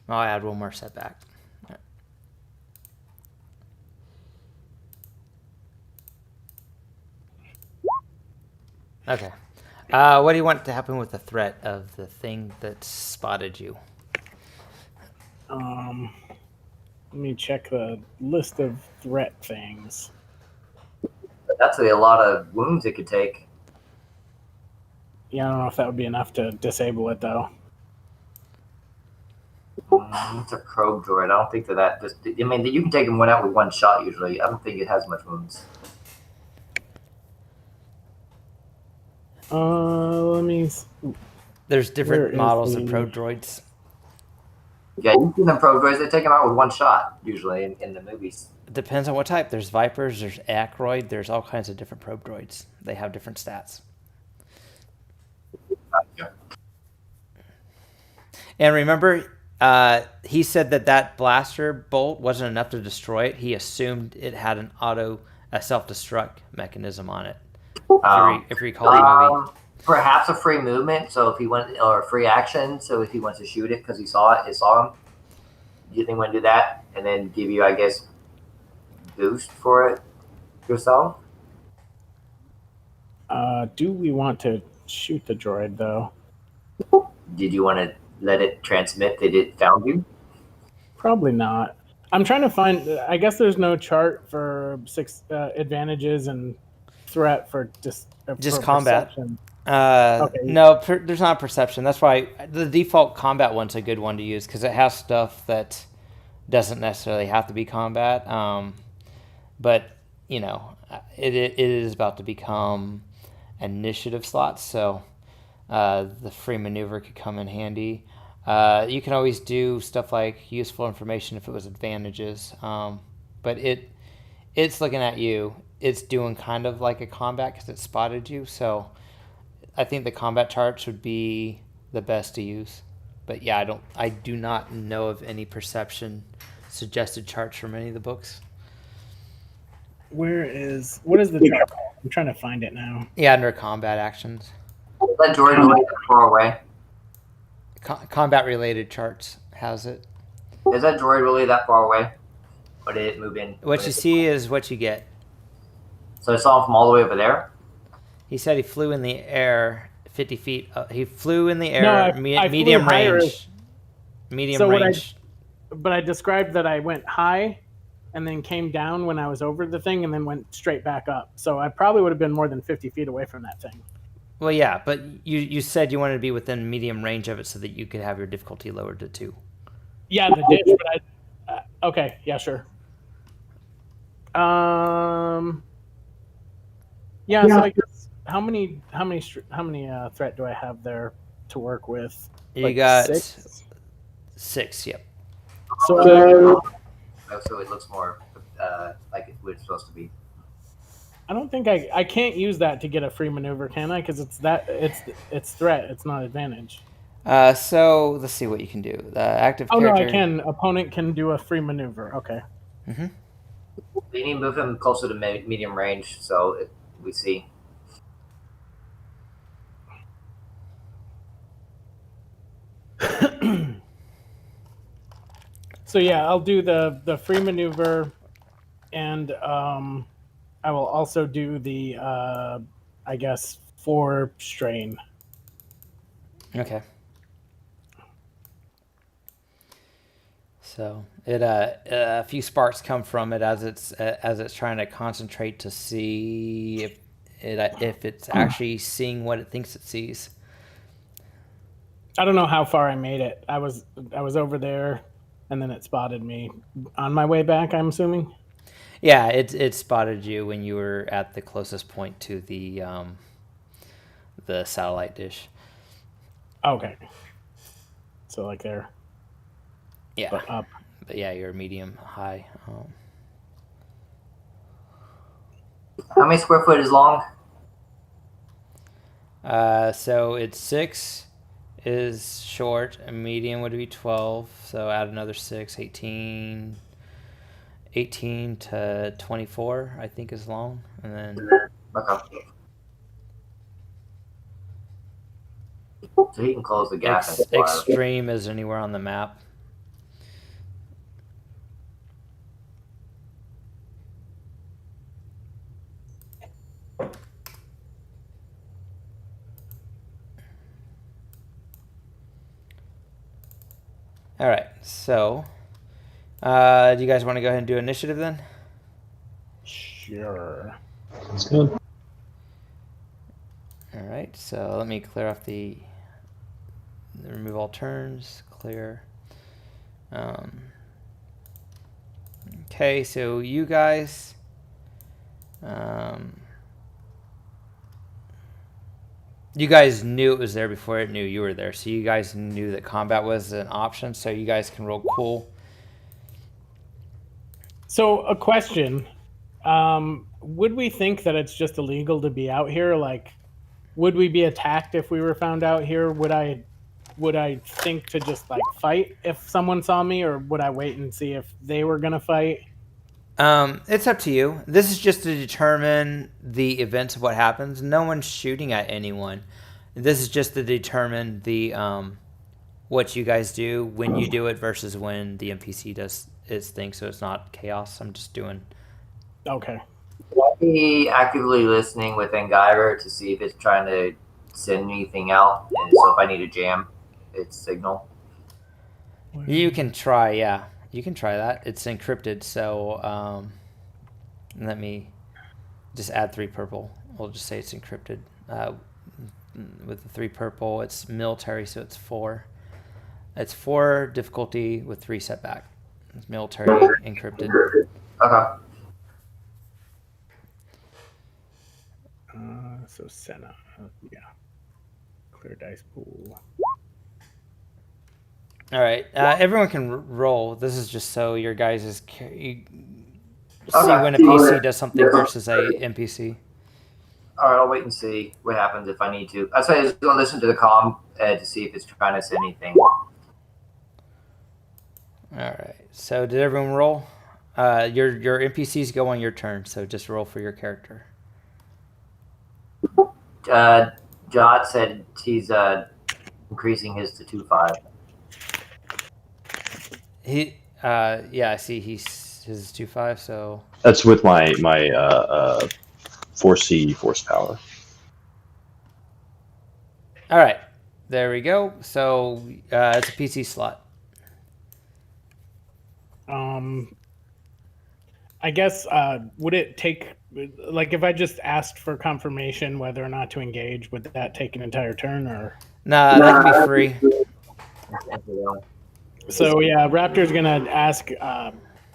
I'll add one more setback. Okay. What do you want to happen with the threat of the thing that spotted you? Let me check the list of threat things. That's a lot of wounds it could take. Yeah, I don't know if that would be enough to disable it, though. It's a probe droid. I don't think that just. I mean, you can take him out with one shot usually. I don't think it has much wounds. Let me. There's different Where is models the- of probe droids. Yeah, you see them probe droids. They take him out with one shot usually in the movies. It depends on what type. There's Vipers, there's Acroid, there's all kinds of different probe droids. They have different stats. Yeah. And remember, he said that blaster bolt wasn't enough to destroy it. He assumed it had a self-destruct mechanism on it. If you recall the movie. Perhaps a free movement. So if he went, or a free action. So if he wants to shoot it because he saw him. Do you think he want to do that and then give you, I guess, boost for it yourself? Do we want to shoot the droid, though? Did you want to let it transmit that it found you? Probably not. I'm trying to find. I guess there's no chart for 6 advantages and threat for Just for combat. perception. Okay. No, there's not perception. That's why the default combat one's a good one to use because it has stuff that doesn't necessarily have to be combat. But you know, it is about to become initiative slots, so the free maneuver could come in handy. You can always do stuff like useful information if it was advantages, but it's looking at you. It's doing kind of like a combat because it spotted you, so I think the combat charts would be the best to use. But yeah, I do not know of any perception suggested charts from any of the books. What is the chart called? I'm trying to find it now. Yeah, under combat actions. Let droid really far away. Combat related charts has it. Is that droid really that far away? Or did it move in? What you see is what you get. So I saw him from all the way over there? He said he flew in the air 50 feet. He flew in the air, No, I flew medium higher. range. Medium So range. But I described that I went high and then came down when I was over the thing and then went straight back up. So I probably would have been more than 50 feet away from that thing. Well, yeah, but you said you wanted to be within medium range of it so that you could have your difficulty lowered to 2. Yeah, the ditch, but okay, yeah, sure. Yeah, so I guess how many threat do I have there to work with? You got 6? 6, yep. So So it looks more like it's supposed to be. I don't think I can't use that to get a free maneuver, can I? Because it's threat, it's not advantage. So let's see what you can do. The active Oh character. no, I can. Opponent can do a free maneuver. Okay. Mm-hmm. You need to move him closer to medium range, so we see. So yeah, I'll do the free maneuver, and I will also do the, I guess, 4 strain. Okay. So it a few sparks come from it as it's trying to concentrate to see if it's actually seeing what it thinks it sees. I don't know how far I made it. I was over there, and then it spotted me on my way back, I'm assuming. Yeah, it spotted you when you were at the closest point to the satellite dish. Okay. So like there. Yeah. But up. But yeah, you're medium high. How many square foot is long? So it's 6 is short, and medium would be 12. So add another 6, 18 to 24, I think is long, and then Okay. So he can close the gap. extreme is anywhere on the map. All right, so do you guys want to go ahead and do initiative then? Sure. That's good. All right, so let me clear off the remove all turns, clear. Okay, so you guys, you guys knew it was there before it knew you were there, so you guys knew that combat was an option, so you guys can roll cool. So a question. Would we think that it's just illegal to be out here? Like, would we be attacked if we were found out here? Would I think to just like fight if someone saw me, or would I wait and see if they were gonna fight? It's up to you. This is just to determine the events of what happens. No one's shooting at anyone. This is just to determine the what you guys do when you do it versus when the NPC does its thing, so it's not chaos. I'm just doing. Okay. I'll be actively listening with Engiver to see if it's trying to send anything out, and so if I need to jam its signal. You can try, yeah. You can try that. It's encrypted, so let me just add 3 purple. We'll just say it's encrypted. With the 3 purple, it's military, so it's 4. It's 4 difficulty with 3 setback. It's military encrypted. Okay. So Senna, yeah. Clear dice pool. All right, everyone can roll. This is just so your guys you see when a PC does something versus a NPC. All right, I'll wait and see what happens if I need to. That's why I was going to listen to the comm to see if it's trying to send anything. All right, so did everyone roll? Your NPCs go on your turn, so just roll for your character. Jot said he's increasing his to 2.5. He yeah, I see his is 2.5, so That's with my 4C force power. all right, there we go. So it's a PC slot. I guess would it take, like, if I just asked for confirmation whether or not to engage, would that take an entire turn, or? Nah, that can be free. So yeah, Raptor's gonna ask,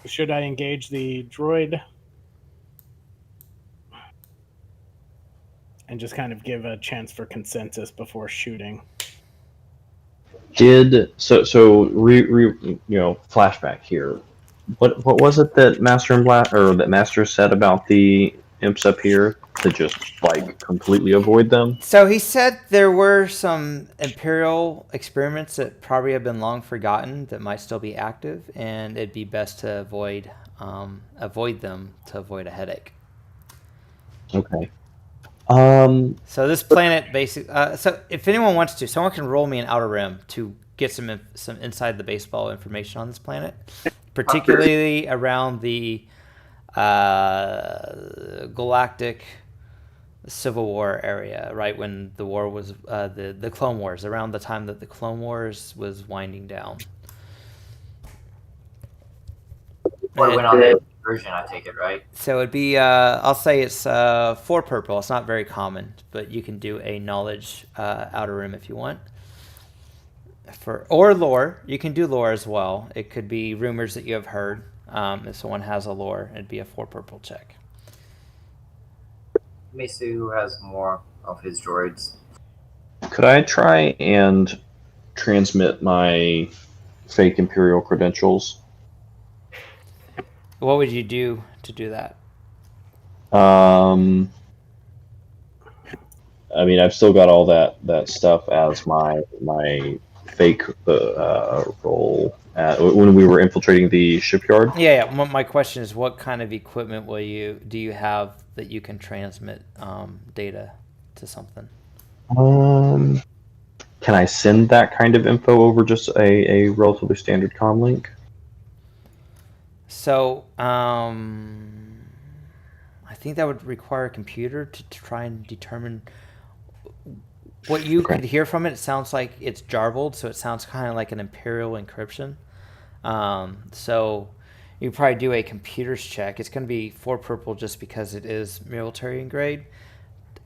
should I engage the droid? And just kind of give a chance for consensus before shooting. Flashback here. What was it that Master said about the imps up here to just like completely avoid them? So he said there were some Imperial experiments that probably have been long forgotten that might still be active, and it'd be best to avoid them to avoid a headache. Okay. So this planet so if anyone wants to, someone can roll me an Outer Rim to get some inside the baseball information on this planet, particularly around the galactic Civil War area, right when the war was the Clone Wars, around the time that the Clone Wars was winding down. Or it went on the version, I take it, right? So it'd be, I'll say it's 4 purple. It's not very common, but you can do a knowledge outer rim if you want. Or lore. You can do lore as well. It could be rumors that you have heard. If someone has a lore, it'd be a 4 purple check. Let me see who has more of his droids. Could I try and transmit my fake Imperial credentials? What would you do to do that? I mean, I've still got all that stuff as my fake role when we were infiltrating the shipyard. Yeah. My question is, what kind of equipment do you have that you can transmit data to something? Can I send that kind of info over just a relatively standard comm link? So, I think that would require a computer to try and determine what you could hear from it. It sounds like it's jarbled, so it sounds kind of like an Imperial encryption. So you probably do a computer's check. It's going to be 4 purple just because it is military grade,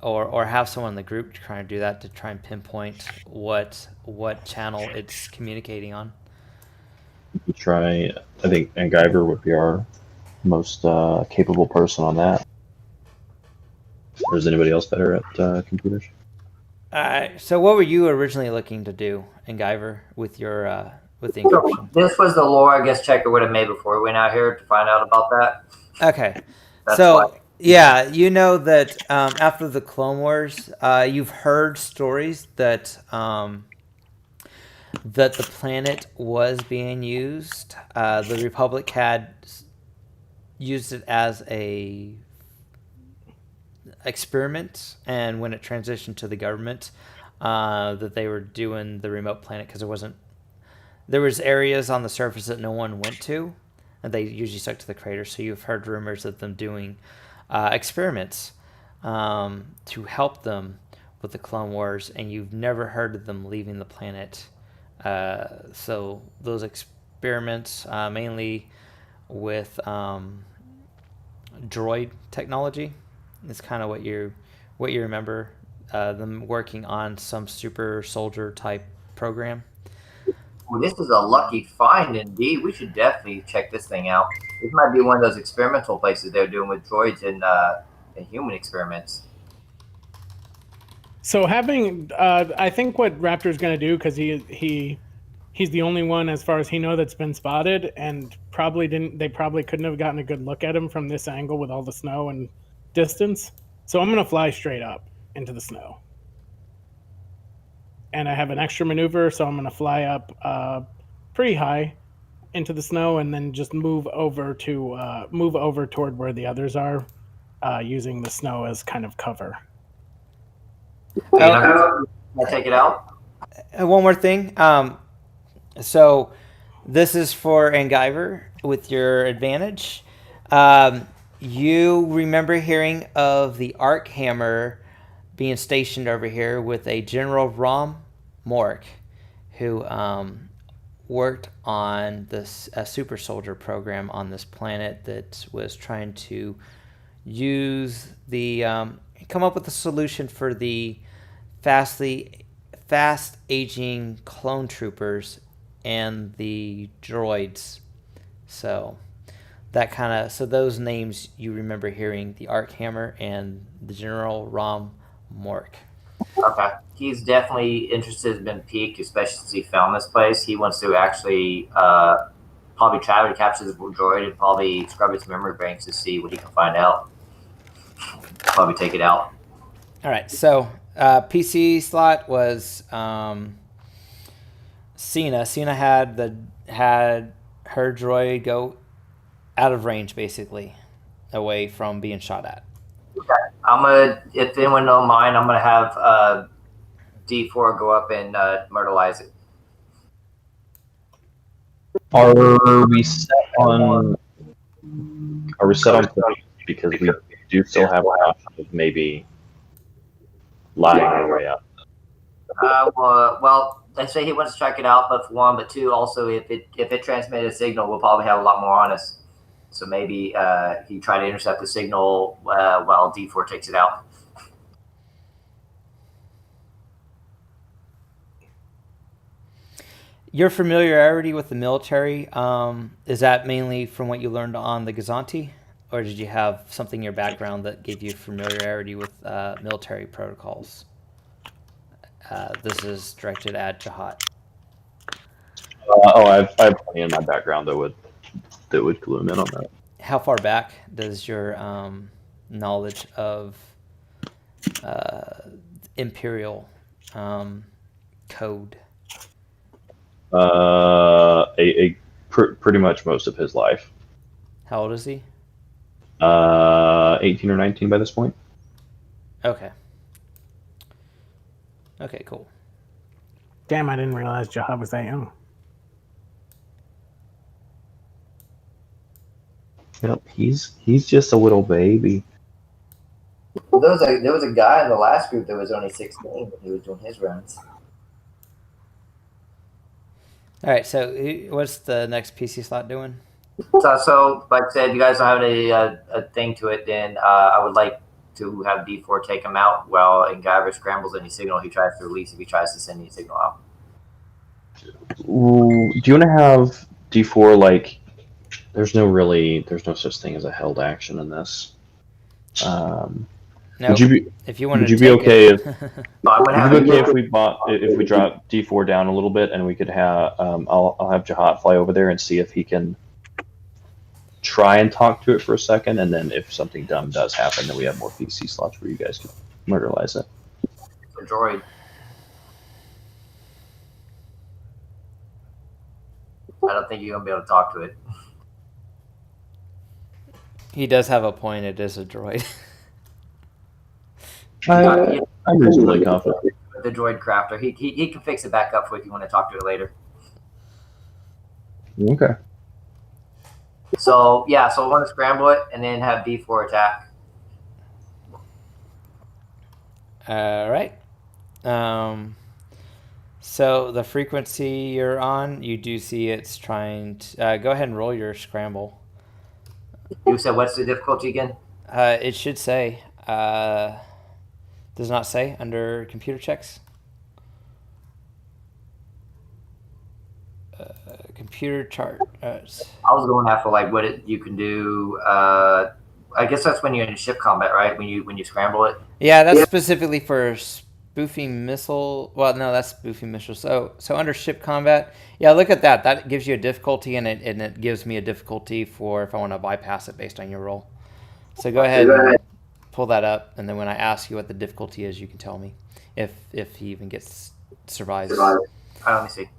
or have someone in the group try and do that to try and pinpoint what channel it's communicating on. Try. I think Angiver would be our most capable person on that. Or is anybody else better at computers? So what were you originally looking to do, Angiver, with your with the encryption? So this was the lore I guess Checker would have made before we went out here to find out about that. Okay. That's so why. yeah, you know that after the Clone Wars, you've heard stories that that the planet was being used. The Republic had used it as a experiment, and when it transitioned to the government, that they were doing the remote planet because there was areas on the surface that no one went to, and they usually stuck to the crater. So you've heard rumors of them doing experiments to help them with the Clone Wars, and you've never heard of them leaving the planet. So those experiments, mainly with droid technology, is kind of what you remember. Them working on some super soldier type program. Well, this is a lucky find indeed. We should definitely check this thing out. This might be one of those experimental places they're doing with droids and human experiments. So having, I think what Raptor's going to do, because he's the only one as far as he knows that's been spotted, and they probably couldn't have gotten a good look at him from this angle with all the snow and distance. So I'm going to fly straight up into the snow. And I have an extra maneuver, so I'm going to fly up pretty high into the snow and then just move over toward where the others are, using the snow as kind of cover. Can I take it out? One more thing. So this is for Angiver with your advantage. You remember hearing of the Arc Hammer being stationed over here with a General Rom Mork, who worked on this super soldier program on this planet that was trying to use come up with a solution for the fast aging clone troopers and the droids. So those names you remember hearing, the Arc Hammer and the General Rom Mork. Okay. He's definitely interested, has been piqued, especially since he found this place. He wants to actually probably try to capture this droid and probably scrub its memory banks to see what he can find out. Probably take it out. All right, so PC slot was Cena. Cena had her droid go out of range, basically, away from being shot at. Okay. If anyone don't mind, I'm gonna have D4 go up and myrtleize it. Are we set on Are we set on point? Because we do still have an option of maybe lying our way out. Well, I say he wants to check it out, but for one, but two, also if it transmitted a signal, we'll probably have a lot more on us. So maybe he try to intercept the signal while D4 takes it out. Your familiarity with the military, is that mainly from what you learned on the Gazanti? Or did you have something in your background that gave you familiarity with military protocols? This is directed at Jahat. I have plenty in my background that would clue him in on that. How far back does your knowledge of Imperial code? Pretty much most of his life. How old is he? 18 or 19 by this point. Okay. Okay, cool. Damn, I didn't realize Jahat was that young. Yep, he's just a little baby. Well, there was a guy in the last group that was only 16 when he was doing his runs. All right, so what's the next PC slot doing? So like I said, if you guys don't have a thing to it, then I would like to have D4 take him out while Guyver scrambles any signal he tries to release if he tries to send any signal out. Ooh, do you want to have D4 like? There's no such thing as a held action in this. No, would you be? If you want Would to you be take okay it. Would you be okay if we drop D4 down a little bit and we could have I'll have Jahat fly over there and see if he can try and talk to it for a second, and then if something dumb does happen, then we have more PC slots where you guys can murderize it. A droid. I don't think you're gonna be able to talk to it. He does have a point. It is a droid. I'm reasonably confident. The droid crafter, he can fix it back up for if you want to talk to it later. Okay. So yeah, so I want to scramble it and then have D4 attack. All right. So the frequency you're on, you do see it's trying to... go ahead and roll your scramble. You said what's the difficulty again? It should say... does not say under computer checks. Computer chart. I was going after like what you can do. I guess that's when you're in ship combat, right? When you scramble it. Yeah, that's specifically for spoofing missile. Well, no, that's spoofing missile. So under ship combat, yeah, look at that. That gives you a difficulty, and it gives me a difficulty for if I want to bypass it based on your roll. So go ahead and pull that up, and then when I ask you what the difficulty is, you can tell me if he even survives. Let me see.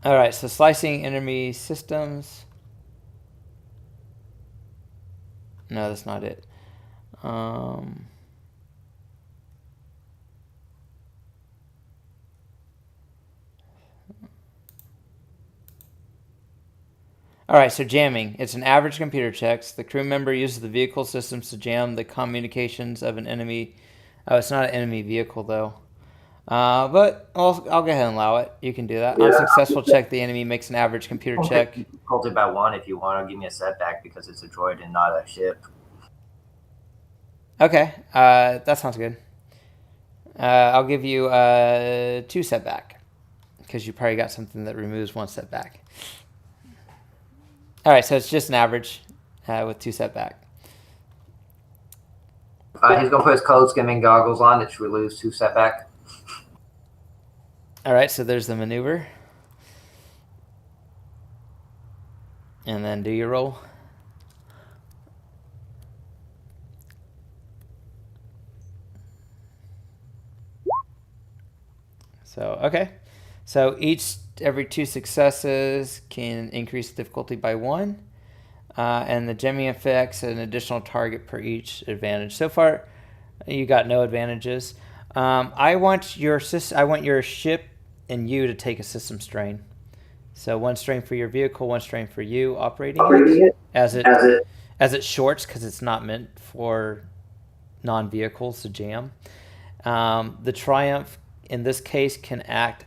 All right, so slicing enemy systems. No, that's not it. All right, so jamming. It's an average computer checks. The crew member uses the vehicle systems to jam the communications of an enemy. Oh, it's not an enemy vehicle, though. But I'll go ahead and allow it. You can do that. Yeah. Unsuccessful check. The enemy makes an average computer check. Difficulty by 1 if you want to give me a setback because it's a droid and not a ship. Okay, that sounds good. I'll give you 2 setback because you probably got something that removes 1 setback. All right, so it's just an average with 2 setback. He's gonna put his code skimming goggles on, which we lose 2 setback. All right, so there's the maneuver. And then do your roll. So, okay. So every 2 successes can increase difficulty by 1. And the jamming affects an additional target per each advantage. So far, You got no advantages. I want your ship and you to take a system strain. So 1 strain for your vehicle, 1 strain for you operating it as it shorts because it's not meant for non-vehicles to jam. The Triumph in this case can act.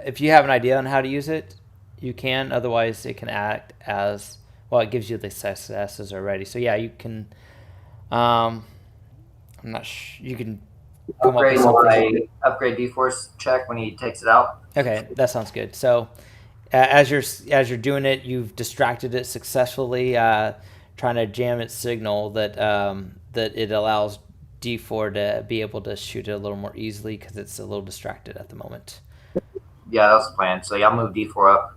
If you have an idea on how to use it, you can. Otherwise, it can act as well. It gives you the successes already. So yeah, you can. I'm not sure. You can come up with something. Upgrade D-Force check when he takes it out. Okay, that sounds good. So as you're doing it, you've distracted it successfully, trying to jam its signal that it allows D4 to be able to shoot it a little more easily because it's a little distracted at the moment. Yeah, that's the plan. So yeah, I'll move D4 up.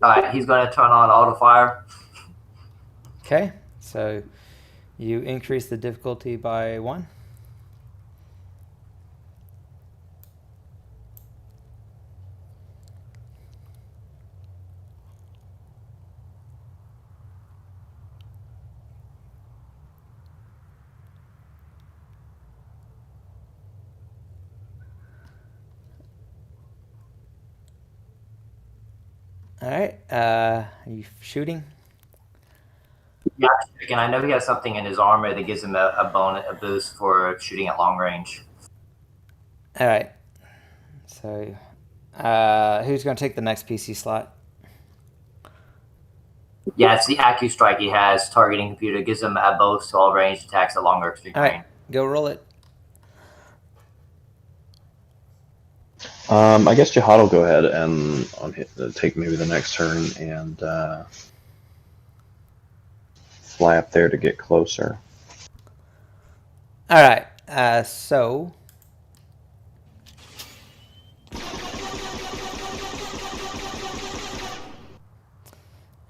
All right, he's going to turn on auto fire. Okay, so you increase the difficulty by 1. All right, are you shooting? Yeah, and I know he has something in his armor that gives him a boost for shooting at long range. All right. So, who's going to take the next PC slot? Yeah, it's the Acu Strike he has. Targeting computer gives him a boost to all ranged attacks at longer extreme All range. right, go roll it. I guess Jihad will go ahead and take maybe the next turn and fly up there to get closer. All right, so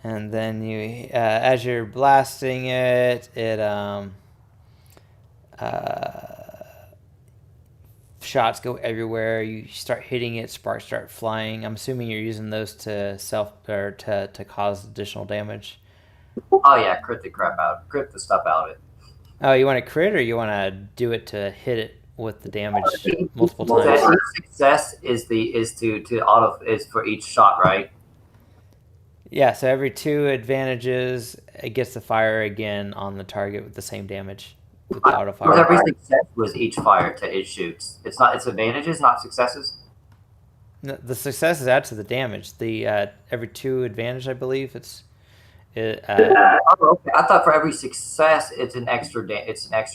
and then you, as you're blasting it, shots go everywhere. You start hitting it, sparks start flying. I'm assuming you're using those to to cause additional damage. Oh yeah, crit the stuff out of it. Oh, you want to crit, or you want to do it to hit it with the damage multiple times? Success is for each shot, right? Yeah, so every 2 advantages, it gets to fire again on the target with the same damage with the auto fire. Every success was each fire it shoots. It's advantages, not successes. No, the successes add to the damage. The every 2 advantage, I believe Okay. I thought for every success it's an extra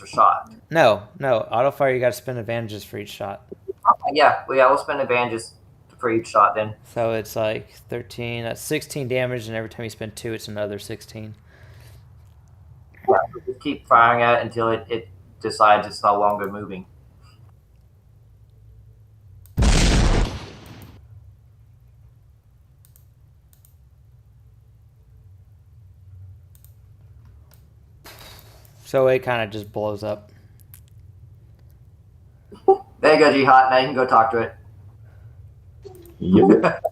shot. No, auto fire. You got to spend advantages for each shot. Yeah, we'll spend advantages for each shot then. So it's like 13. That's 16 damage, and every time you spend 2, it's another 16. Yeah, just keep firing at it until it decides it's no longer moving. So it kind of just blows up. There you go, Jihad. Now you can go talk to it. Yep.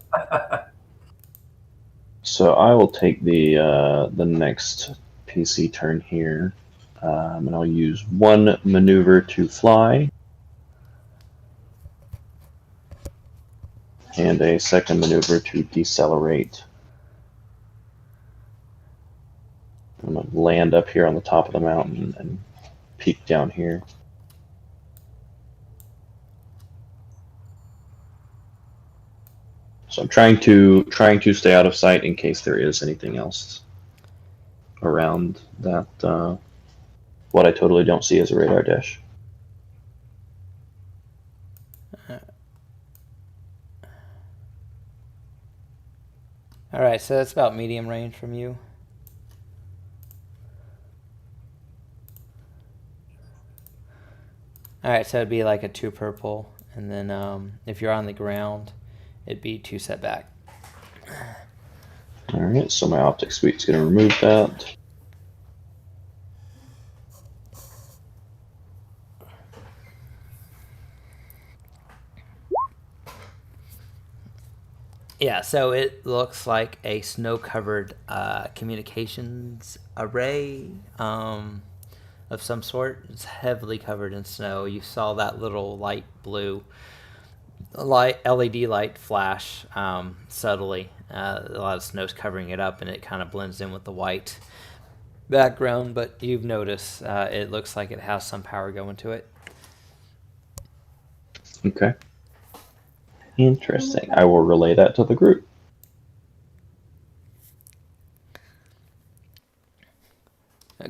So I will take the next PC turn here, and I'll use 1 maneuver to fly, and a second maneuver to decelerate. I'm going to land up here on the top of the mountain and peek down here. So I'm trying to stay out of sight in case there is anything else around that. What I totally don't see as a radar dish. All right, so that's about medium range from you. All right, so it'd be like a 2 purple, and then if you're on the ground, it'd be 2 setback. All right, so my optic suite's going to remove that. Yeah, so it looks like a snow-covered communications array of some sort. It's heavily covered in snow. You saw that little light blue LED light flash subtly. A lot of snow's covering it up, and it kind of blends in with the white background. But you've noticed it looks like it has some power going to it. Okay. Interesting. I will relay that to the group.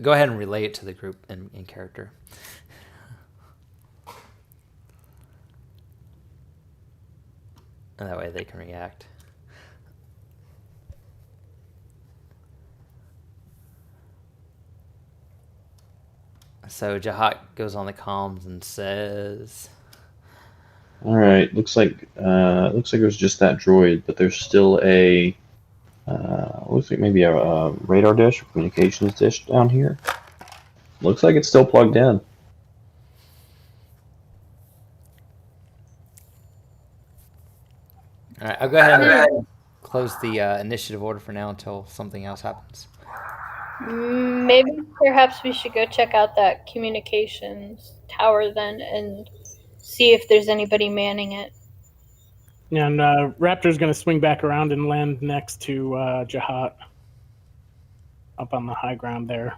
Go ahead and relay it to the group in character. And that way they can react. So Jahat goes on the comms and says, All right. Looks like it was just that droid, but there's still a looks like maybe a radar dish or communications dish down here. Looks like it's still plugged in. all right, I'll go ahead and close the initiative order for now until something else happens. Maybe perhaps we should go check out that communications tower then and see if there's anybody manning it. And Raptor's going to swing back around and land next to Jahat up on the high ground there.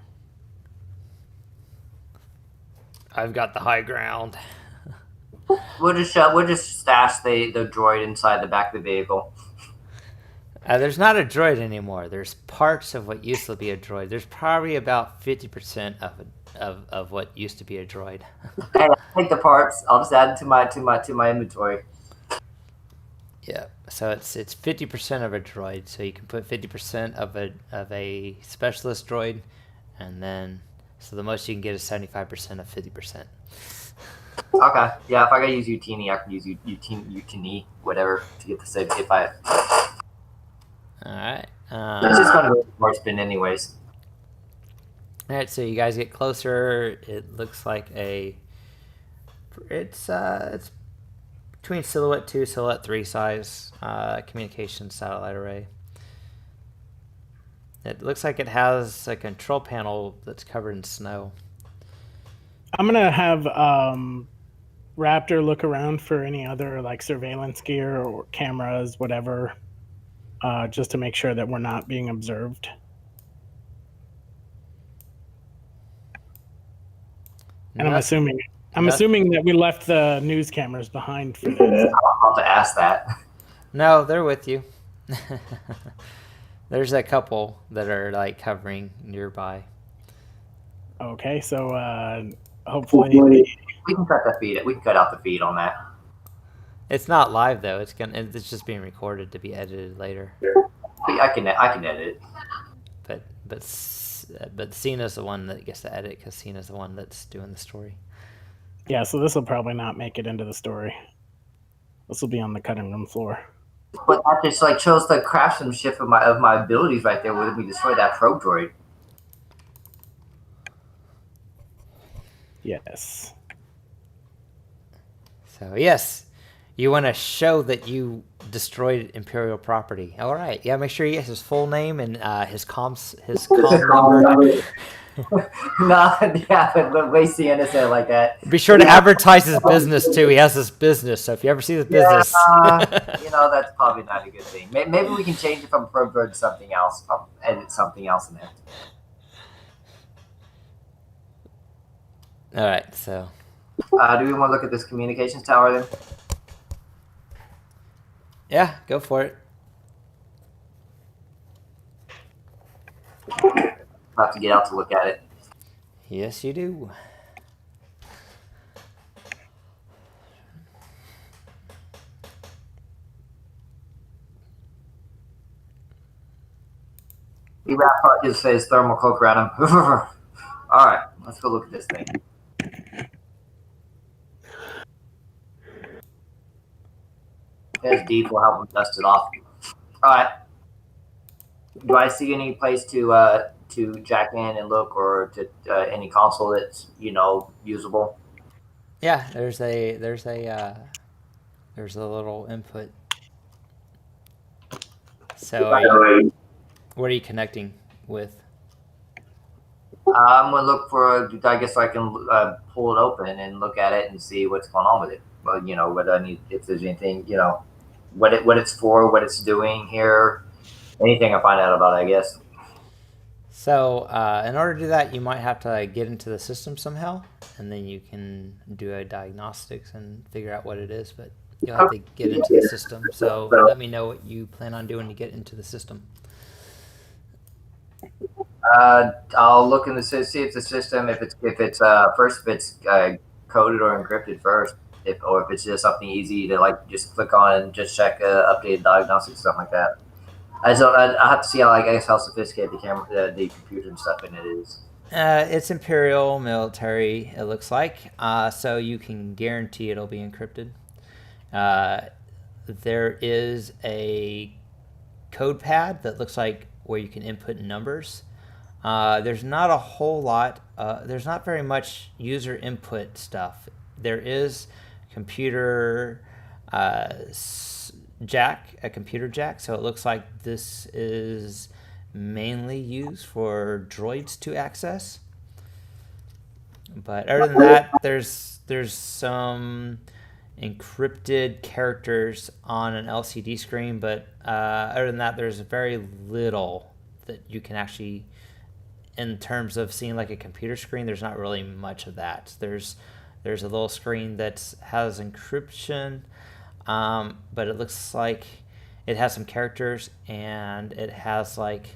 I've got the high ground. We'll just stash the droid inside the back of the vehicle. There's not a droid anymore. There's parts of what used to be a droid. There's probably about 50% of what used to be a droid. Hey, I'll take the parts. I'll just add them to my inventory. Yeah. So it's 50% of a droid. So you can put 50% of a specialist droid, and then so the most you can get is 75% of 50%. Okay. Yeah. If I gotta use EotE, I can use EotE, whatever, to get the 75. All right. It's just gonna go for spin anyways. All right. So you guys get closer. It looks like it's between Silhouette 2, Silhouette 3 size communication satellite array. It looks like it has a control panel that's covered in snow. I'm going to have Raptor look around for any other like surveillance gear or cameras, whatever, just to make sure that we're not being observed. And I'm assuming that we left the news cameras behind for this. I'll have to ask that. No, they're with you. There's a couple that are like covering nearby. Okay, so hopefully We can cut the feed. We can cut out the feed on that. It's not live though. It's just being recorded to be edited later. I can edit it. But Cena's the one that gets to edit because Cena's the one that's doing the story. Yeah, so this will probably not make it into the story. This will be on the cutting room floor. But that just like shows the craftsmanship of my abilities right there when we destroy that probe droid. Yes. So yes, you want to show that you destroyed Imperial property. All right, yeah. Make sure he gets his full name and his comm number. Yeah, but the way Sienna said it like that. Be sure to advertise his business too. He has this business, so if you ever see the business, that's probably not a good thing. Maybe we can change it from probe droid to something else. I'll edit something else in there. all right. So, do we want to look at this communications tower then? yeah, go for it. I'll have to get out to look at it. Yes, you do. He wrapped up his thermal cloak around him. All right, let's go look at this thing. There's Deep. We'll help him dust it off. All right. Do I see any place to jack in and look, or to any console that's usable? Yeah, there's a little input. So what are you connecting with? I'm gonna look for. I guess I can pull it open and look at it and see what's going on with it. Well, what I need, if there's anything, what it's for, what it's doing here, anything I find out about it, I guess. So in order to do that, you might have to get into the system somehow, and then you can do a diagnostics and figure out what it is. But you'll have to get into the system. So let me know what you plan on doing to get into the system. I'll look in the see if the system, if it's first, if it's coded or encrypted first, if it's just something easy to just click on and just check updated diagnostics, stuff like that. I have to see how sophisticated the computer and stuff in it is. It's Imperial military, it looks like. So you can guarantee it'll be encrypted. There is a code pad that looks like where you can input numbers. There's not a whole lot. There's not very much user input stuff. There is computer jack, a computer jack. So it looks like this is mainly used for droids to access. But other than that, there's some encrypted characters on an LCD screen. But other than that, there's very little that you can actually, in terms of seeing like a computer screen, there's not really much of that. There's a little screen that has encryption, but it looks like it has some characters, and it has like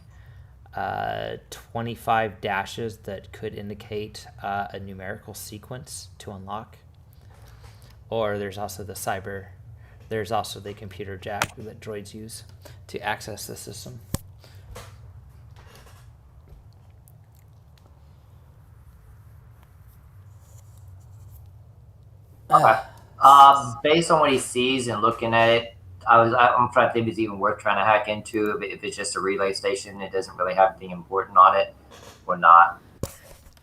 25 dashes that could indicate a numerical sequence to unlock. Or there's also the computer jack that droids use to access the system. Okay. Based on what he sees and looking at it, I'm trying to think if it's even worth trying to hack into. If it's just a relay station, it doesn't really have anything important on it, or not.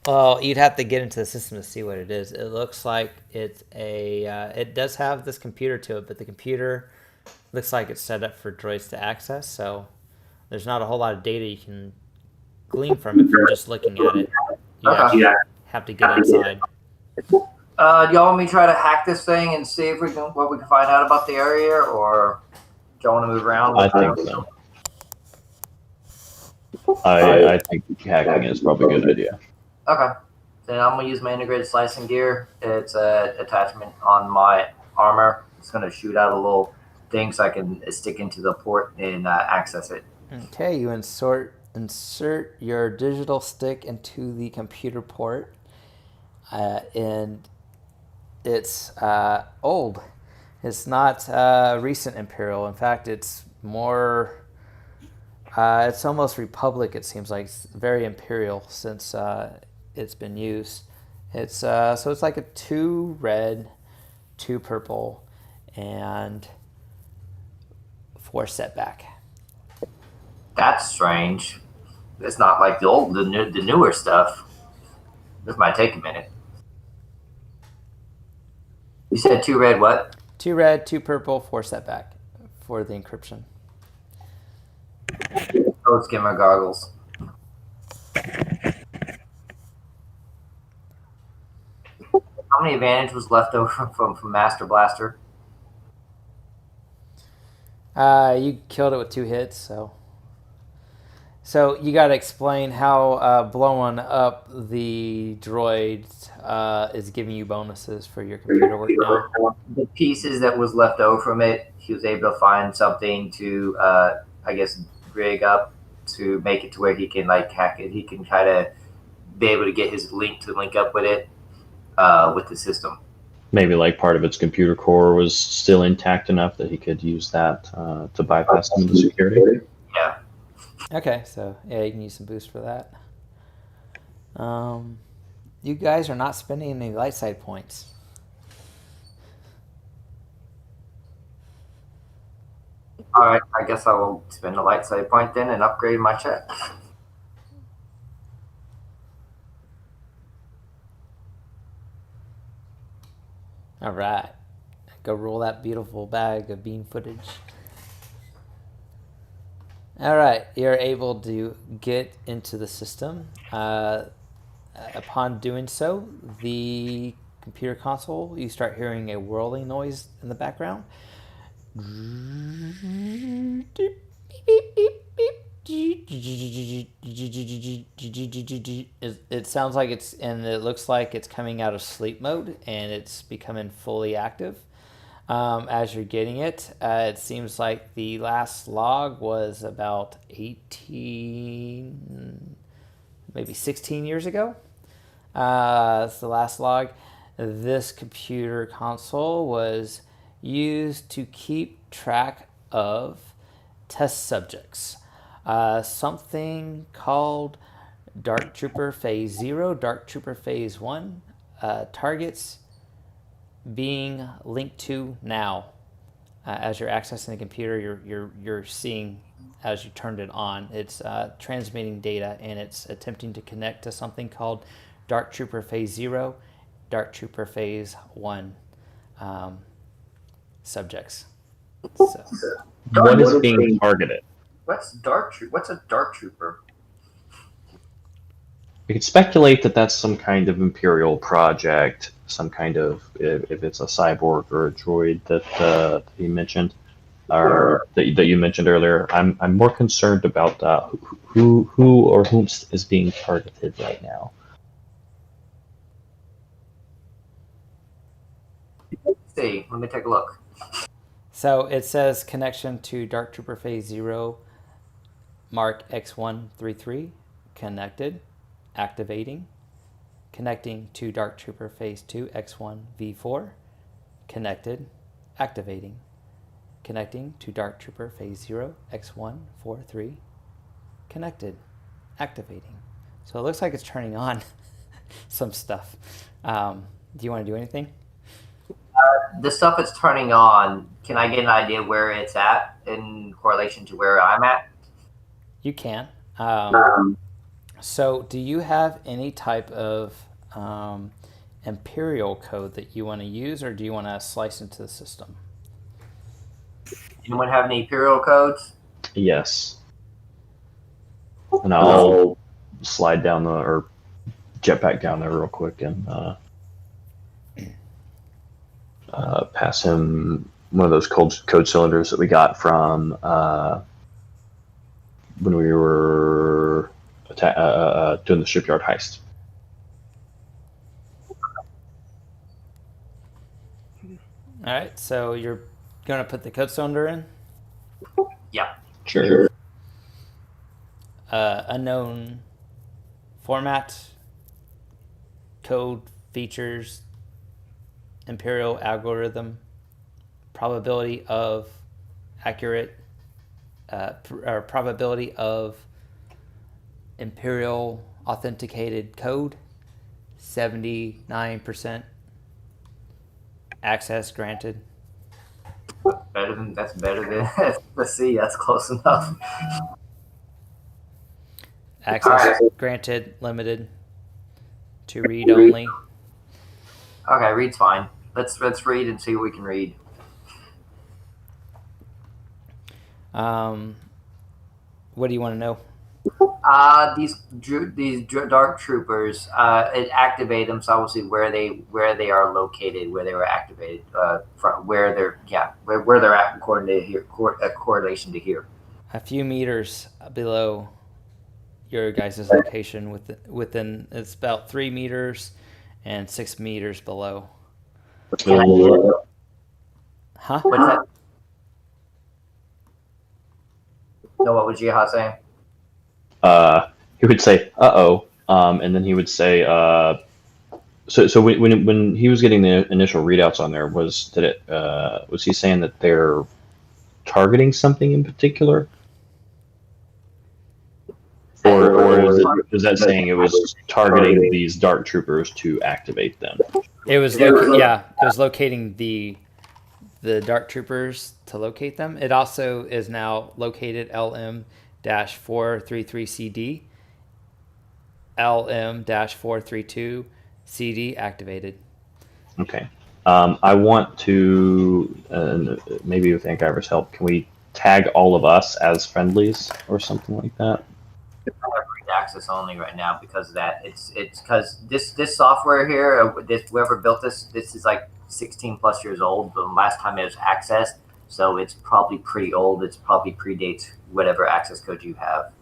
Well, you'd have to get into the system to see what it is. It looks like it's it does have this computer to it, but the computer looks like it's set up for droids to access. So there's not a whole lot of data you can glean from it from just looking at it. You have to get inside. Do y'all want me to try to hack this thing and see if what we can find out about the area, or do y'all want to move around? I think so. I think hacking is probably a good idea. Okay. Then I'm going to use my integrated slicing gear. It's an attachment on my armor. It's going to shoot out a little thing so I can stick into the port and access it. Okay, you insert your digital stick into the computer port, and it's old. It's not recent Imperial. In fact, it's more. It's almost Republic. It seems like it's very Imperial since it's been used. It's so it's like a 2 red, 2 purple, and 4 setback. That's strange. It's not like the newer stuff. This might take a minute. You said 2 red, what? 2 red, 2 purple, 4 setback for the encryption. Code skimmer goggles. How many advantage was left over from Master Blaster? You killed it with 2 hits, so you got to explain how blowing up the droid is giving you bonuses for your computer work now. The pieces that was left over from it, he was able to find something to, I guess, rig up to make it to where he can hack it. He can kind of be able to get his link up with it, with the system. Maybe like part of its computer core was still intact enough that he could use that to bypass some of the security. Yeah. Okay, so yeah, you can use some boost for that. You guys are not spending any light side points. All right, I guess I will spend a light side point then and upgrade my check. All right. Go roll that beautiful bag of bean footage. All right. You're able to get into the system. Upon doing so, the computer console, you start hearing a whirling noise in the background. It sounds like it's, and it looks like it's coming out of sleep mode, and it's becoming fully active. As you're getting it, it seems like the last log was about 18, maybe 16 years ago. That's the last log. This computer console was used to keep track of test subjects. Something called Dark Trooper Phase 0, Dark Trooper Phase 1, targets being linked to now. As you're accessing the computer, you're seeing as you turned it on, it's transmitting data, and it's attempting to connect to something called Dark Trooper Phase 0, Dark Trooper Phase 1 subjects. So, What is being targeted? What's dark troop? What's a dark trooper? We could speculate that that's some kind of Imperial project, some kind of, if it's a cyborg or a droid that he mentioned, or that you mentioned earlier. I'm more concerned about who or whom is being targeted right now. Let's see, let me take a look. so it says connection to Dark Trooper Phase 0, Mark X133, connected, activating, connecting to Dark Trooper Phase 2, X1V4, connected, activating, connecting to Dark Trooper Phase 0, X143, connected, activating. So it looks like it's turning on some stuff. Do you want to do anything? The stuff it's turning on, can I get an idea where it's at in correlation to where I'm at? You can. So do you have any type of Imperial code that you want to use, or do you want to slice into the system? Anyone have any Imperial codes? Yes. And I'll slide down or jetpack down there real quick and pass him one of those code cylinders that we got from when we were doing the shipyard heist. All right, so you're going to put the code cylinder in? Yeah. Sure. Unknown format, code, features, Imperial algorithm, probability of accurate, or probability of Imperial authenticated code, 79%. Access granted. That's better than let's see, that's close enough. Access granted, limited to read only. Okay, read's fine. Let's read and see what we can read. What do you want to know? These dark troopers, it activate them. So obviously where they are located, where they were activated, from where they're at according to here, correlation to here. A few meters below your guys' location, within it's about 3 meters and 6 meters below. Huh? What's that? No, what was Jiha saying? He would say, "Uh-oh," and then he would say, "So when he was getting the initial readouts on there, was he saying that they're targeting something in particular, or is that saying it was targeting these dark troopers to activate them?" It was it was locating the the Dark Troopers to locate them. It also is now located LM-433CD, LM-432CD activated. Okay. I want to, maybe with Ankyver's help, can we tag all of us as friendlies or something like that? I have read access only right now because of that. It's because this software here, whoever built this is like 16 plus years old. The last time it was accessed, so it's probably pretty old. It's probably predates whatever access code you have.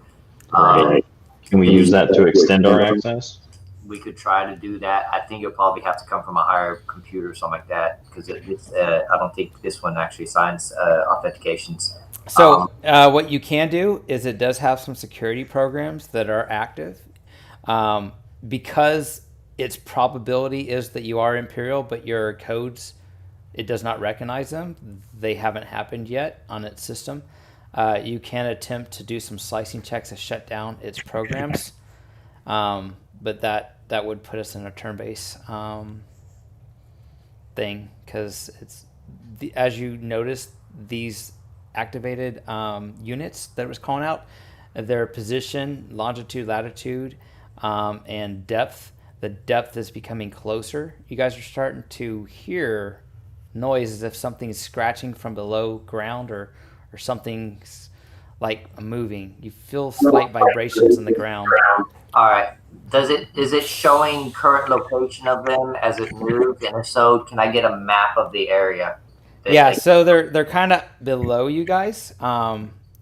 Right. Can we use that to extend our access? We could try to do that. I think you'll probably have to come from a higher computer or something like that because I don't think this one actually signs authentications. So what you can do is it does have some security programs that are active. Because its probability is that you are Imperial, but your codes, it does not recognize them. They haven't happened yet on its system. You can attempt to do some slicing checks to shut down its programs. But that would put us in a turn-based thing because as you noticed, these activated units that it was calling out, their position, longitude, latitude, and depth. The depth is becoming closer. You guys are starting to hear noise as if something's scratching from below ground or something's like moving. You feel slight vibrations in the ground. All right. Is it showing current location of them as it moves? And if so, can I get a map of the area? Yeah, so they're kind of below you guys.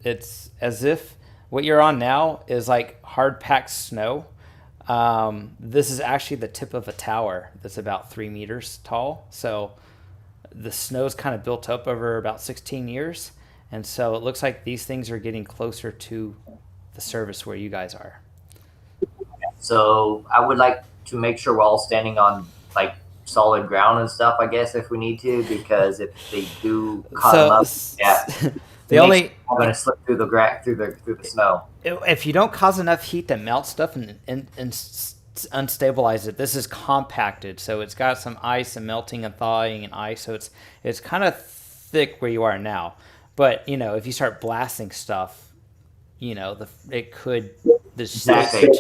It's as if what you're on now is like hard packed snow. This is actually the tip of a tower that's about 3 meters tall. So the snow's kind of built up over about 16 years. And so it looks like these things are getting closer to the surface where you guys are. So I would like to make sure we're all standing on like solid ground and stuff, I guess, if we need to, because if they do cut them up, I'm going to slip through the snow. If you don't cause enough heat to melt stuff and unstabilize it, this is compacted, so it's got some ice and melting and thawing and ice, so it's kind of thick where you are now. But if you start blasting stuff, it could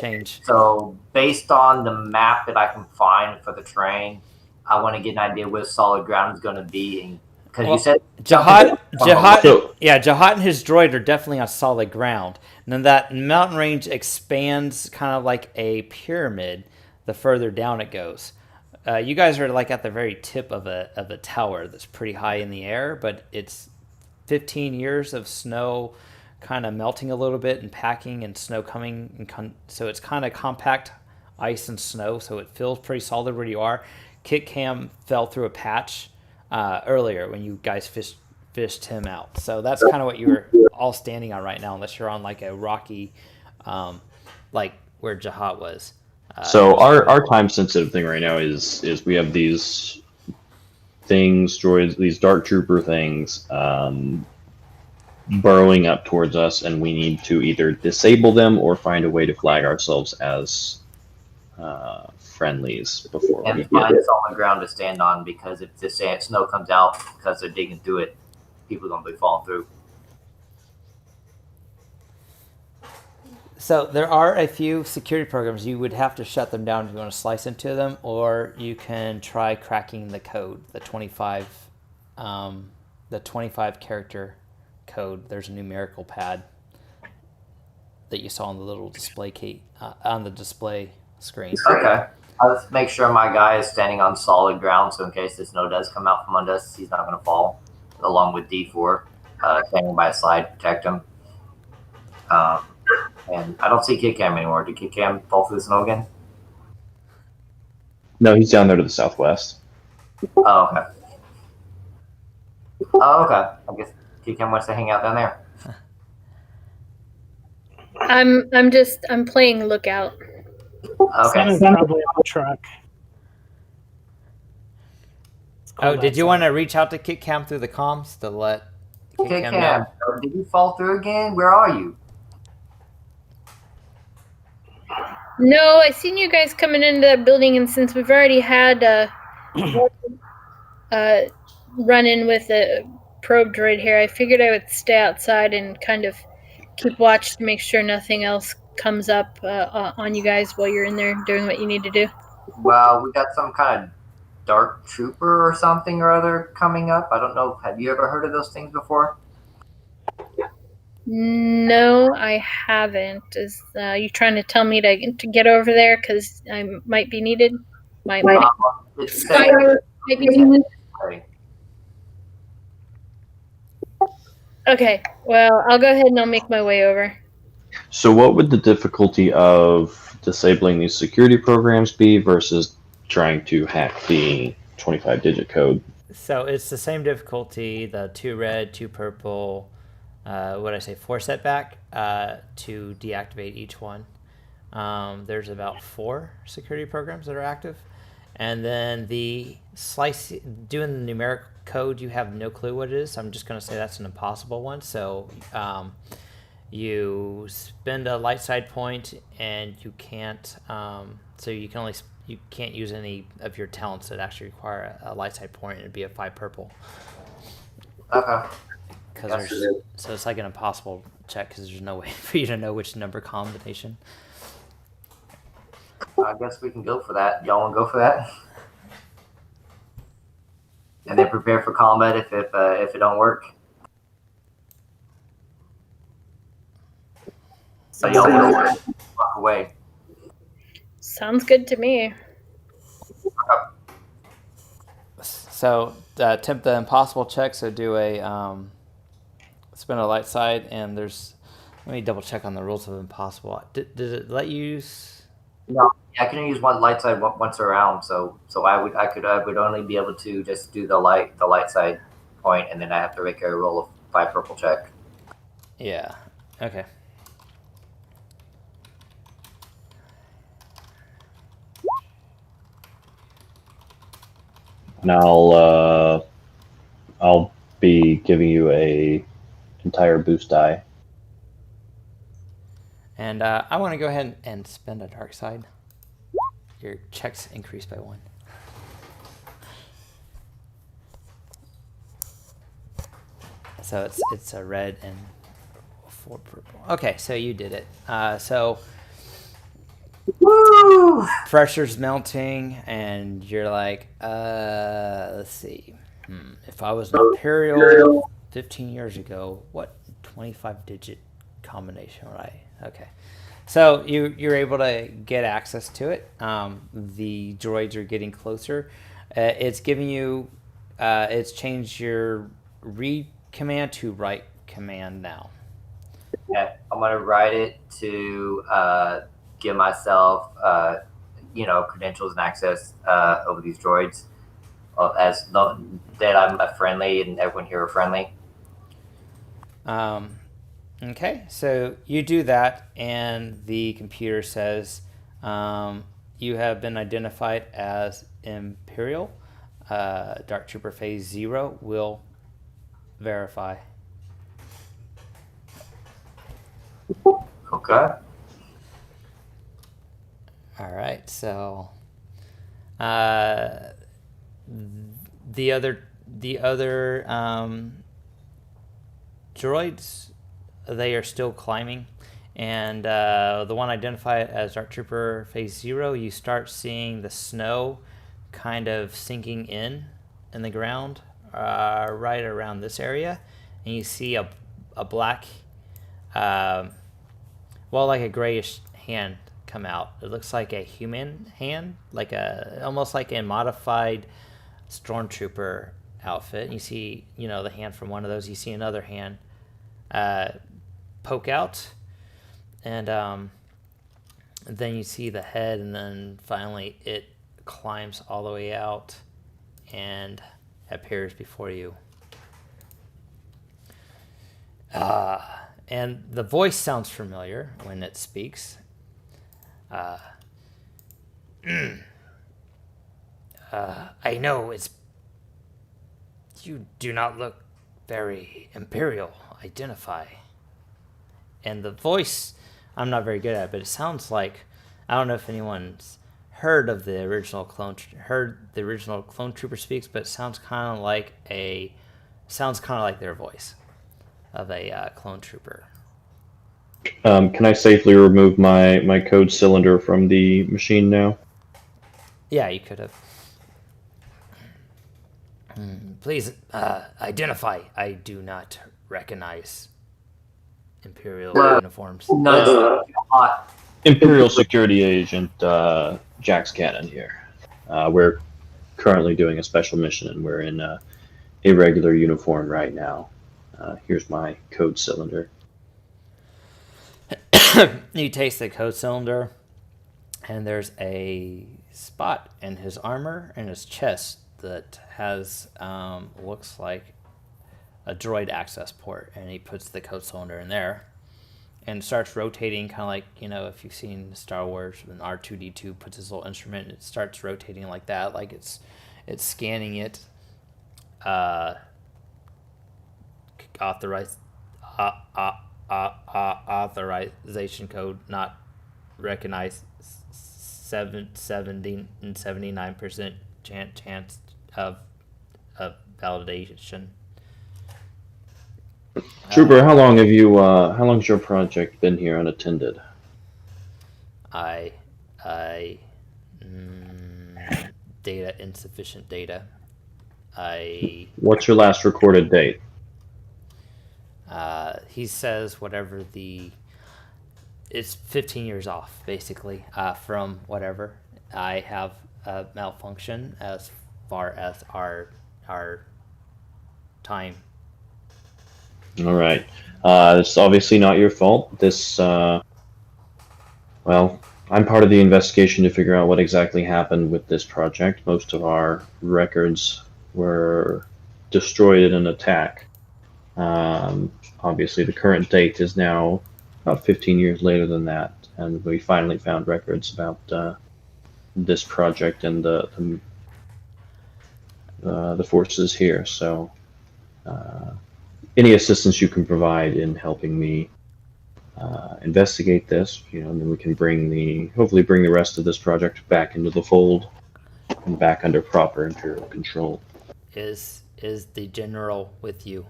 change. So based on the map that I can find for the train, I want to get an idea where solid ground is going to be. Because you said Jahat and his droid are definitely on solid ground. And then that mountain range expands kind of like a pyramid the further down it goes. You guys are like at the very tip of a tower that's pretty high in the air, but it's 15 years of snow kind of melting a little bit and packing and snow coming. So it's kind of compact ice and snow, so it feels pretty solid where you are. Ketkam fell through a patch earlier when you guys fished him out. So that's kind of what you're all standing on right now, unless you're on like a rocky, like where Jahat was. So our time sensitive thing right now is we have these things, droids, these dark trooper things, burrowing up towards us, and we need to either disable them or find a way to flag ourselves as friendlies before we find solid ground to stand on, because if the snow comes out because they're digging through it, people are going to be falling through. So there are a few security programs. You would have to shut them down if you want to slice into them, or you can try cracking the code, the 25 character code. There's a numerical pad that you saw on the little display key on the display screen. Okay. I'll just make sure my guy is standing on solid ground, so in case the snow does come out from under us, he's not going to fall, along with D4, standing by his side, protect him. And I don't see Ketkam anymore. Did Ketkam fall through the snow again? No, he's down there to the southwest. Oh, okay. I guess Ketkam wants to hang out down there. I'm playing lookout. Okay. Someone's probably on the truck. Did you want to reach out to Ketkam through the comms to let Ketkam know? Ketkam, did you fall through again? Where are you? No, I seen you guys coming into that building, and since we've already had run in with a probe droid here, I figured I would stay outside and kind of keep watch to make sure nothing else comes up on you guys while you're in there doing what you need to do. Well, we got some kind of dark trooper or something or other coming up. I don't know. Have you ever heard of those things before? No, I haven't. Is you trying to tell me to get over there because I might be needed? Might It's be needed. Okay, well, I'll go ahead and I'll make my way over. So, what would the difficulty of disabling these security programs be versus trying to hack the 25-digit code? So it's the same difficulty, the 2 red, 2 purple, 4 setback to deactivate each one. There's about 4 security programs that are active. And then the doing the numeric code, you have no clue what it is. I'm just going to say that's an impossible one. So you spend a light side point and you can't, so you can't use any of your talents that actually require a light side point. It'd be a 5 purple. Okay. So it's like an impossible check because there's no way for you to know which number combination. I guess we can go for that. Y'all want to go for that? And then prepare for combat if it don't work. So y'all walk away. Sounds good to me. So attempt the impossible check. So do a spin a light side, and let me double check on the rules of impossible. Did it let you use? No, I can use one light side once around. So I would only be able to just do the light side point, and then I have to make a roll of 5 purple check. Yeah. Okay. And I'll be giving you a entire boost die. And I want to go ahead and spend a dark side. Your checks increase by 1. So it's a red and 4 purple. Okay, so you did it. So Woo! pressure's mounting, and you're like, let's see. If I was an Imperial 15 years ago, what 25-digit combination would I? Okay. So you're able to get access to it. The droids are getting closer. It's giving you, it's changed your read command to write command now. Okay, I'm gonna write it to give myself, credentials and access over these droids, as that I'm a friendly and everyone here are friendly. Okay, so you do that, and the computer says you have been identified as Imperial. Dark Trooper Phase 0 will verify. Okay. All right, so the other droids, they are still climbing, and the one identified as Dark Trooper Phase 0, you start seeing the snow kind of sinking in the ground right around this area, and you see a black, like a grayish hand come out. It looks like a human hand, almost like a modified stormtrooper outfit. You see, the hand from one of those. You see another hand poke out, and then you see the head, and then finally it climbs all the way out and appears before you. And the voice sounds familiar when it speaks. I know you do not look very Imperial. Identify. And the voice, I'm not very good at it, but it sounds like, I don't know if anyone's heard the original clone trooper speaks, but it sounds kind of like their voice of a clone trooper. Can I safely remove my code cylinder from the machine now? Yeah, you could have. Please identify. I do not recognize Imperial uniforms. No, Imperial Security Agent Jax Cannon here. We're currently doing a special mission, and we're in a regular uniform right now. Here's my code cylinder. You taste the code cylinder, and there's a spot in his armor and his chest that has looks like a droid access port, and he puts the code cylinder in there and starts rotating, kind of like, if you've seen Star Wars when R2D2 puts his little instrument, it starts rotating like that, like it's scanning it. Authorization code not recognized. 79% chance of validation. Trooper, how long's your project been here unattended? Insufficient data. What's your last recorded date? He says it's 15 years off, basically, from whatever. I have a malfunction as far as our time. All right. It's obviously not your fault. This, I'm part of the investigation to figure out what exactly happened with this project. Most of our records were destroyed in an attack. Obviously, the current date is now about 15 years later than that, and we finally found records about this project and the forces here. So, any assistance you can provide in helping me investigate this, and then we can hopefully bring the rest of this project back into the fold and back under proper Imperial control. Is the general with you?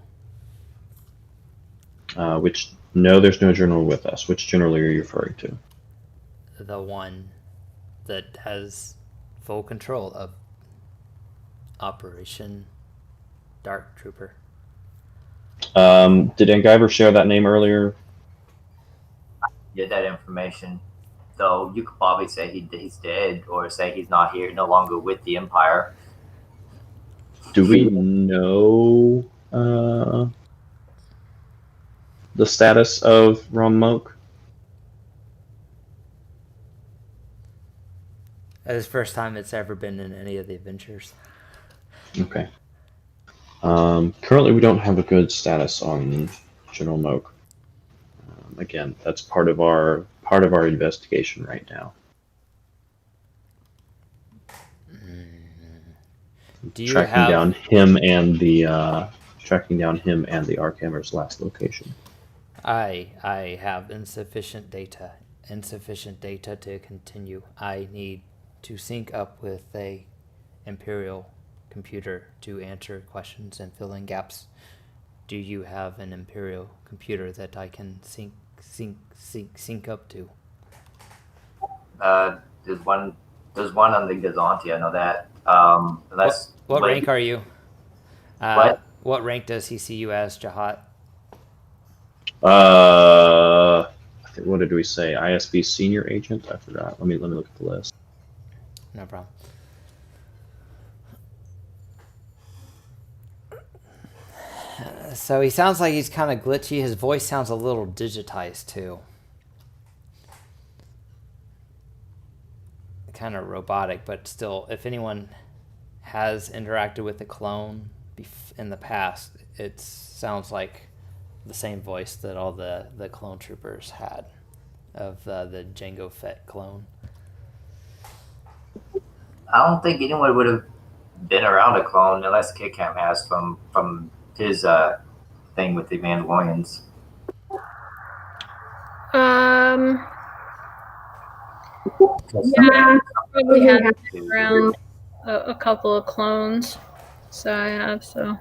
No, there's no general with us. Which general are you referring to? The one that has full control of Operation Dark Trooper. Did Angiver share that name earlier? Get that information. So you could probably say he's dead, or say he's not here, no longer with the Empire. Do we know the status of Rom Moak? It's the first time it's ever been in any of the adventures. Okay. Currently, we don't have a good status on General Moak. Again, that's part of our investigation right now. Tracking down him and the Arkhammer's last location. I have insufficient data to continue. I need to sync up with a Imperial computer to answer questions and fill in gaps. Do you have an Imperial computer that I can sync up to? There's one on the Gazanti, I know that. What rank are you? What rank does he see you as, Jahat? I think, what did we say? ISB senior agent? I forgot. Let me look at the list. No problem. So he sounds like he's kind of glitchy. His voice sounds a little digitized too. Kind of robotic, but still, if anyone has interacted with the clone in the past, it sounds like the same voice that all the clone troopers had of the Jango Fett clone. I don't think anyone would have been around a clone unless Ketkam has from his thing with the Mandalorians. Yeah, probably have around a couple of clones. So I have so.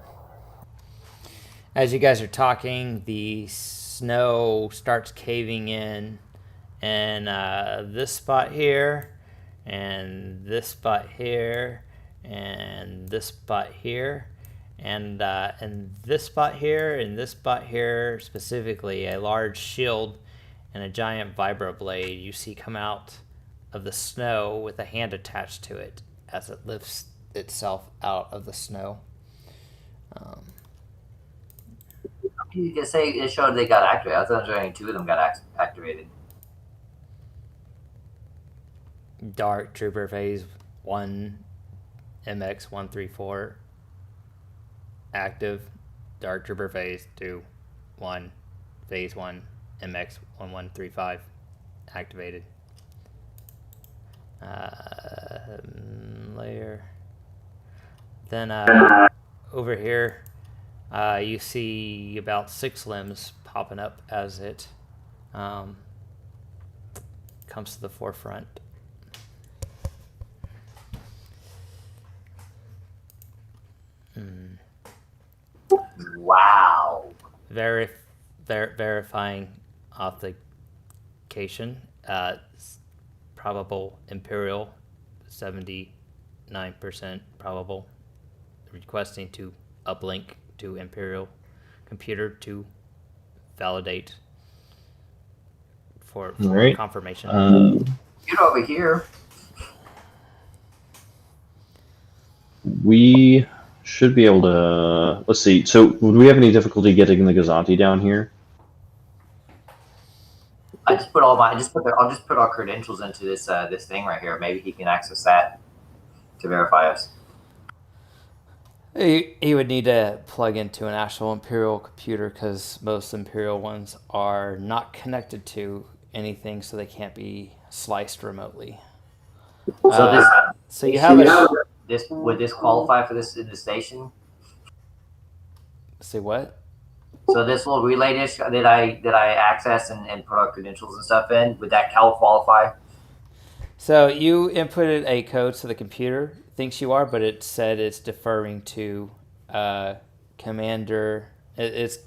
As you guys are talking, the snow starts caving in, and this spot here, and this spot here, and this spot here, and this spot here, and this spot here, specifically a large shield and a giant vibroblade you see come out of the snow with a hand attached to it as it lifts itself out of the snow. You can say it showed they got activated. I was wondering 2 of them got activated. Dark Trooper Phase 1 MX134 active. Dark Trooper Phase 2 1 Phase 1 MX1135 activated. Layer. Then over here you see about 6 limbs popping up as it comes to the forefront. Wow. Verifying authentication. Probable Imperial, 79% probable. Requesting to uplink to Imperial computer to validate for right. confirmation. Get over here. We should be able to. Let's see. So, would we have any difficulty getting the Gazanti down here? I'll just put our credentials into this this thing right here. Maybe he can access that to verify us. He would need to plug into an actual Imperial computer because most Imperial ones are not connected to anything, so they can't be sliced remotely. So you have would this qualify for this in the station? Say what? So this little relay dish that I access and put our credentials and stuff in, would that qualify? So you inputted a code so the computer thinks you are, but it said it's deferring to Commander. It's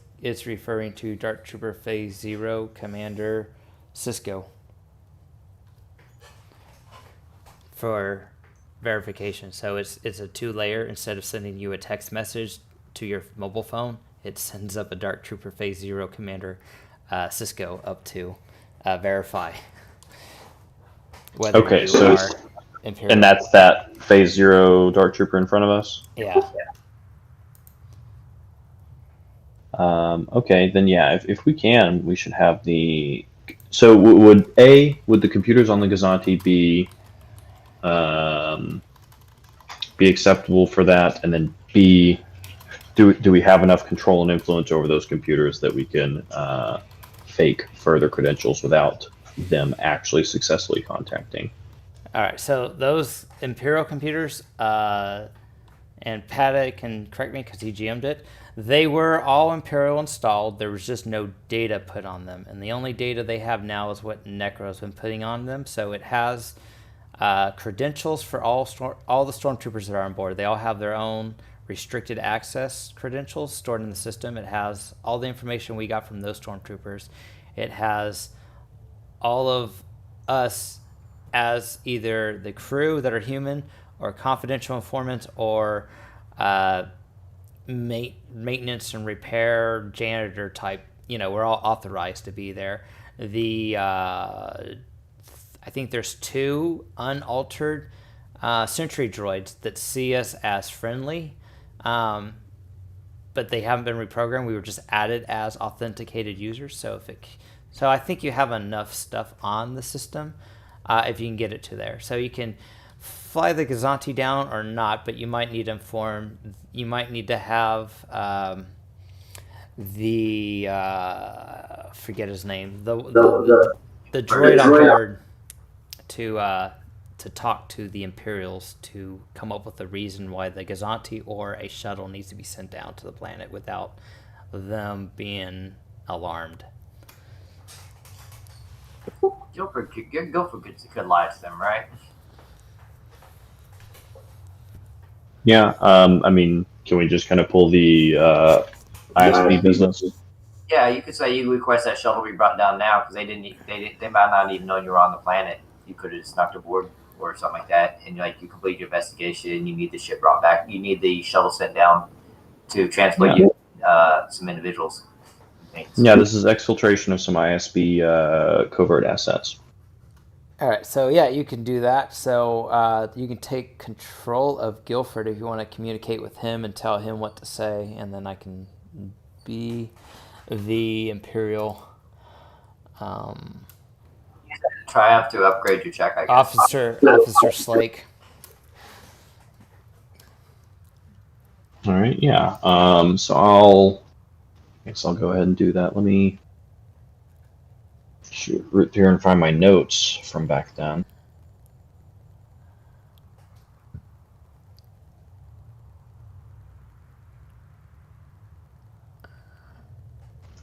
referring to Dark Trooper Phase 0 Commander Cisco for verification. So it's a 2-layer. Instead of sending you a text message to your mobile phone, it sends up a Dark Trooper Phase 0 Commander Cisco up to verify whether Okay, you so are Imperial. and that's that Phase 0 Dark Trooper in front of us? Yeah. Okay, then yeah, if we can, we should have the... So would the computers on the Gazanti be acceptable for that? And then B, do we have enough control and influence over those computers that we can fake further credentials without them actually successfully contacting? All right, so those Imperial computers, and Paddock can correct me because he GM'd it, they were all Imperial installed. There was just no data put on them. And the only data they have now is what Necro's been putting on them. So it has credentials for all the Stormtroopers that are on board. They all have their own restricted access credentials stored in the system. It has all the information we got from those Stormtroopers. It has all of us as either the crew that are human or confidential informants or maintenance and repair janitor type. We're all authorized to be there. I think there's 2 unaltered sentry droids that see us as friendly, but they haven't been reprogrammed. We were just added as authenticated users. So I think you have enough stuff on the system if you can get it to there. So you can fly the Gazanti down or not, but you might need to have forget his name, the droid on board to talk to the Imperials to come up with a reason why the Gazanti or a shuttle needs to be sent down to the planet without them being alarmed. Guilford could lie to them, right? Yeah. I mean, can we just kind of pull the ISP business? Yeah, you could say you request that shuttle be brought down now because they might not even know you were on the planet. You could have snuck aboard or something like that, and like you complete your investigation. You need the ship brought back. You need the shuttle sent down to transport you some individuals. Yeah, this is exfiltration of some ISB covert assets. All right, so yeah, you can do that. So you can take control of Guilford if you want to communicate with him and tell him what to say, and then I can be the Imperial Triumph to upgrade your check, I guess. Officer Slake. All right, yeah. So I guess I'll go ahead and do that. Let me root through and find my notes from back then.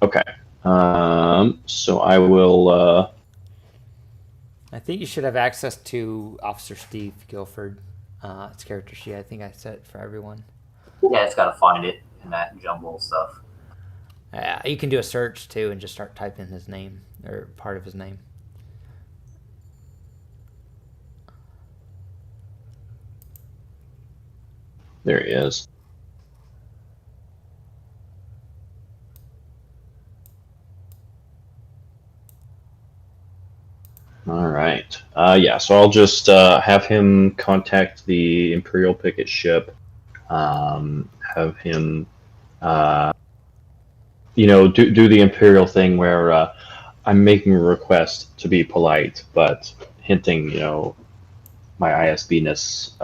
Okay. So I will. I think you should have access to Officer Steve Guilford. It's character sheet. I think I set it for everyone. Yeah, it's got to find it in that jumble stuff. You can do a search too and just start typing his name or part of his name. There he is. All right. Yeah, so I'll just have him contact the Imperial picket ship. Have him, do the Imperial thing where I'm making a request to be polite, but hinting, my ISB-ness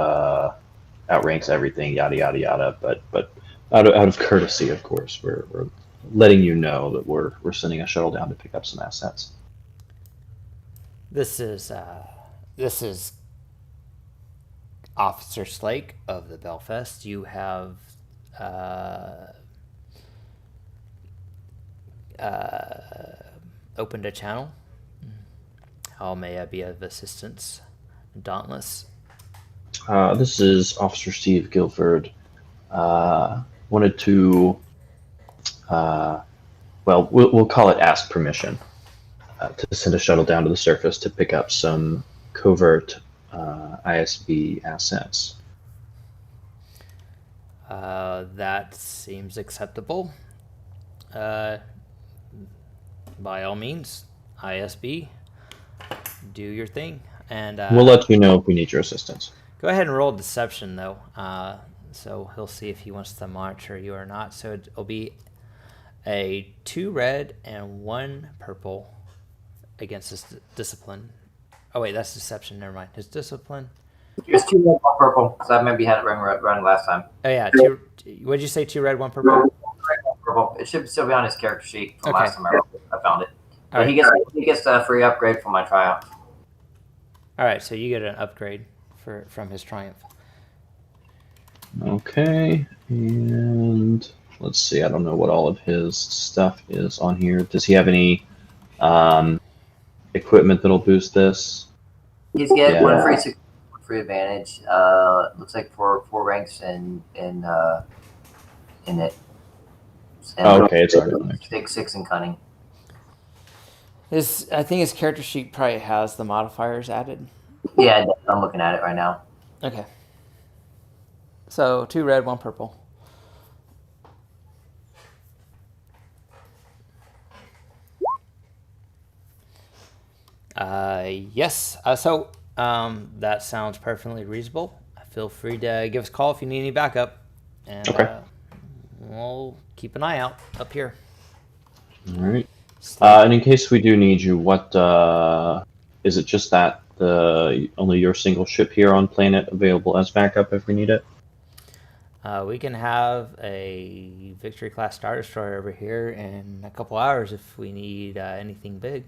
outranks everything, yada yada yada. But out of courtesy, of course, we're letting you know that we're sending a shuttle down to pick up some assets. This is Officer Slake of the Belfast. You have opened a channel. How may I be of assistance? Dauntless. This is Officer Steve Guilford. Wanted to, we'll call it ask permission to send a shuttle down to the surface to pick up some covert ISB assets. That seems acceptable. By all means, ISB, do your thing. And we'll let you know if we need your assistance. Go ahead and roll deception, though. So he'll see if he wants to monitor you or not. So it'll be a 2 red and 1 purple against his discipline. Oh, wait, that's deception. Never mind. His discipline. Just 2 red, 1 purple, because I maybe had it running last time. Oh, yeah. What did you say? 2 red, 1 purple? 2 red, 1 purple. It should still be on his character sheet from last time I found it. But right. He gets a free upgrade for my Triumph. All right, so you get an upgrade from his Triumph. Okay, and let's see. I don't know what all of his stuff is on here. Does he have any equipment that'll boost this? He's getting 1 free advantage. Looks like 4 ranks in it. And okay, it's already 6 in cunning. I think his character sheet probably has the modifiers added. Yeah, I'm looking at it right now. Okay. So 2 red, 1 purple. Yes. So that sounds perfectly reasonable. Feel free to give us a call if you need any backup. And okay. We'll keep an eye out up here. All right. And in case we do need you, what is it? Just that only your single ship here on planet available as backup if we need it? We can have a Victory class Star Destroyer over here in a couple hours if we need anything big.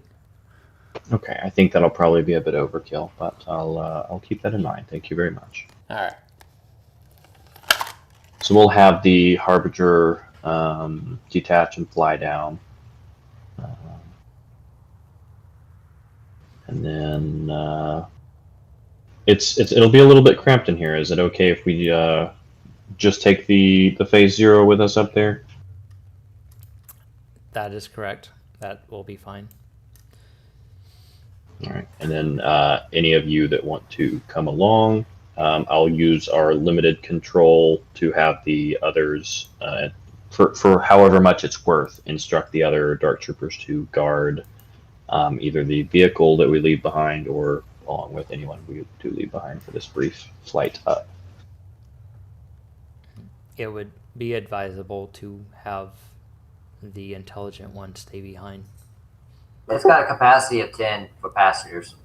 Okay, I think that'll probably be a bit overkill, but I'll keep that in mind. Thank you very much. All right. So we'll have the Harbinger detach and fly down. And then it'll be a little bit cramped in here. Is it okay if we just take the phase 0 with us up there? That is correct. That will be fine. All right. And then any of you that want to come along, I'll use our limited control to have the others, for however much it's worth, instruct the other Dark Troopers to guard either the vehicle that we leave behind or along with anyone we do leave behind for this brief flight up. It would be advisable to have the intelligent one stay behind. It's got a capacity of 10 for passengers.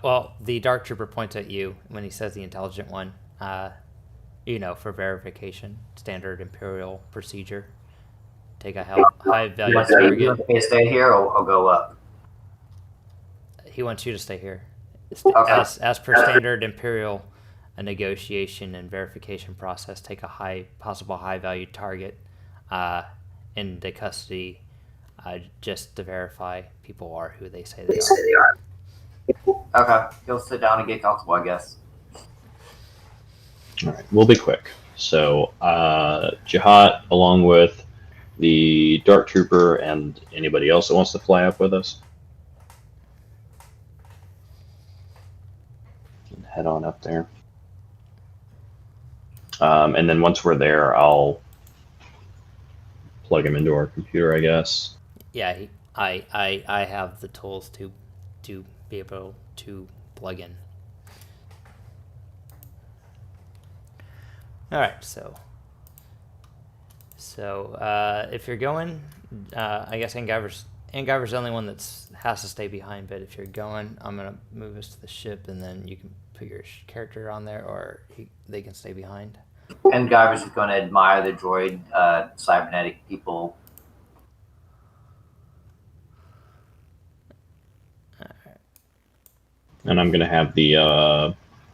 Well, the Dark Trooper points at you when he says the intelligent one, for verification, standard Imperial procedure. Take a high value You target. want me to stay here or go up? He wants you to stay here. Okay. As per standard Imperial negotiation and verification process, take a possible high value target into custody just to verify people are who they say they are. Okay. He'll sit down and get comfortable, I guess. All right, we'll be quick. So Jihad, along with the Dark Trooper and anybody else that wants to fly up with us, and head on up there. And then once we're there, I'll plug him into our computer, I guess. Yeah, I have the tools to be able to plug in. All right, so if you're going, I guess Angiver's the only one has to stay behind. But if you're going, I'm gonna move us to the ship, and then you can put your character on there, or they can stay behind. And Guyver's just going to admire the droid cybernetic people. And I'm gonna have the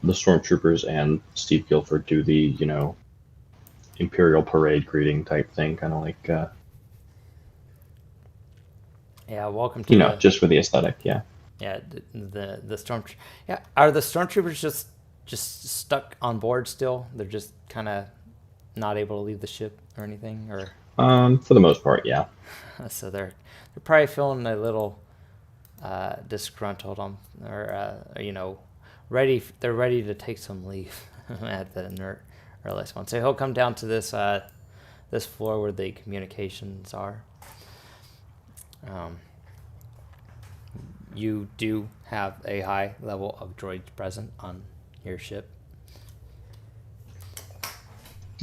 stormtroopers and Steve Guilford do the Imperial parade greeting type thing, kind of like Yeah, welcome to just for the aesthetic. Yeah. Yeah, the storm. Yeah, are the stormtroopers just stuck on board still? They're just kind of not able to leave the ship or anything, or for the most part, yeah. So they're probably feeling a little disgruntled ready. They're ready to take some leave at the earliest one. So he'll come down to this floor where the communications are. You do have a high level of droids present on your ship.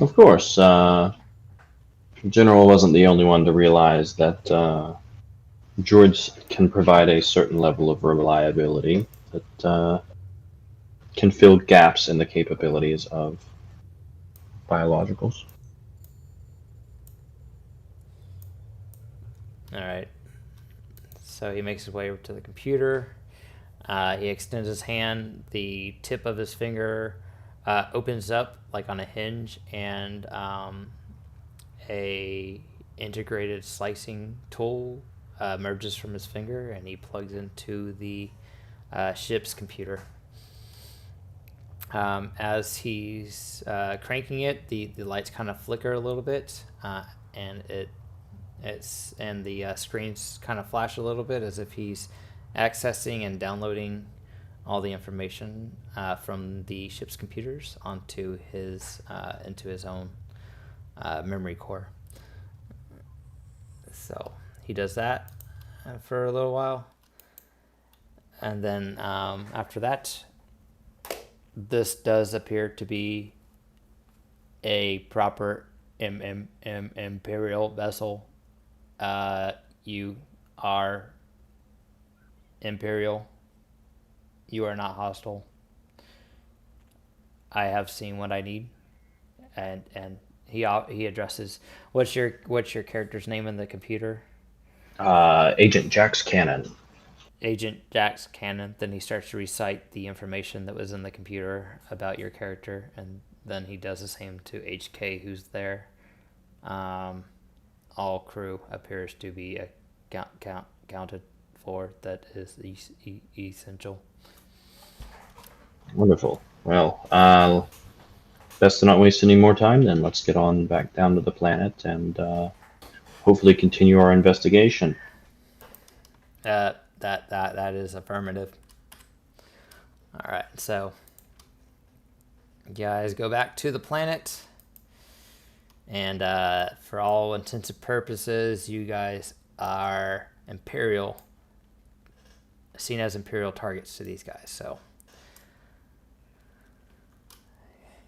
Of course, General wasn't the only one to realize that droids can provide a certain level of reliability that can fill gaps in the capabilities of biologicals. All right. So he makes his way over to the computer. He extends his hand. The tip of his finger opens up like on a hinge, and a integrated slicing tool emerges from his finger, and he plugs into the ship's computer. As he's cranking it, the lights kind of flicker a little bit, and the screens kind of flash a little bit as if he's accessing and downloading all the information from the ship's computers onto into his own memory core. So he does that for a little while, and then after that, this does appear to be a proper Imperial vessel. You are Imperial. You are not hostile. I have seen what I need, and he addresses. What's your character's name in the computer? Agent Jax Cannon. Agent Jax Cannon. Then he starts to recite the information that was in the computer about your character, and then he does the same to HK, who's there. All crew appears to be accounted for that is essential. Wonderful. Well, best to not waste any more time then. Let's get on back down to the planet and hopefully continue our investigation. That is affirmative. All right, so you guys go back to the planet, and for all intents and purposes, you guys are seen as Imperial targets to these guys. So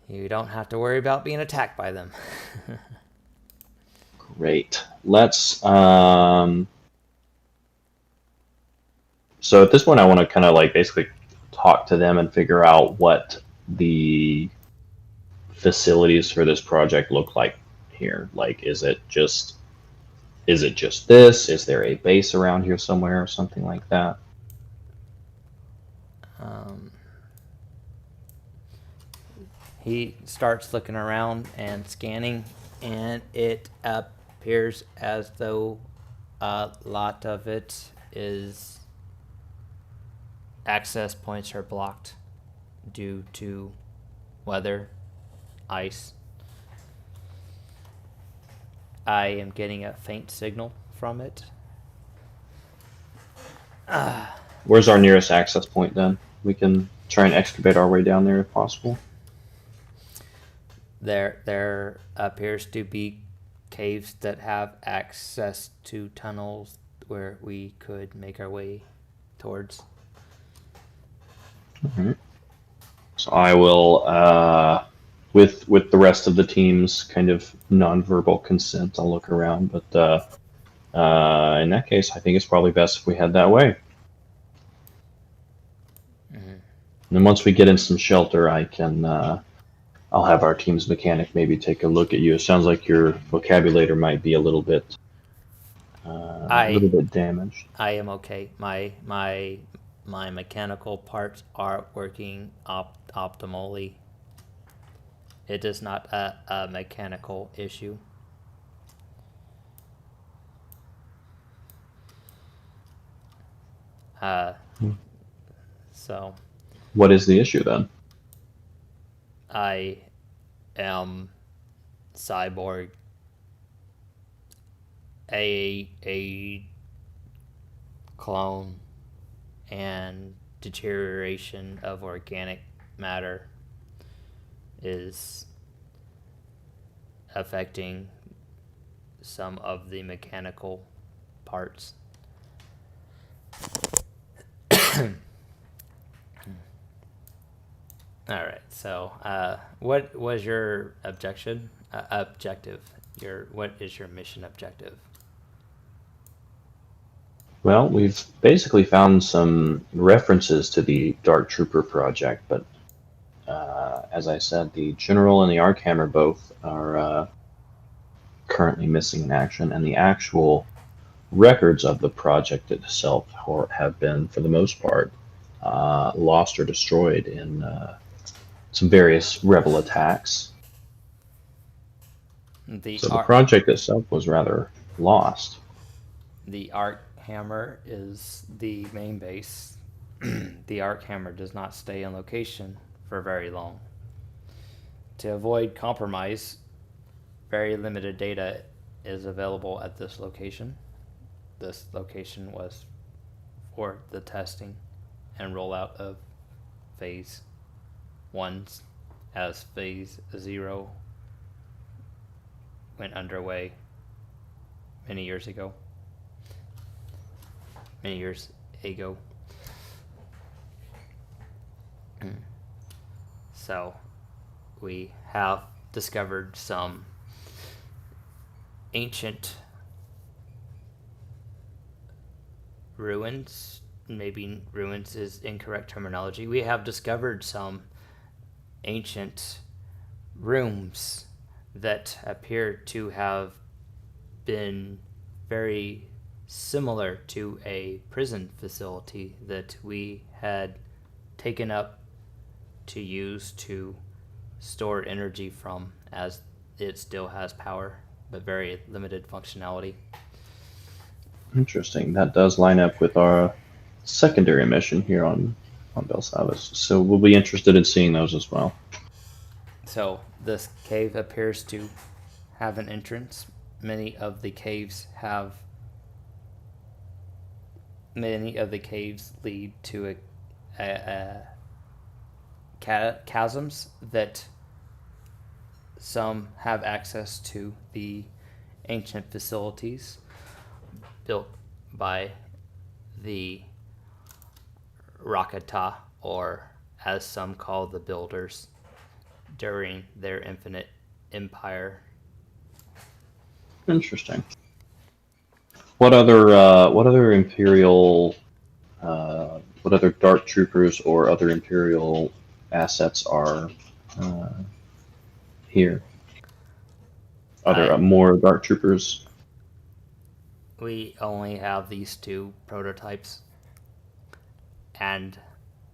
you don't have to worry about being attacked by them. Great. Let's. So at this point, I want to kind of like basically talk to them and figure out what the facilities for this project look like here. Like, is it just this? Is there a base around here somewhere or something like that? He starts looking around and scanning, and it appears as though a lot of it is access points are blocked due to weather, ice. I am getting a faint signal from it. Where's our nearest access point then? We can try and excavate our way down there if possible. There appears to be caves that have access to tunnels where we could make our way towards. Alright. So I will, with the rest of the team's kind of nonverbal consent, I'll look around. But in that case, I think it's probably best if we head that way. Mm-hmm. And then once we get in some shelter, I can, I'll have our team's mechanic maybe take a look at you. It sounds like your vocabulator might be a little bit damaged. I am okay. My mechanical parts are working optimally. It is not a mechanical issue. So. What is the issue then? I am cyborg. A clone, and deterioration of organic matter is affecting some of the mechanical parts. All right. So, what was your objective? What is your mission objective? Well, we've basically found some references to the Dark Trooper project, but as I said, the General and the Archhammer both are currently missing in action, and the actual records of the project itself have been, for the most part, lost or destroyed in some various rebel attacks. So the project itself was rather lost. The Archhammer is the main base. The Archhammer does not stay on location for very long. To avoid compromise, very limited data is available at this location. This location was for the testing and rollout of Phase 1 as Phase 0 went underway many years ago. So we have discovered some ancient ruins. Maybe ruins is incorrect terminology. We have discovered some ancient rooms that appear to have been very similar to a prison facility that we had taken up to use to store energy from, as it still has power but very limited functionality. Interesting. That does line up with our secondary mission here on Belsavis. So we'll be interested in seeing those as well. So this cave appears to have an entrance. Many of the caves lead to chasms that some have access to the ancient facilities built by the Rakata, or as some call the builders, during their infinite empire. Interesting. What other Imperial, what other Dark Troopers or other Imperial assets are here? Are there more Dark Troopers? We only have these two prototypes, and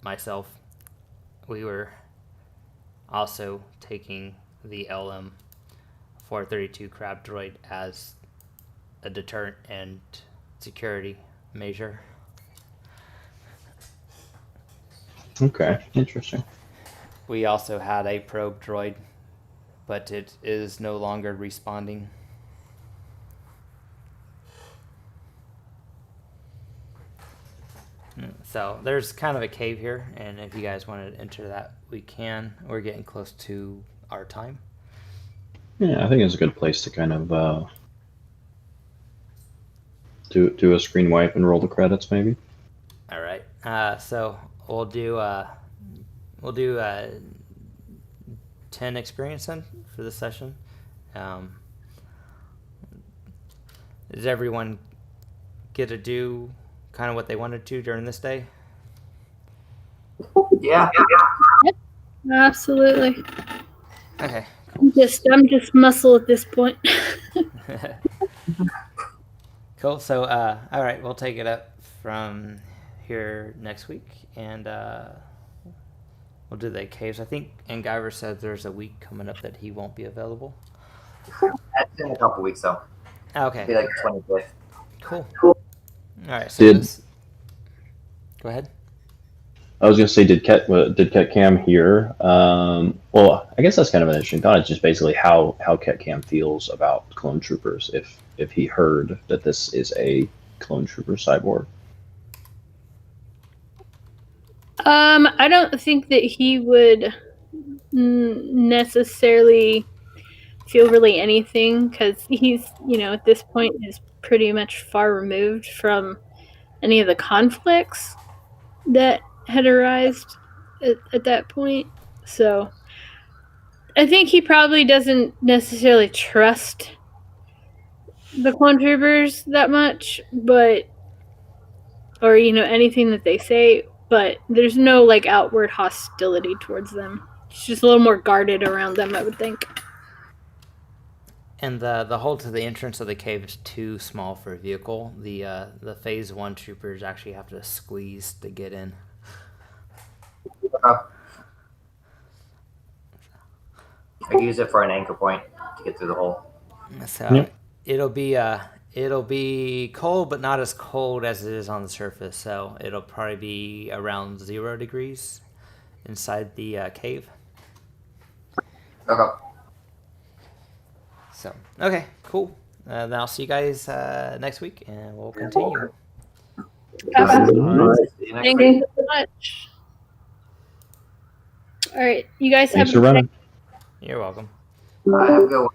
myself. We were also taking the LM 432 Crab Droid as a deterrent and security measure. Okay, interesting. We also had a probe droid, but it is no longer responding. So there's kind of a cave here, and if you guys want to enter that, we can. We're getting close to our time. Yeah, I think it's a good place to kind of do a screen wipe and roll the credits, maybe. All right. So we'll do 10 experience then for the session. Does everyone get to do kind of what they wanted to during this day? Yeah. Absolutely. Okay. I'm just muscle at this point. Cool. So, all right, we'll take it up from here next week, and we'll do the caves. I think Angiver said there's a week coming up that he won't be available. That's in a couple weeks, though. Okay. It'll be like the 25th. Cool. All right. So go ahead. I was gonna say, did Ketkam hear? Well, I guess that's kind of an interesting thought. It's just basically how Ketkam feels about clone troopers. If he heard that this is a clone trooper cyborg. I don't think that he would necessarily feel really anything, because he's, at this point is pretty much far removed from any of the conflicts that had arisen at that point. So I think he probably doesn't necessarily trust the clone troopers that much, or anything that they say, but there's no outward hostility towards them. It's just a little more guarded around them, I would think. And the hole to the entrance of the cave is too small for a vehicle. The Phase 1 troopers actually have to squeeze to get in. I can use it for an anchor point to get through the hole. So it'll be cold, but not as cold as it is on the surface. So it'll probably be around 0 degrees inside the cave. Okay. So, okay, cool. Then I'll see you guys next week, and we'll continue. See you next Thank week. you so much. All right, you guys Thanks have for a good running. You're welcome. All right, have a good one.